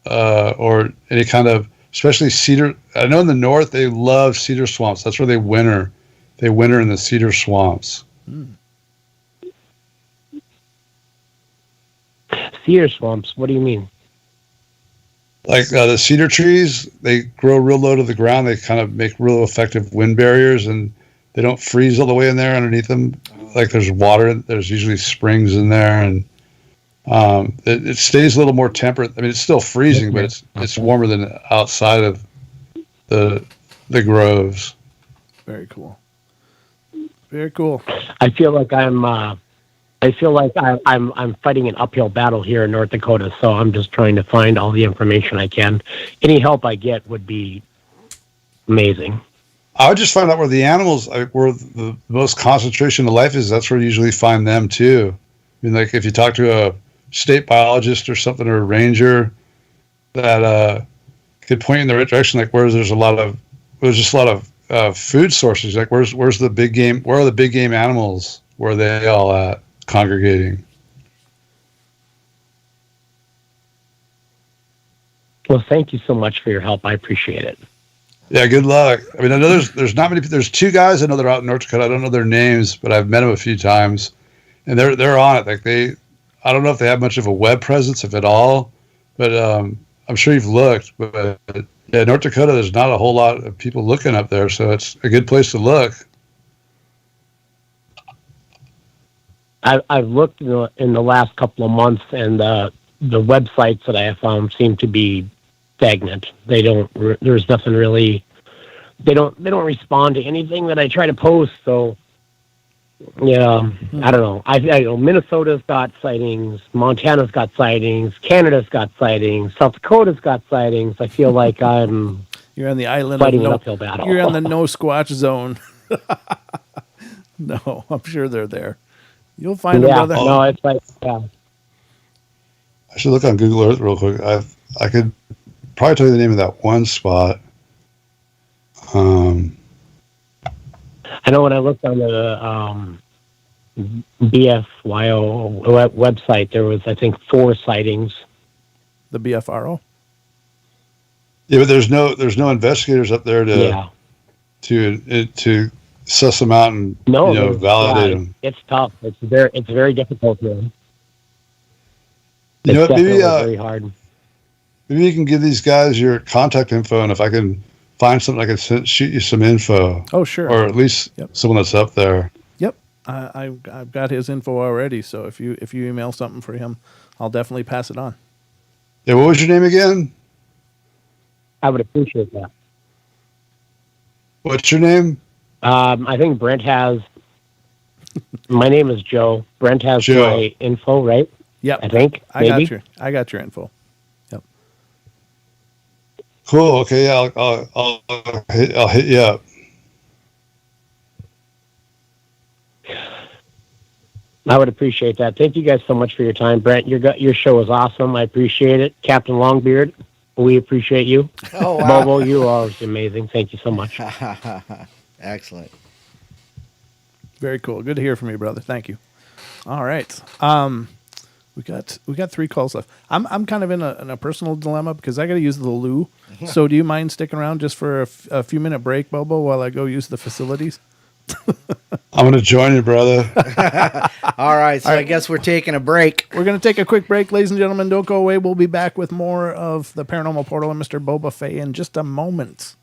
or any kind of, especially cedar. I know in the north they love cedar swamps. That's where they winter. They winter in the cedar swamps. Cedar swamps. What do you mean? Like the cedar trees, they grow real low to the ground. They kind of make real effective wind barriers, and they don't freeze all the way in there underneath them. Like there's water, there's usually springs in there, and it stays a little more temperate. I mean, it's still freezing, but it's warmer than outside of the groves. Very cool. Very cool. I feel like I'm fighting an uphill battle here in North Dakota, so I'm just trying to find all the information I can. Any help I get would be amazing. I would just find out where the animals, where the most concentration of life is. That's where you usually find them too. I mean, like if you talk to a state biologist or something, or a ranger, that could point you in the right direction. Like where there's just a lot of food sources. Like where's the big game? Where are the big game animals? Where are they all at? Congregating. Well, thank you so much for your help. I appreciate it. Yeah, good luck. I mean, I know there's not many. There's 2 guys I know that are out in North Dakota. I don't know their names, but I've met them a few times, and they're on it. Like I don't know if they have much of a web presence, if at all, but I'm sure you've looked. But yeah, North Dakota, there's not a whole lot of people looking up there, so it's a good place to look. I've looked in the last couple of months, and the websites that I have found seem to be stagnant. There's nothing really. They don't respond to anything that I try to post. So, yeah, I don't know. I know Minnesota's got sightings, Montana's got sightings, Canada's got sightings, South Dakota's got sightings. I feel like you're on the island fighting of an uphill battle. You're on the no Squatch zone. No, I'm sure they're there. You'll find them, brother. No, it's like, yeah. I should look on Google Earth real quick. I could probably tell you the name of that one spot. I know when I looked on the BFYO website, there was, I think, 4 sightings. The BFRO. Yeah, but there's no investigators up there to suss them out and validate them. It's tough. It's very difficult to them. Maybe very hard. Maybe you can give these guys your contact info, and if I can find something, I can shoot you some info. Oh, sure. Or at least someone that's up there. Yep, I've got his info already. So if you email something for him, I'll definitely pass it on. Yeah, what was your name again? I would appreciate that. What's your name? I think Brent has. My name is Joe. Brent has my info, right? Yep. I think. Maybe. I got your info. Yep. Cool. Okay. Yeah, I'll hit you up. I would appreciate that. Thank you guys so much for your time, Brent. Your show is awesome. I appreciate it, Captain Longbeard. We appreciate you. Oh, wow. Bobo, you are amazing. Thank you so much. Excellent. Very cool. Good to hear from you, brother. Thank you. All right. We got 3 calls left. I'm kind of in a personal dilemma because I got to use the loo. So do you mind sticking around just for a few minute break, Bobo, while I go use the facilities? I'm going to join you, brother. All right. So I guess we're taking a break. We're going to take a quick break, ladies and gentlemen. Don't go away. We'll be back with more of the Paranormal Portal and Mr. Boba Fay in just a moment.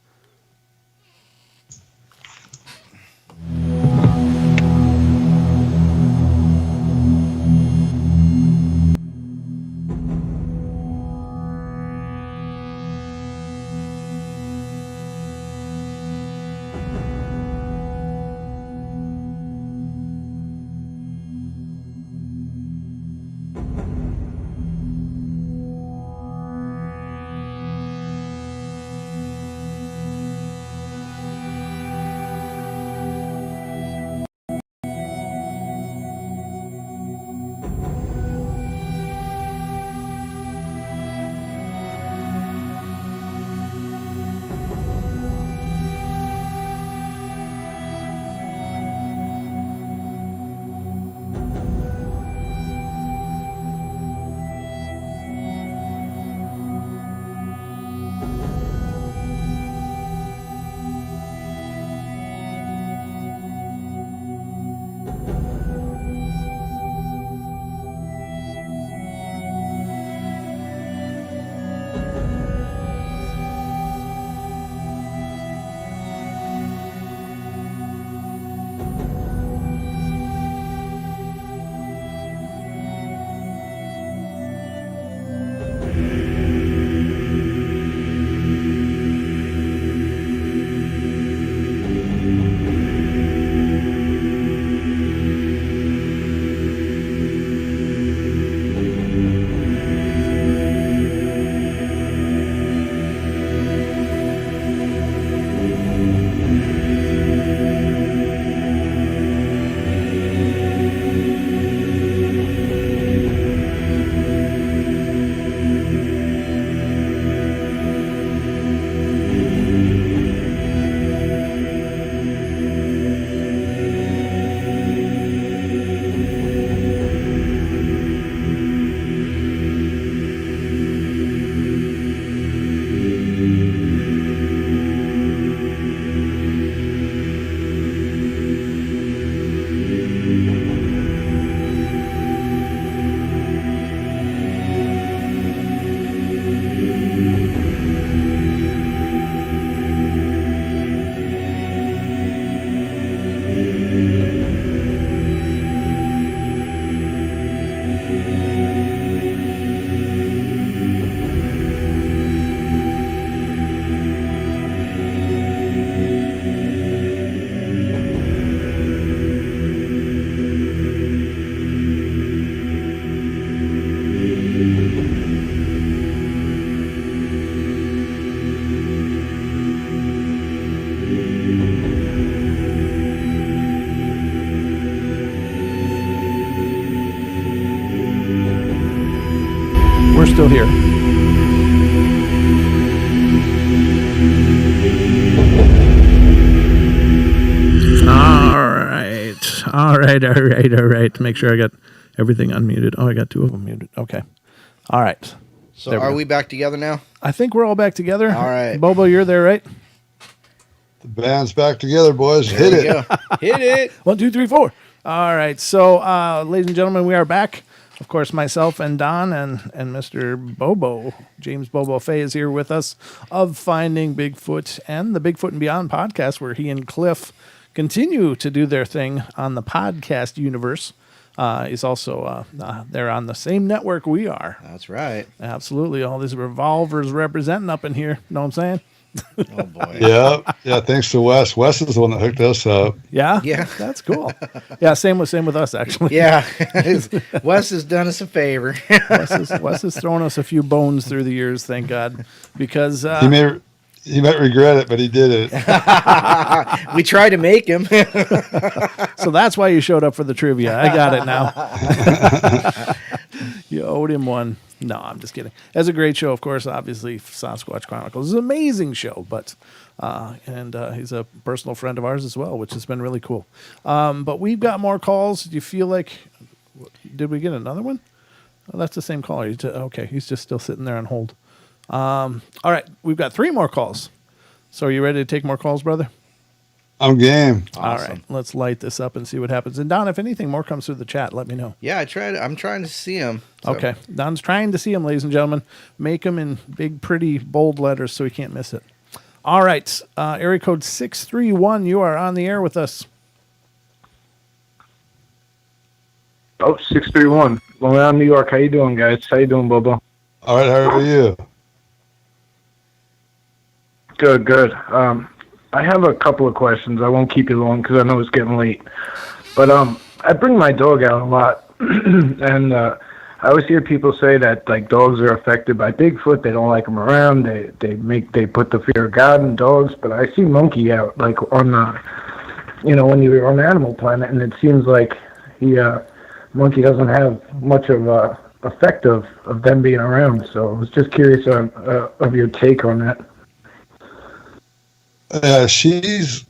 We're still here. All right. Make sure I got everything unmuted. Oh, I got 2 of them muted. Okay. All right. So There we are go. we back together now? I think we're all back together. All right. Bobo, you're there, right? The band's back together, boys. There Hit we it. go. Hit it. 1, 2, 3, 4. All right. So, ladies and gentlemen, we are back. Of course, myself and Don and Mr. Bobo, James Bobo Fay, is here with us of Finding Bigfoot and the Bigfoot and Beyond podcast, where he and Cliff continue to do their thing on the podcast universe. He's also they're on the same network we are. That's right. Absolutely. All these revolvers representing up in here. Know what I'm saying? Oh boy. Yeah. Thanks to Wes. Wes is the one that hooked us up. Yeah. Yeah. That's cool. Yeah. Same with us, actually. Yeah. Wes has done us a favor. Wes has thrown us a few bones through the years, thank God, because He might regret it, but he did it. We tried to make him. so that's why you showed up for the trivia. I got it now. You owed him one. No, I'm just kidding. It's a great show, of course. Obviously, Sasquatch Chronicles is an amazing show, but he's a personal friend of ours as well, which has been really cool. But we've got more calls. Do you feel like? Did we get another one? Oh, that's the same caller. Okay, he's just still sitting there on hold. All right, we've got 3 more calls. So are you ready to take more calls, brother? I'm game. Awesome. All right, let's light this up and see what happens. And Don, if anything more comes through the chat, let me know. Yeah, I'm trying to see him. So. Okay, Don's trying to see him, ladies and gentlemen. Make him in big, pretty, bold letters so he can't miss it. All right, area code 631, you are on the air with us. Oh, 631. Long Island, New York. How you doing, guys? How you doing, Bobo? All right, how are you? Good. I have a couple of questions. I won't keep you long because I know it's getting late. But I bring my dog out a lot, and I always hear people say that like dogs are affected by Bigfoot. They don't like them around. They put the fear of God in dogs. But I see Monkey out like on the, when you're on Animal Planet, and it seems like Monkey doesn't have much of a effect of them being around. So I was just curious of your take on that. She's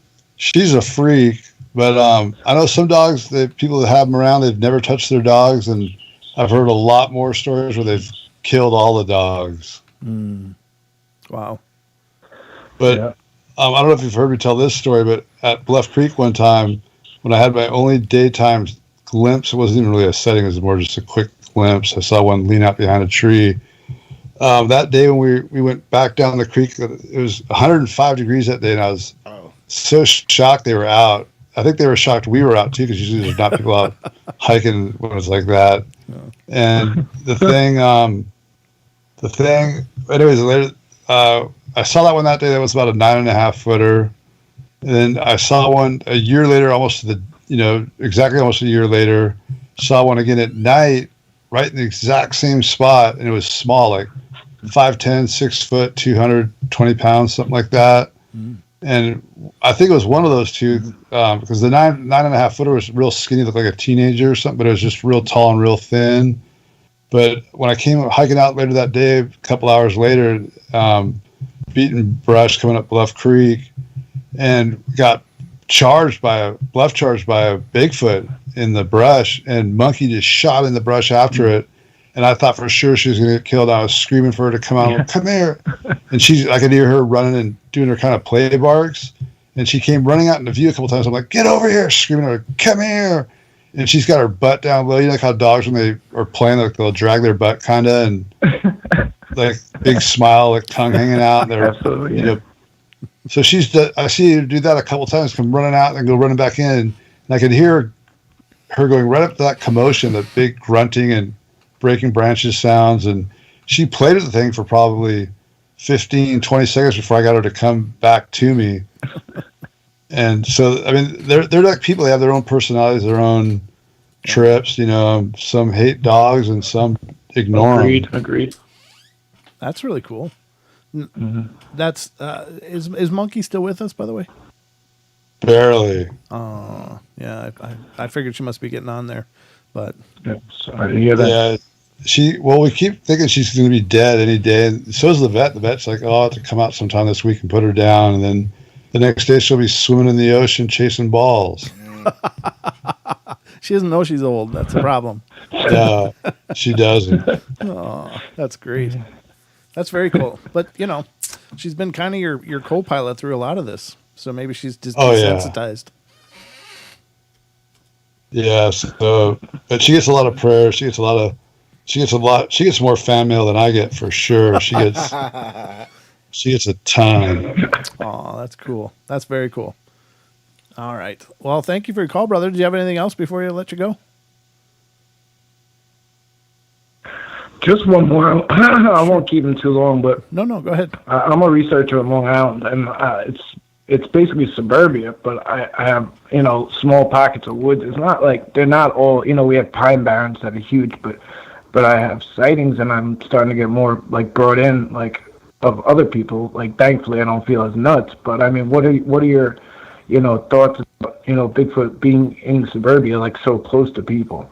a freak, but I know some dogs that people that have them around, they've never touched their dogs, and I've heard a lot more stories where they've killed all the dogs. Wow. But I don't know if you've heard me tell this story, but at Bluff Creek one time, when I had my only daytime glimpse, it wasn't even really a setting, it was more just a quick glimpse. I saw one lean out behind a tree. That day when we went back down the creek, it was 105 degrees that day, and I was so shocked they were out. I think they were shocked we were out too, because usually there's not people out hiking when it's like that. And the thing, anyways, later, I saw that one that day. That was about a 9.5 footer. And then I saw one a year later, exactly almost a year later. Saw one again at night, right in the exact same spot, and it was small, like 5'10", 6 foot, 220 pounds, something like that. And I think it was one of those two, because the 9.5 footer was real skinny, looked like a teenager or something, but it was just real tall and real thin. But when I came hiking out later that day, a couple hours later, beating brush coming up Bluff Creek, and got charged by a Bigfoot in the brush, and Monkey just shot in the brush after it. And I thought for sure she was going to get killed. I was screaming for her to come out. I'm like, come here. And I could hear her running and doing her kind of play barks. And she came running out into view a couple times. I'm like, get over here, screaming at her, come here. And she's got her butt down low. You know, like how dogs, when they are playing, like they'll drag their butt kind of, and like big smile, like tongue hanging out. Absolutely, yeah. So I see her do that a couple times, come running out and go running back in. And I could hear her going right up to that commotion, the big grunting and breaking branches sounds. And she played with the thing for probably 15, 20 seconds before I got her to come back to me. And so, I mean, they're like people. They have their own personalities, their own trips. Some hate dogs and some ignore them. Agreed. That's really cool. That's is Monkey still with us, by the way? Barely. Oh, yeah. I figured she must be getting on there, but sorry to hear that. Yeah, we keep thinking she's going to be dead any day, and so is the vet. The vet's like, I'll have to come out sometime this week and put her down, and then the next day she'll be swimming in the ocean chasing balls. She doesn't know she's old. That's the problem. No, she doesn't. Oh, that's great. That's very cool. But, you know, she's been kind of your co-pilot through a lot of this. So maybe she's just desensitized. Yeah. So, but she gets a lot of prayers. She gets more fan mail than I get for sure. She gets a ton. Oh, that's cool. That's very cool. All right. Well, thank you for your call, brother. Did you have anything else before you let you go? Just one more. I won't keep him too long, but No, go ahead. I'm a researcher in Long Island, and it's basically suburbia, but I have, small pockets of woods. It's not like they're not all, we have pine barrens that are huge, but I have sightings, and I'm starting to get more brought in of other people. Thankfully, I don't feel as nuts. But I mean, what are your thoughts about Bigfoot being in suburbia, so close to people?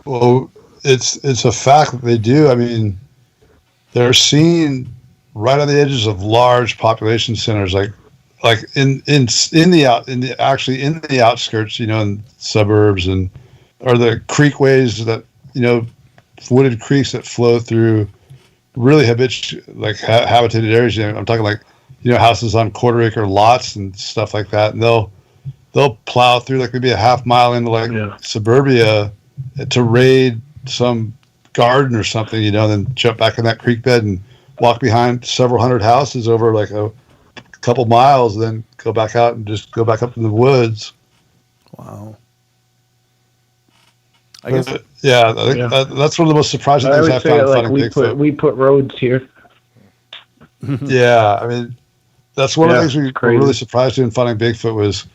Well, it's a fact that they do. I mean, they're seen right on the edges of large population centers, like in the outskirts, in suburbs, or the creekways that wooded creeks that flow through really habitated areas. I'm talking houses on quarter-acre lots and stuff like that, and they'll plow through maybe a half mile into suburbia to raid some garden or something, and then jump back in that creek bed and walk behind several hundred houses over a couple miles, then go back out and just go back up in the woods. Wow. I guess. That's one of the most surprising things I found finding Bigfoot. We put roads here. Yeah, I mean, that's one of the things we were really surprised in finding Bigfoot was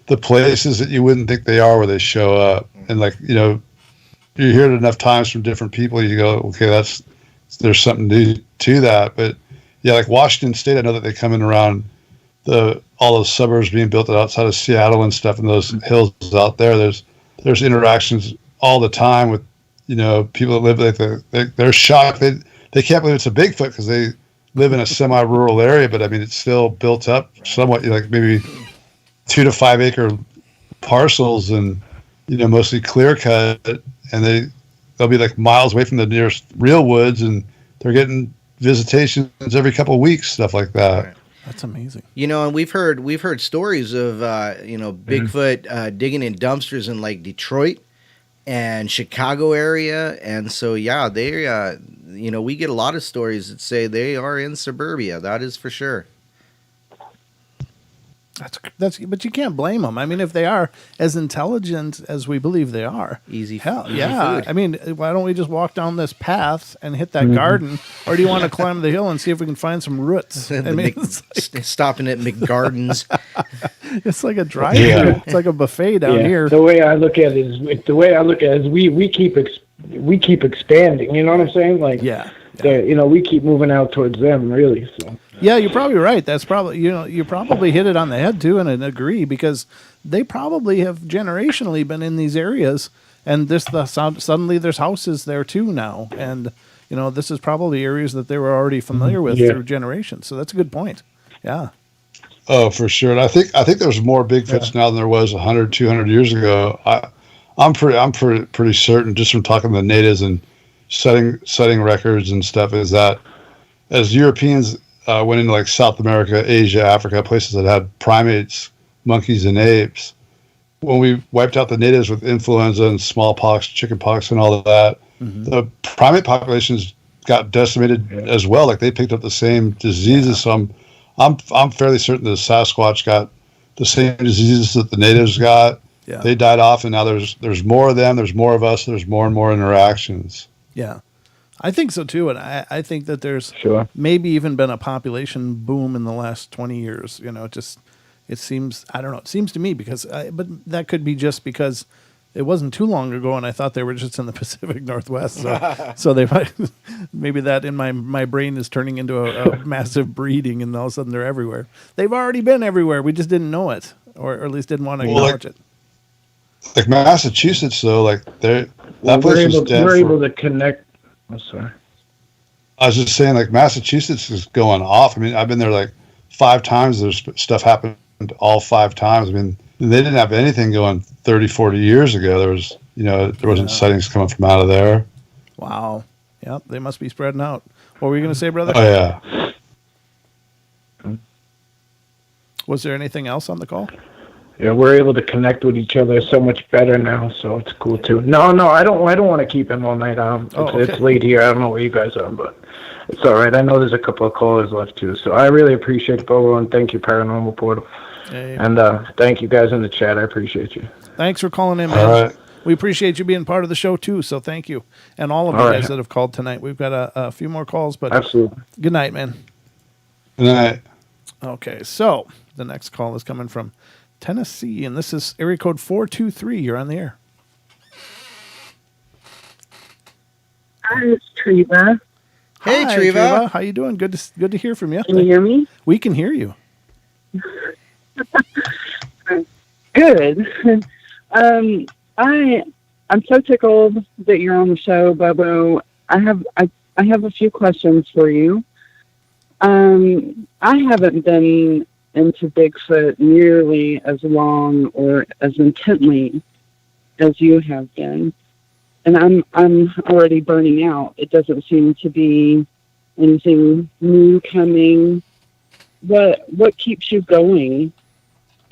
the places that you wouldn't think they are where they show up, and you hear it enough times from different people, you go, okay, there's something to that. But yeah, Washington State, I know that they come in around all those suburbs being built outside of Seattle and stuff, and those hills out there. There's interactions all the time with people that live they're shocked. They can't believe it's a Bigfoot because they live in a semi-rural area, but I mean it's still built up somewhat, maybe 2 to 5 acre parcels, and mostly clear cut, and they'll be miles away from the nearest real woods, and they're getting visitations every couple of weeks, stuff like that. Right. That's amazing. And we've heard stories of Bigfoot digging in dumpsters in Detroit and Chicago area, and so they we get a lot of stories that say they are in suburbia. That is for sure. But you can't blame them. I mean, if they are as intelligent as we believe they are, easy food. I mean, why don't we just walk down this path and hit that garden, or do you want to climb the hill and see if we can find some roots? I mean, stopping at McGardens. It's like a drive-through. Yeah. It's like a buffet down here. The way I look at it is, we keep expanding. You know what I'm saying? We keep moving out towards them, really. So. Yeah, you're probably right. That's probably you probably hit it on the head too, and I agree, because they probably have generationally been in these areas, and suddenly there's houses there too now, and this is probably areas that they were already familiar with through generations. So that's a good point. Yeah. Oh, for sure. And I think there's more Bigfoots now than there was 100, 200 years ago. I'm pretty certain, just from talking to the natives and setting records and stuff, is that as Europeans went into South America, Asia, Africa, places that had primates, monkeys, and apes, when we wiped out the natives with influenza and smallpox, chickenpox, and all of that, the primate populations got decimated as well. They picked up the same diseases. So I'm fairly certain the Sasquatch got the same diseases that the natives got. Yeah. They died off, and now there's more of them. There's more of us. There's more and more interactions. Yeah. I think so too, and I think that there's maybe even been a population boom in the last 20 years. It seems, I don't know, it seems to me but that could be just because it wasn't too long ago, and I thought they were just in the Pacific Northwest. So they might, maybe that in my brain is turning into a massive breeding, and all of a sudden they're everywhere. They've already been everywhere. We just didn't know it, or at least didn't want to acknowledge it. Massachusetts, though, that place was dead. We're able to connect. I'm sorry. I was just saying, Massachusetts is going off. I mean, I've been there 5 times. There's stuff happened all 5 times. I mean, They didn't have anything going 30, 40 years ago. There wasn't sightings coming from out of there. Wow. Yep, they must be spreading out. What were you going to say, brother? Oh, yeah. Was there anything else on the call? Yeah, we're able to connect with each other so much better now, so it's cool too. No, I don't want to keep him all night. It's late here. I don't know where you guys are, but it's all right. I know there's a couple of callers left too, so I really appreciate it, Bobo, and thank you, Paranormal Portal, and thank you guys in the chat. I appreciate you. Thanks for calling in, man. All right. We appreciate you being part of the show too, so thank you, and all of you guys that have called tonight. We've got a few more calls, but absolutely. Good night, man. Good night. Okay, so the next call is coming from Tennessee, and this is area code 423. You're on the air. Hi, it's Treva. Hey, Hi, Treva. How you doing? Good to hear from you. Can you hear me? We can hear you. Good. I'm so tickled that you're on the show, Bobo. I have a few questions for you. I haven't been into Bigfoot nearly as long or as intently as you have been, and I'm already burning out. It doesn't seem to be anything new coming. What keeps you going?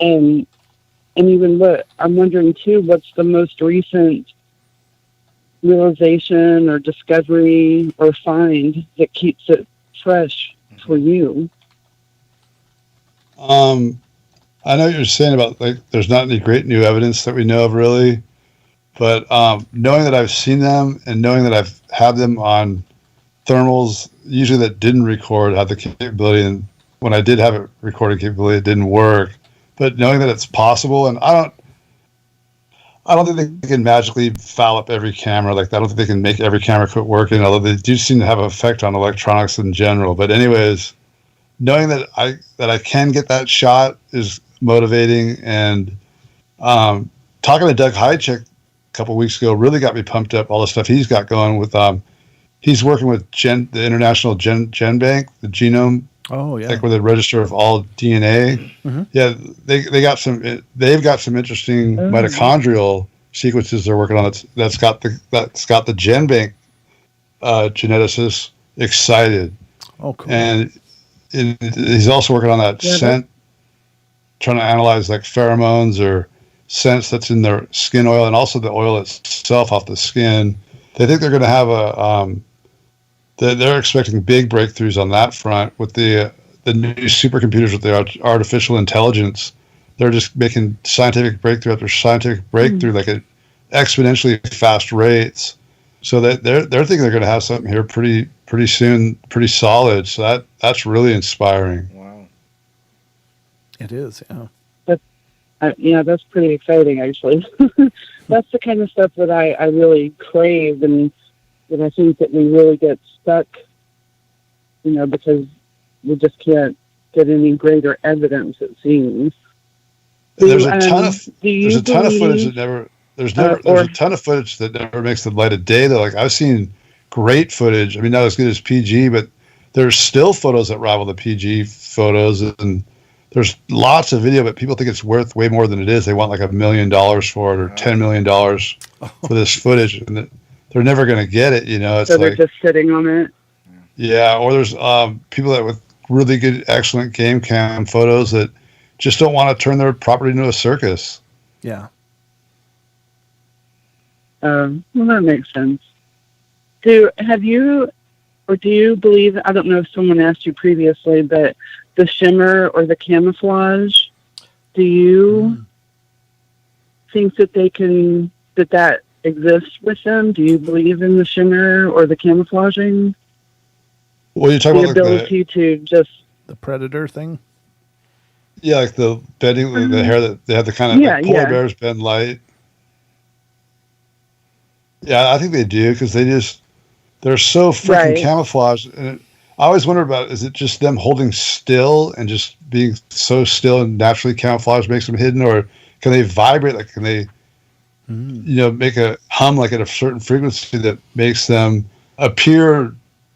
And even what I'm wondering too, what's the most recent realization or discovery or find that keeps it fresh for you? I know what you're saying about there's not any great new evidence that we know of really, but knowing that I've seen them and knowing that I've had them on thermals, usually that didn't record, had the capability, and when I did have it recording capability, it didn't work. But knowing that it's possible, and I don't think they can magically foul up every camera like that. I don't think they can make every camera quit working, although they do seem to have an effect on electronics in general. But anyways, knowing that I can get that shot is motivating. And talking to Doug Hychik a couple weeks ago really got me pumped up. All the stuff he's got going with he's working with the International Gen Bank, the genome. Oh yeah, like with a register of all DNA. Mm-hmm. Yeah, they've got some interesting mitochondrial sequences they're working on. That's got the GenBank geneticists excited. Oh, cool. And he's also working on that scent, trying to analyze like pheromones or scents that's in their skin oil, and also the oil itself off the skin. They think they're going to have they're expecting big breakthroughs on that front with the new supercomputers with the artificial intelligence. They're just making scientific breakthrough after scientific breakthrough, like at exponentially fast rates. So that they're thinking they're going to have something here pretty soon, pretty solid. So that's really inspiring. Wow. It is, yeah. That's pretty exciting, actually. That's the kind of stuff that I really crave, and that I think that we really get stuck, because we just can't get any greater evidence, it seems. There's a ton of footage that never there's a ton of footage that never makes the light of day though. Like I've seen great footage. I mean, not as good as PG, but there's still photos that rival the PG photos, and there's lots of video, but people think it's worth way more than it is. They want like $1 million for it or $10 million for this footage, and they're never going to get it. It's so they're just sitting on it. Yeah, or there's people that with really good, excellent game cam photos that just don't want to turn their property into a circus. Yeah. Well, that makes sense. Do you believe, I don't know if someone asked you previously, but the shimmer or the camouflage, do you think that that exists with them? Do you believe in the shimmer or the camouflaging? Well, you're talking about ability to just the predator thing. Yeah, like the bending, the hair that they have the kind of polar bears bend light. Yeah, I think they do because they're so freaking camouflaged. And I always wonder about, is it just them holding still and just being so still and naturally camouflaged makes them hidden, or can they vibrate? Like, can they, make a hum like at a certain frequency that makes them appear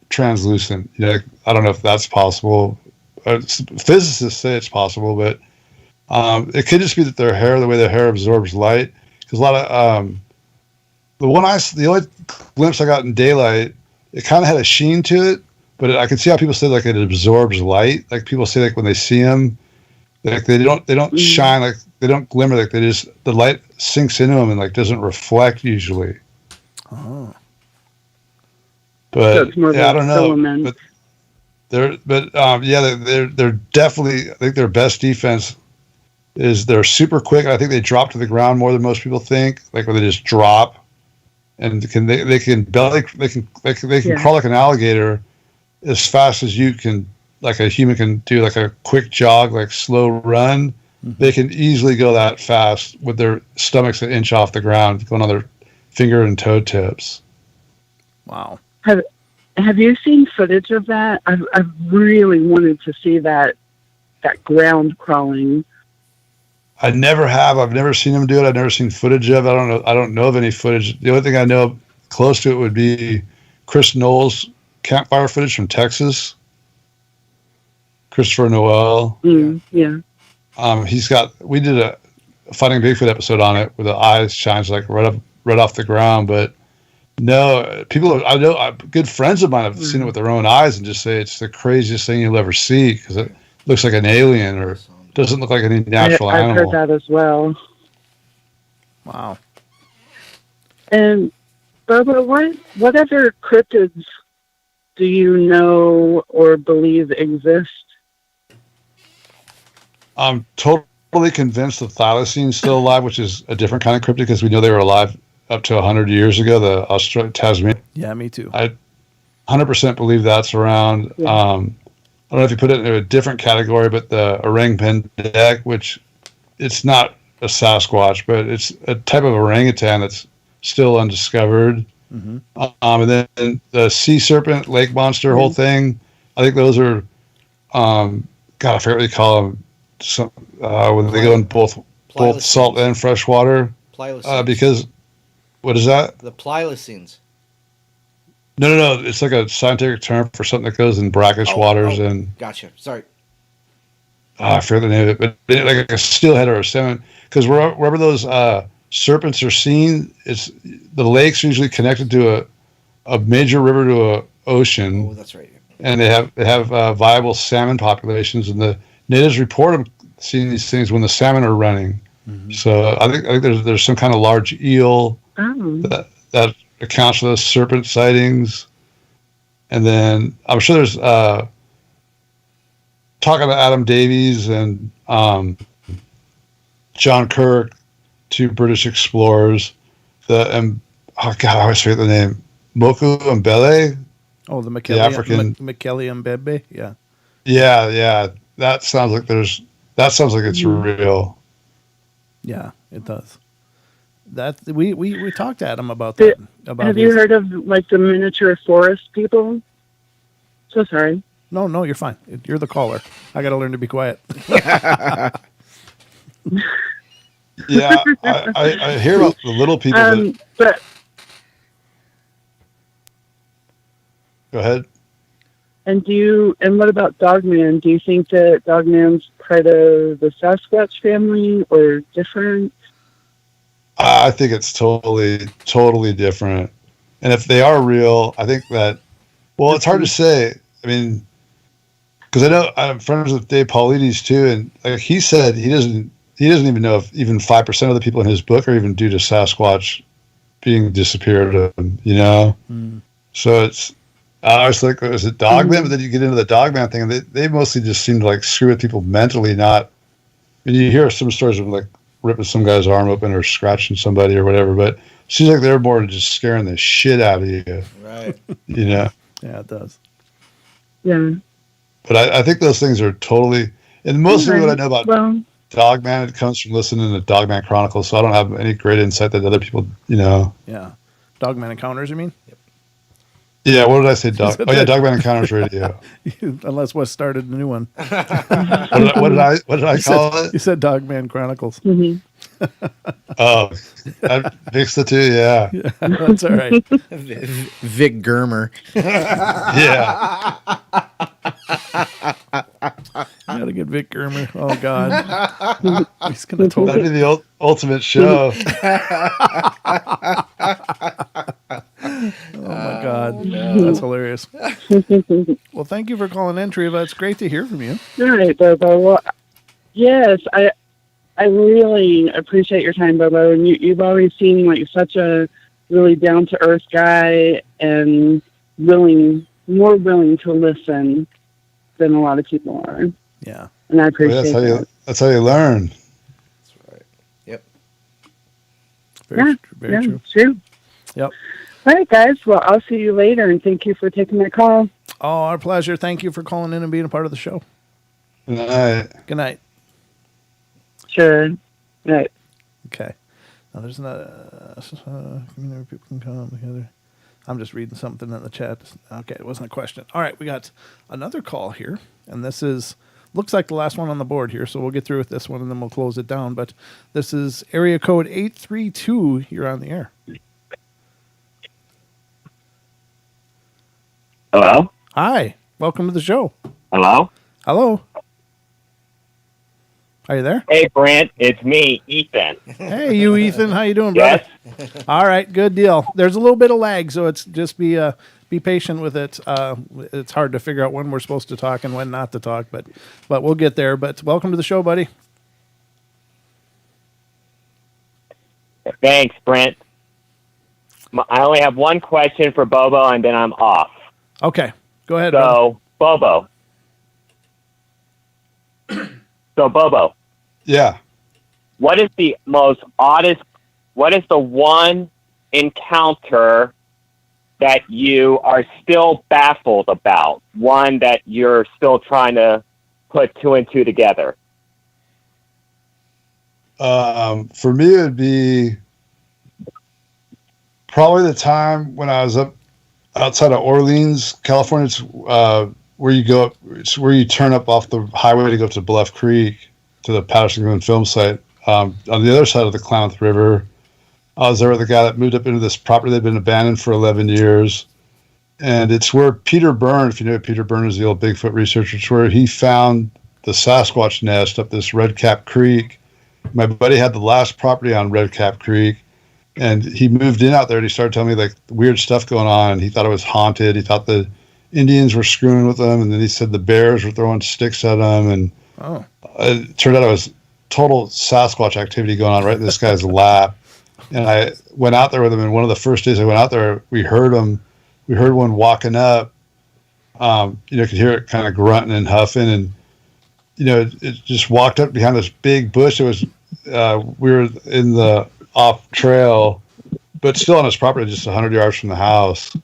translucent? I don't know if that's possible. Physicists say it's possible, but It could just be that their hair, the way their hair absorbs light, because a lot of the only glimpse I got in daylight, it kind of had a sheen to it, but I could see how people say like it absorbs light. Like people say like when they see them, like they don't shine, like they don't glimmer, like they just the light sinks into them and like doesn't reflect usually. Oh. But yeah, I don't know. They're definitely. I think their best defense is they're super quick. I think they drop to the ground more than most people think. Like where they just drop, and they can crawl like an alligator as fast as you can. Like a human can do, like a quick jog, like slow run. They can easily go that fast with their stomachs an inch off the ground, going on their finger and toe tips. Wow. Have you seen footage of that? I've really wanted to see that ground crawling. I never have. I've never seen them do it. I've never seen footage of it. I don't know of any footage. The only thing I know close to it would be Chris Knowles' campfire footage from Texas. Christopher Noel. Yeah. We did a Finding Bigfoot episode on it where the eyes shines like right off the ground, but no, I know good friends of mine have seen it with their own eyes and just say it's the craziest thing you'll ever see because it looks like an alien or doesn't look like any natural animal. I've heard that as well. Wow. And Bobo, what other cryptids do you know or believe exist? I'm totally convinced the thylacines still alive, which is a different kind of cryptid because we know they were alive up to 100 years ago, the Tasmanian. Yeah, me too. I 100% believe that's around. Yeah. I don't know if you put it in a different category, but the orang pendek, which it's not a Sasquatch, but it's a type of orangutan that's still undiscovered. Mm-hmm. And then the sea serpent, lake monster, whole thing. I think those are, God, I forget what you call them. When they go in both salt and fresh water. Because what is that? The Plylocines. No. It's like a scientific term for something that goes in brackish waters and. Gotcha. Sorry. I forget the name of it, but like a steelhead or a salmon. Because wherever those serpents are seen, it's the lakes are usually connected to a major river to a ocean. Oh, that's right. And they have viable salmon populations, and the natives report them seeing these things when the salmon are running. Mm-hmm. So I think there's some kind of large eel that accounts for those serpent sightings. And then I'm sure there's talking to Adam Davies and John Kirk, two British explorers. I always forget the name. Moku Mbele. Oh, the African Mekele Mbebe. Yeah. Yeah. That sounds like it's real. Yeah, it does. That we talked to Adam about that. Have you heard of like the miniature forest people? So sorry. No, you're fine. You're the caller. I got to learn to be quiet. Yeah, I hear about the little people. But go ahead. And what about Dogman? Do you think that Dogman's part of the Sasquatch family or different? I think it's totally different. And if they are real, I think that, well, it's hard to say. I mean, because I know I'm friends with Dave Paulides too, and like he said, he doesn't even know if even 5% of the people in his book are even due to Sasquatch being disappeared. So it's. I was like, is it Dogman? But then you get into the Dogman thing, and they mostly just seem to like screw with people mentally, not. I mean, you hear some stories of like ripping some guy's arm open or scratching somebody or whatever, but it seems like they're more just scaring the shit out of you. Right. Yeah, it does. Yeah. But I think those things are totally, and mostly what I know about Dogman, it comes from listening to Dogman Chronicles, so I don't have any great insight that other people, Yeah. Dogman Encounters, you mean? Yeah, what did I say? Dogman Encounters Radio. Unless Wes started a new one. What did I call it? You said Dogman Chronicles. Mm-hmm. Oh, I mixed the two. Yeah, that's all right. Vic Germer. Yeah. gotta get Vic Germer. Oh God, he's gonna totally. That'd be the ultimate show. Oh my God, that's hilarious. Well, thank you for calling in, Treva. It's great to hear from you. All right, Bobo. Well, yes, I really appreciate your time, Bobo. And you've always seemed like such a really down to earth guy and more willing to listen than a lot of people are. Yeah, and I appreciate that. That's how you learn. That's right. Yep. Very true. Yep. All right, guys. Well, I'll see you later, and thank you for taking my call. Oh, our pleasure. Thank you for calling in and being a part of the show. Good night. Good night. Sure. Right. Okay. Now there's another community people can come together. I'm just reading something in the chat. Okay, it wasn't a question. All right, we got another call here, and this looks like the last one on the board here, so we'll get through with this one and then we'll close it down. But this is area code 832. You're on the air. Hello? Hi. Welcome to the show. Hello? Hello. Are you there? Hey, Brent. It's me, Ethan. Hey, you, Ethan. How you doing, brother? Yes? All right, good deal. There's a little bit of lag, so it's just be patient with it. It's hard to figure out when we're supposed to talk and when not to talk, but we'll get there. But welcome to the show, buddy. Thanks, Brent. I only have one question for Bobo, and then I'm off. Okay, go ahead. So, Bobo. Yeah. What is the most oddest, what is the one encounter that you are still baffled about? One that you're still trying to put two and two together? For me, it would be probably the time when I was up outside of Orleans, California. It's where you go up. It's where you turn up off the highway to go to Bluff Creek to the Patterson Glen film site. On the other side of the Klamath River, I was there with a guy that moved up into this property that had been abandoned for 11 years. And it's where Peter Byrne, if you know Peter Byrne is the old Bigfoot researcher, it's where he found the Sasquatch nest up this Red Cap Creek. My buddy had the last property on Red Cap Creek, and he moved in out there and he started telling me like weird stuff going on. And he thought it was haunted. He thought the Indians were screwing with him. And then he said the bears were throwing sticks at him. And it turned out it was total Sasquatch activity going on right in this guy's lap. And I went out there with him. And one of the first days I went out there, we heard him. We heard one walking up. Could hear it kind of grunting and huffing. And, it just walked up behind this big bush. It was, we were in the off trail, but still on his property, just 100 yards from the house.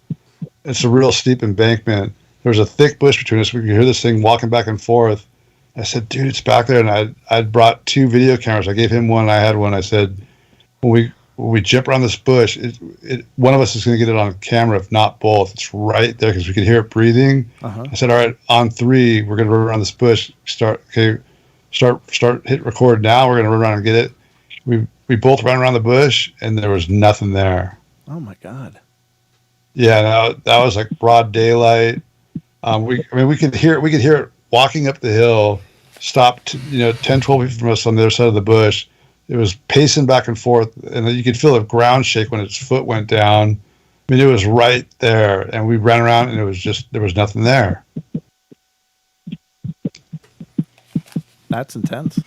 It's a real steep embankment. There was a thick bush between us. We could hear this thing walking back and forth. I said, dude, it's back there. And I'd brought 2 video cameras. I gave him one. I had one. I said, when we jump around this bush, one of us is going to get it on camera, if not both. It's right there because we could hear it breathing. I said, all right, on 3, we're going to run around this bush. Start hit record now. We're going to run around and get it. We both ran around the bush, and there was nothing there. Oh my God! Yeah, no, that was like broad daylight. We could hear it walking up the hill. Stopped, 10, 12 feet from us on the other side of the bush. It was pacing back and forth, and you could feel the ground shake when its foot went down. I mean, it was right there, and we ran around, and there was nothing there. That's intense.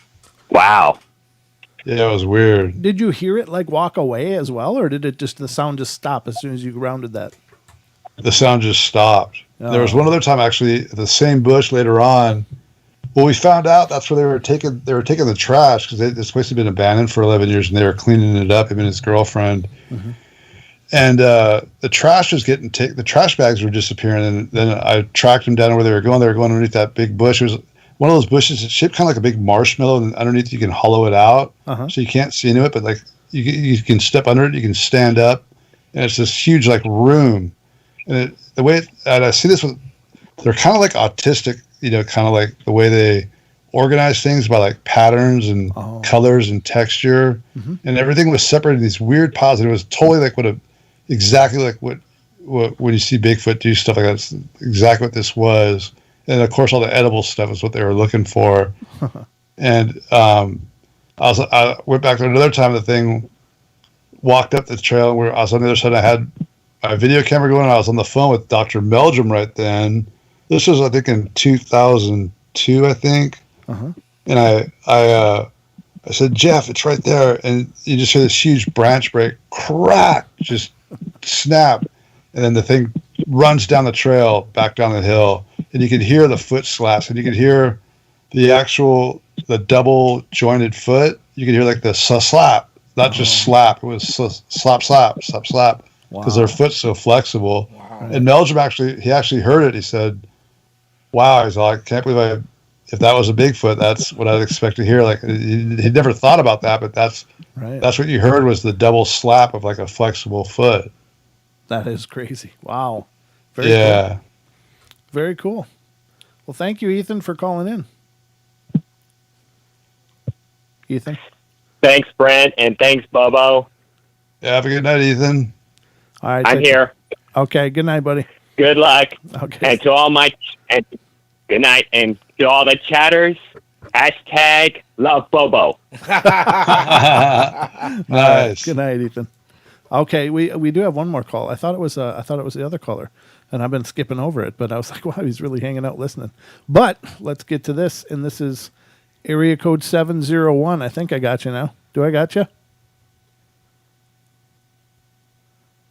Wow. Yeah, it was weird. Did you hear it like walk away as well, or did the sound just stop as soon as you rounded that? The sound just stopped. Oh. There was one other time actually, the same bush later on. Well, we found out that's where they were taking the trash because this place had been abandoned for 11 years, and they were cleaning it up. Him and his girlfriend, and the trash was getting the trash bags were disappearing. And then I tracked them down where they were going. They were going underneath that big bush. It was one of those bushes. It's shaped kind of like a big marshmallow, and underneath you can hollow it out, so you can't see into it. But like you can step under it, you can stand up, and it's this huge like room. And I see this with, they're kind of like autistic. Kind of like the way they organize things by like patterns and colors and texture, and everything was separated in these weird pods. It was totally like exactly like what when you see Bigfoot do stuff like that. It's exactly what this was. and of course all the edible stuff is what they were looking for. And I went back there another time. The thing walked up the trail where I was on the other side. I had my video camera going. And I was on the phone with Dr. Meldrum right then. This was, I think, in 2002, I think. Uh-huh. And I said, Jeff, it's right there. And you just hear this huge branch break, crack, just snap. And then the thing runs down the trail, back down the hill. And you could hear the foot slaps. And you could hear the double jointed foot. You could hear like the slap, not just slap. It was slap, slap, slap, slap. Because their foot's so flexible. Wow. And Meldrum actually heard it. He said, wow, he's like, I can't believe if that was a Bigfoot, that's what I'd expect to hear. Like he'd never thought about that, but that's what you heard was the double slap of like a flexible foot. That is crazy. Wow. Very cool. Very cool. Well, thank you, Ethan, for calling in. Ethan? Thanks, Brent, and thanks, Bobo. Yeah, have a good night, Ethan. All right. I'm here. Okay, good night, buddy. Good luck. Okay. And to all good night, and to all the chatters, hashtag love Bobo. Nice. Good night, Ethan. Okay, we do have one more call. I thought it was the other caller, and I've been skipping over it, but I was like, wow, he's really hanging out listening. But let's get to this, and this is area code 701. I think I got you now. Do I got you?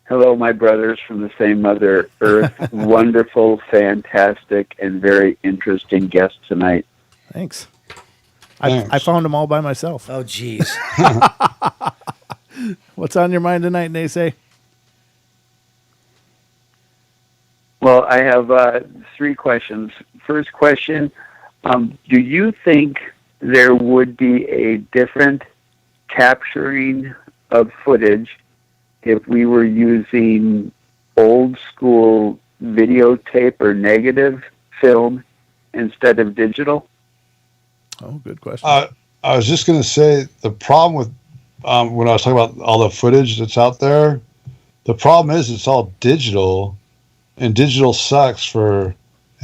Hello, my brothers from the same Mother Earth. Wonderful, fantastic, and very interesting guest tonight. Thanks. I found them all by myself. Oh, geez. What's on your mind tonight, Naysay? Well, I have 3 questions. First question, do you think there would be a different capturing of footage if we were using old school videotape or negative film instead of digital? Oh, good question. I was just going to say the problem with when I was talking about all the footage that's out there, the problem is it's all digital, and digital sucks for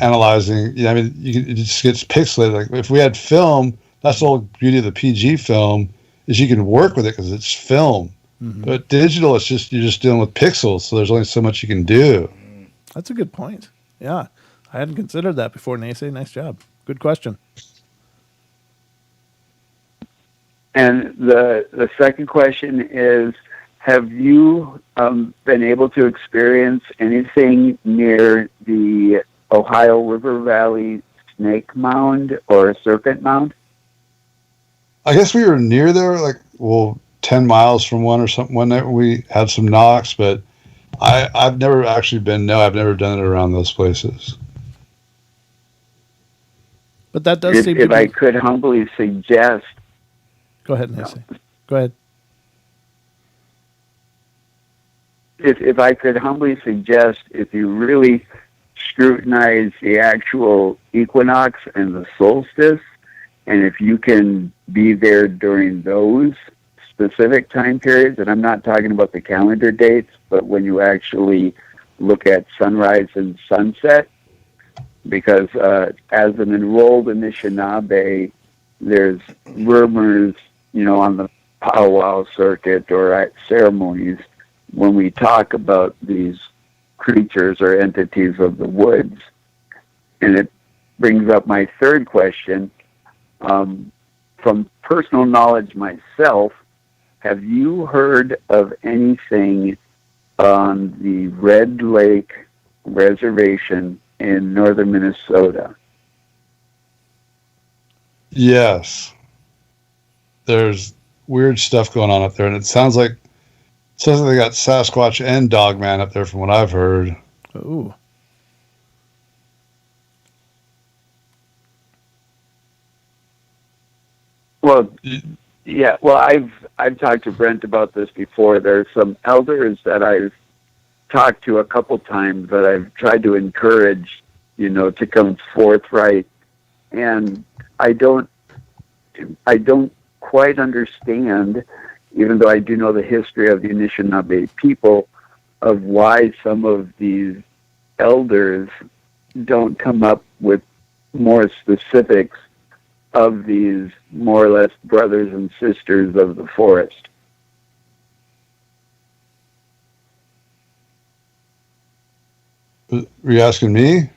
analyzing. I mean, it just gets pixelated. Like if we had film, that's the whole beauty of the PG film is you can work with it because it's film. Mm-hmm. But digital, it's just you're just dealing with pixels, so there's only so much you can do. That's a good point. Yeah, I hadn't considered that before, Naysay. Nice job. Good question. And the second question is, have you been able to experience anything near the Ohio River Valley Snake Mound or Serpent Mound? I guess we were near there, 10 miles from one or something. One night we had some knocks, but I've never actually been. No, I've never done it around those places. But that does seem. If I could humbly suggest. Go ahead, Nancy. Go ahead. If I could humbly suggest, if you really scrutinize the actual equinox and the solstice, and if you can be there during those specific time periods, and I'm not talking about the calendar dates, but when you actually look at sunrise and sunset, because as an enrolled Anishinaabe, there's rumors, on the powwow circuit or at ceremonies, when we talk about these creatures or entities of the woods. And it brings up my third question. From personal knowledge myself, have you heard of anything on the Red Lake Reservation in northern Minnesota? Yes. There's weird stuff going on up there, and it sounds like they got Sasquatch and Dogman up there from what I've heard. Ooh. Well, yeah. Well, I've talked to Brent about this before. There's some elders that I've talked to a couple times that I've tried to encourage, to come forthright, and I don't quite understand, even though I do know the history of the Anishinaabe people, of why some of these elders don't come up with more specifics of these more or less brothers and sisters of the forest. Were you asking me?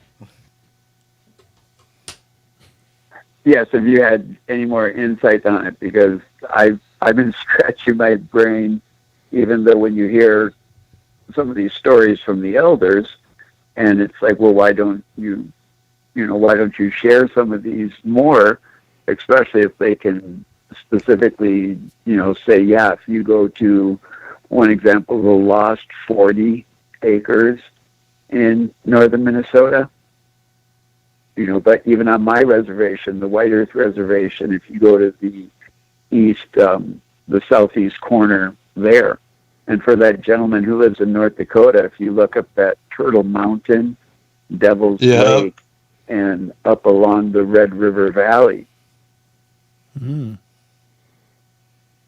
Yes, if you had any more insight on it, because I've been scratching my brain, even though when you hear some of these stories from the elders, and it's like, well, why don't you share some of these more, especially if they can specifically, say, yeah, if you go to one example, the lost 40 acres in northern Minnesota, but even on my reservation, the White Earth Reservation, if you go to the east, the southeast corner there, and for that gentleman who lives in North Dakota, if you look up that Turtle Mountain, Devil's Lake, and up along the Red River Valley.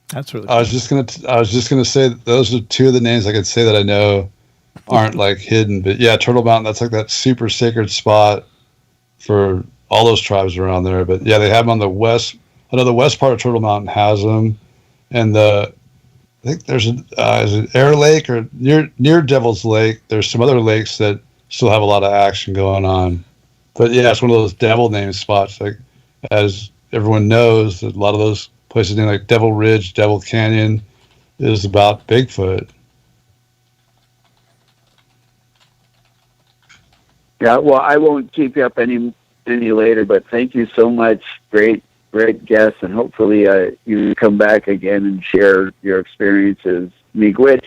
That's really cool. I was just gonna say that those are two of the names I could say that I know aren't like hidden, but yeah, Turtle Mountain, that's like that super sacred spot for all those tribes around there. But yeah, they have them on the west. I know the west part of Turtle Mountain has them, and I think there's is it Air Lake or near Devil's Lake. There's some other lakes that still have a lot of action going on. But yeah, it's one of those devil name spots. Like, as everyone knows, a lot of those places named like Devil Ridge, Devil Canyon is about Bigfoot. Yeah, well, I won't keep you up any later, but thank you so much. Great guest, and hopefully you come back again and share your experiences. Miigwech,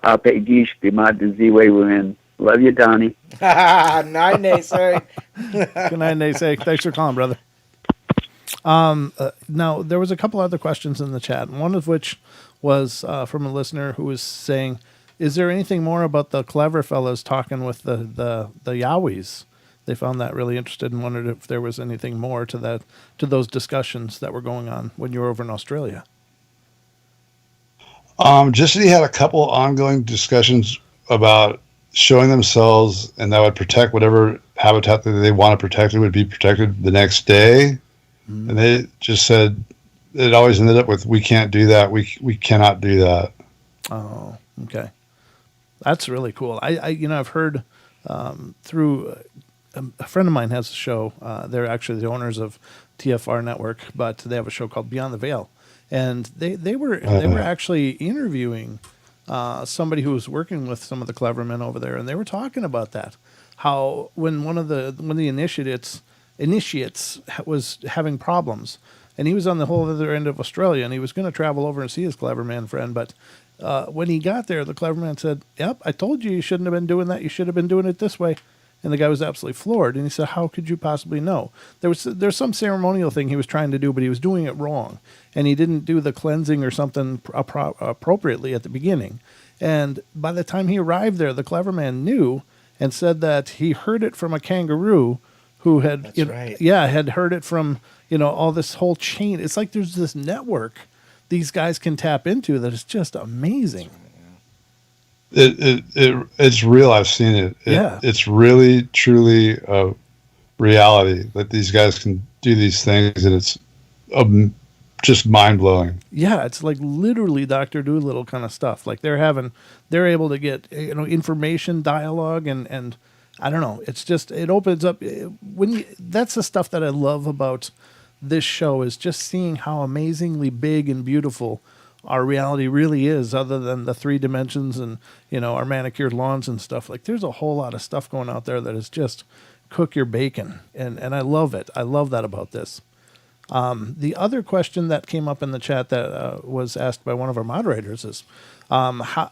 Apegish, Bimad Ziwe Win. Love you, Donnie. Nine day, sorry. Good night, Nate. Thanks for calling, brother. Now, there was a couple other questions in the chat, one of which was from a listener who was saying, is there anything more about the clever fellows talking with the Yowies? They found that really interesting and wondered if there was anything more to those discussions that were going on when you were over in Australia. Just that he had a couple ongoing discussions about showing themselves, and that would protect whatever habitat that they want to protect. It would be protected the next day. And they just said it always ended up with, we can't do that. We cannot do that. Oh, okay. That's really cool. I've heard through a friend of mine has a show. They're actually the owners of TFR Network, but they have a show called Beyond the Veil, and they were actually interviewing somebody who was working with some of the clever men over there, and they were talking about that. How when the initiates was having problems, and he was on the whole other end of Australia, and he was going to travel over and see his clever man friend, but when he got there, the clever man said, "Yep, I told you shouldn't have been doing that. You should have been doing it this way." And the guy was absolutely floored. And he said, "How could you possibly know?" There's some ceremonial thing he was trying to do, but he was doing it wrong, and he didn't do the cleansing or something appropriately at the beginning. And by the time he arrived there, the clever man knew and said that he heard it from a kangaroo who had had heard it from all this whole chain. It's like there's this network these guys can tap into that is just amazing. It's real. I've seen it. It's really, truly a reality that these guys can do these things, and it's just mind blowing. Yeah, it's like literally Dr. Dolittle kind of stuff. Like they're able to get information, dialogue, and I don't know. It's just it opens up that's the stuff that I love about this show, is just seeing how amazingly big and beautiful our reality really is, other than the 3 dimensions and our manicured lawns and stuff. Like there's a whole lot of stuff going out there that is just cook your bacon, and I love it. I love that about this. The other question that came up in the chat that was asked by one of our moderators is how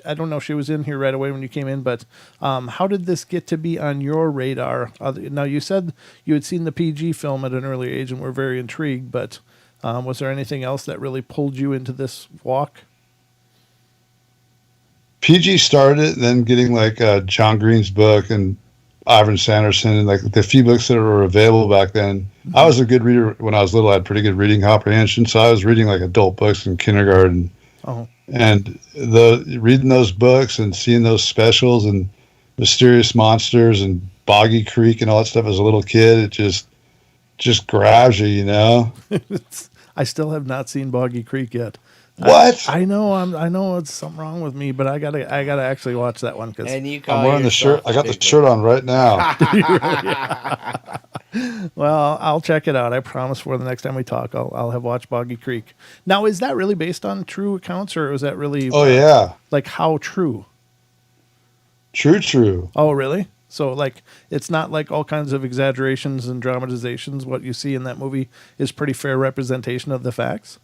I don't know if she was in here right away when you came in, but how did this get to be on your radar? Now, you said you had seen the PG film at an early age and were very intrigued, but was there anything else that really pulled you into this walk? PG started it, then getting like John Green's book and Ivan Sanderson and like the few books that were available back then. Mm-hmm. I was a good reader when I was little. I had pretty good reading comprehension, so I was reading like adult books in kindergarten. Oh. And reading those books and seeing those specials and Mysterious Monsters and Boggy Creek and all that stuff as a little kid. It just grabs you, you know. I still have not seen Boggy Creek yet. What? I know. I know it's something wrong with me, but I gotta actually watch that one because I'm wearing the shirt. I got the shirt on right now. Well, I'll check it out. I promise. For the next time we talk, I'll have watched Boggy Creek. Now, is that really based on true accounts, or is that really? Oh yeah. Like how true? True. Oh, really? So, like, it's not like all kinds of exaggerations and dramatizations. What you see in that movie is pretty fair representation of the facts.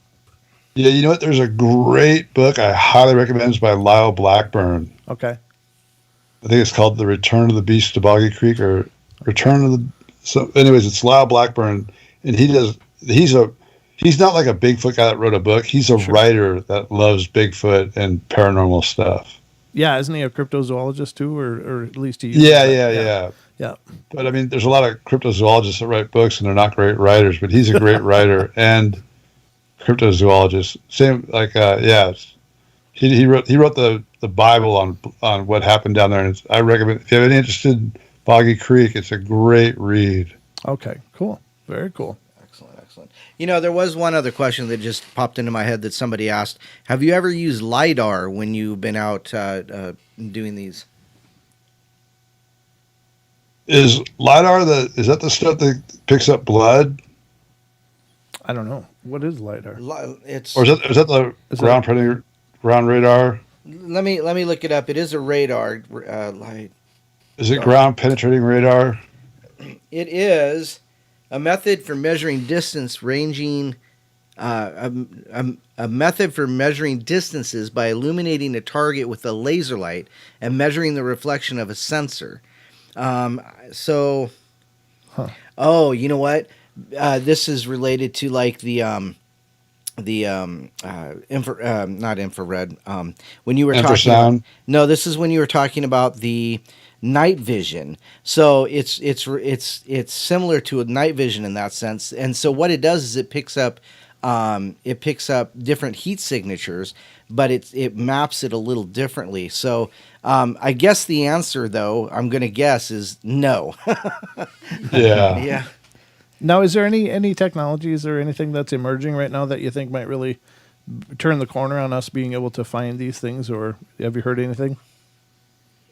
Yeah, you know what? There's a great book I highly recommend. It's by Lyle Blackburn. Okay. I think it's called The Return of the Beast to Boggy Creek, or Return of the. So, anyways, it's Lyle Blackburn, and he's not like a Bigfoot guy that wrote a book. He's a writer that loves Bigfoot and paranormal stuff. Yeah, isn't he a cryptozoologist too, or at least he? Yeah. But I mean, there's a lot of cryptozoologists that write books, and they're not great writers. But he's a great writer and cryptozoologist. Same, like, he wrote the Bible on what happened down there, and I recommend if you have any interest in Boggy Creek, it's a great read. Okay, cool, very cool. Excellent. You know, there was one other question that just popped into my head that somebody asked. Have you ever used LiDAR when you've been out doing these? Is LiDAR is that the stuff that picks up blood? I don't know. What is LiDAR? It's Or is that the ground radar? Let me look it up. It is a radar. Is it ground penetrating radar? It is a method for measuring distance ranging. A method for measuring distances by illuminating a target with a laser light and measuring the reflection of a sensor. Oh, you know what? This is related to like the not infrared. When you were talking about, no, this is when you were talking about the night vision. So it's similar to a night vision in that sense. And so what it does is it picks up different heat signatures, but it maps it a little differently. So I guess the answer, though, I'm going to guess is no. Yeah. Now, is there any technologies or anything that's emerging right now that you think might really turn the corner on us being able to find these things, or have you heard anything?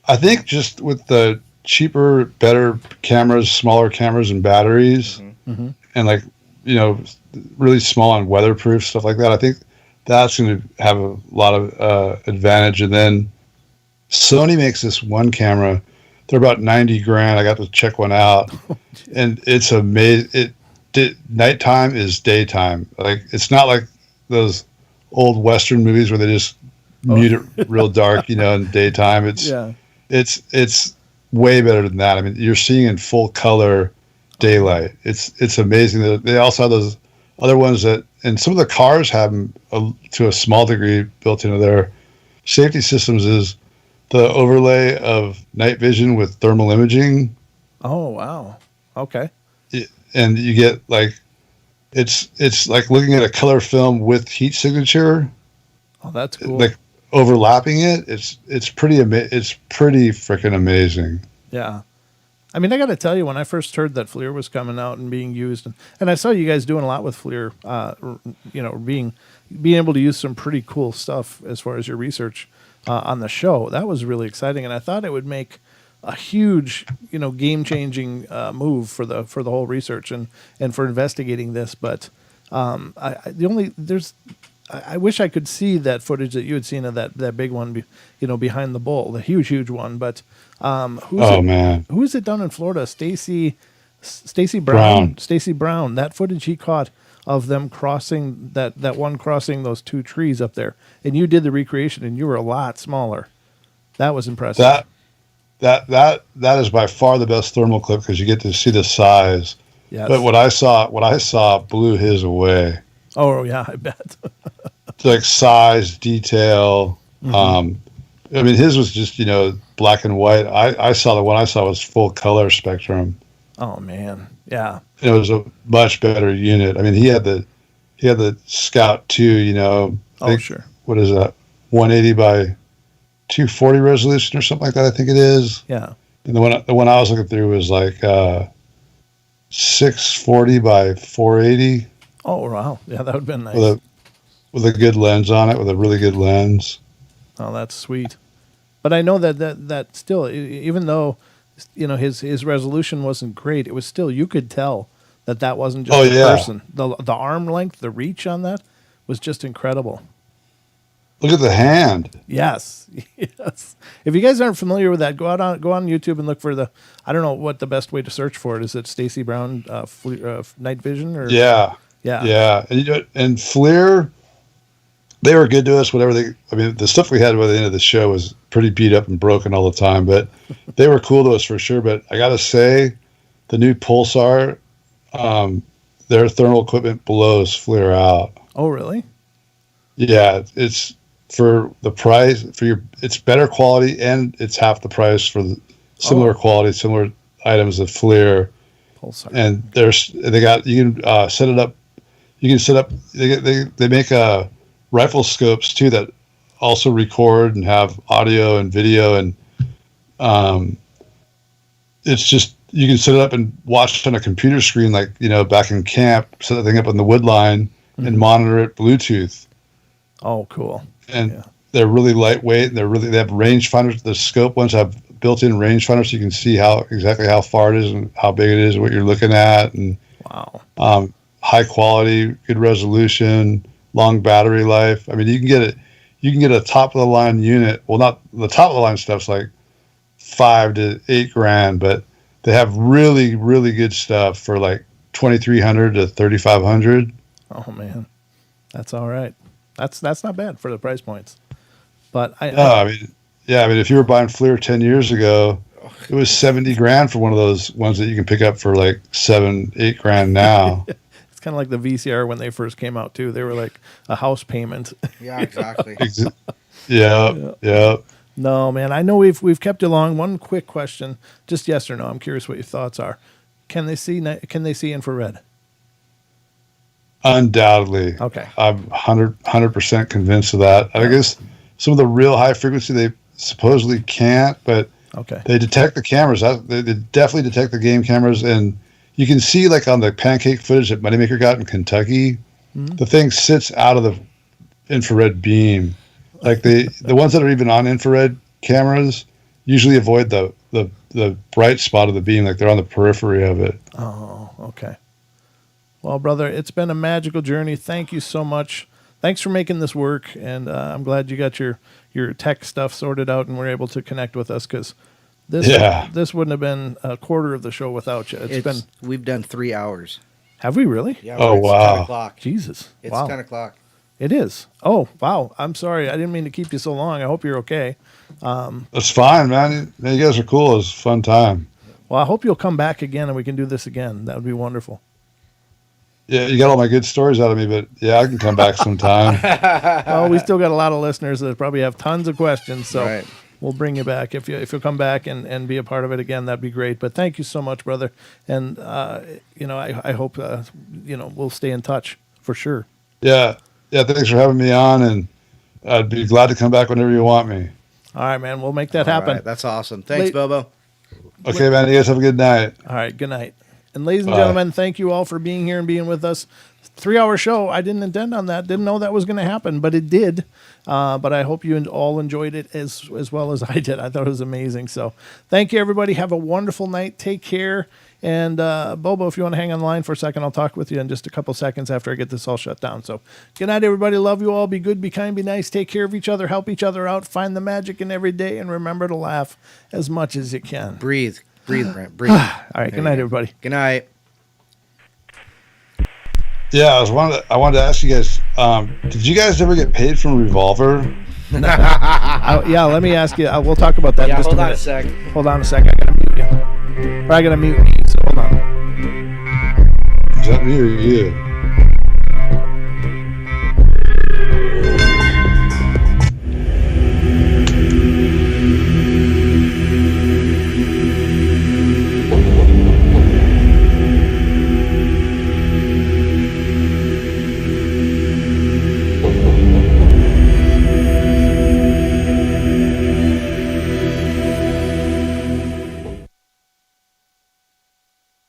I think just with the cheaper, better cameras, smaller cameras and batteries, Mm-hmm. and like, really small and weatherproof stuff like that, I think that's going to have a lot of advantage. And then Sony makes this one camera. They're about $90,000. I got to check one out, and it's amazing. Nighttime is daytime. Like, it's not like those old Western movies where they just mute it real dark, in daytime. It's way better than that. I mean, you're seeing in full color daylight. It's amazing. They also have those other ones and some of the cars have them to a small degree built into their safety systems, is the overlay of night vision with thermal imaging. Oh, wow. Okay. And you get like, it's like looking at a color film with heat signature. Oh, that's cool. Like overlapping it. It's pretty freaking amazing. Yeah. I mean, I got to tell you, when I first heard that FLIR was coming out and being used, and I saw you guys doing a lot with FLIR, being able to use some pretty cool stuff as far as your research on the show. That was really exciting, and I thought it would make a huge, game-changing move for the whole research and for investigating this. But I wish I could see that footage that you had seen of that big one, behind the bull, the huge one. But who is it down in Florida? Stacy Brown. Stacy Brown. That footage he caught of them crossing that one crossing those two trees up there, and you did the recreation, and you were a lot smaller. That was impressive. That is by far the best thermal clip because you get to see the size. Yes. But what I saw blew his away. Oh yeah, I bet. Like size, detail. Mm-hmm. I mean, his was just black and white. I saw the one I saw was full color spectrum. Oh man, yeah. It was a much better unit. I mean, he had the Scout 2. Sure. What is that? 180 by 240 resolution or something like that. I think it is. Yeah. And the one I was looking through was like 640 by 480 Oh wow, yeah, that would have been nice. with a good lens on it, with a really good lens. Oh, that's sweet. But I know that still, even though his resolution wasn't great, it was still, you could tell that wasn't just a person. The arm length, the reach on that was just incredible. Look at the hand. Yes, yes. If you guys aren't familiar with that, go on YouTube and look for I don't know what the best way to search for it is. It Stacy Brown night vision or Yeah. And FLIR, they were good to us. The stuff we had by the end of the show was pretty beat up and broken all the time, but they were cool to us for sure. But I gotta say, the new Pulsar, their thermal equipment blows FLIR out. Oh, really? Yeah, it's for the price it's better quality and it's half the price for the similar quality, similar items of FLIR. Pulsar. And you can set it up. You can set up. They make rifle scopes too that also record and have audio and video, and it's just, you can set it up and watch it on a computer screen, like back in camp. Set the thing up on the wood line and monitor it Bluetooth. Oh, cool. And they're really lightweight, and they have rangefinders. The scope ones have built-in rangefinders, so you can see exactly how far it is and how big it is and what you're looking at. And wow, high quality, good resolution, long battery life. I mean, you can get a top of the line unit. Well, not the top of the line stuff's like $5,000 to $8,000, but they have really, really good stuff for like $2,300 to $3,500. Oh man, that's all right. That's not bad for the price points. But I mean, if you were buying FLIR 10 years ago, it was $70,000 for one of those ones that you can pick up for like $7,000-8,000 now. It's kind of like the VCR when they first came out too. They were like a house payment. Yeah, exactly. Yeah. No, man, I know we've kept you long. One quick question, just yes or no. I'm curious what your thoughts are. Can they see infrared? Undoubtedly. Okay. I'm 100% convinced of that. I guess some of the real high frequency they supposedly can't, but they detect the cameras. They definitely detect the game cameras, and you can see, like on the pancake footage that Moneymaker got in Kentucky, the thing sits out of the infrared beam. Like the ones that are even on infrared cameras usually avoid the bright spot of the beam, like they're on the periphery of it. Oh, okay. Well, brother, it's been a magical journey. Thank you so much. Thanks for making this work, and I'm glad you got your tech stuff sorted out and were able to connect with us, because this wouldn't have been a quarter of the show without you. We've done 3 hours. Have we really? Yeah. Oh, wow. 10 o'clock. Jesus. It's wow. 10 o'clock. It is. Oh, wow. I'm sorry. I didn't mean to keep you so long. I hope you're okay. That's fine, man. You guys are cool. It was a fun time. Well, I hope you'll come back again and we can do this again. That would be wonderful. Yeah, you got all my good stories out of me, but yeah, I can come back sometime. Well, we still got a lot of listeners that probably have tons of questions, so we'll bring you back. If you'll come back and be a part of it again, that'd be great. But thank you so much, brother. And, I hope, we'll stay in touch for sure. Yeah. Yeah, thanks for having me on, and I'd be glad to come back whenever you want me. All right, man. We'll make that happen. Right, that's awesome. Thanks, Bobo. Okay, man. You guys have a good night. All right, good night. And ladies and gentlemen, thank you all for being here and being with us. 3-hour show. I didn't intend on that. Didn't know that was going to happen, but it did. But I hope you all enjoyed it as well as I did. I thought it was amazing. So thank you, everybody. Have a wonderful night. Take care. And Bobo, if you want to hang on the line for a second, I'll talk with you in just a couple seconds after I get this all shut down. So good night, everybody. Love you all. Be good, be kind, be nice. Take care of each other. Help each other out. Find the magic in every day. And remember to laugh as much as you can. Breathe, Brent. Breathe. All right. Good night, everybody. Good night. Yeah, I wanted to ask you guys, did you guys ever get paid from Revolver? Yeah, let me ask you. We'll talk about that in just a minute. Hold on a sec. Hold on a sec. I got to mute you. Or I got to mute me, so hold on. Is that me or you?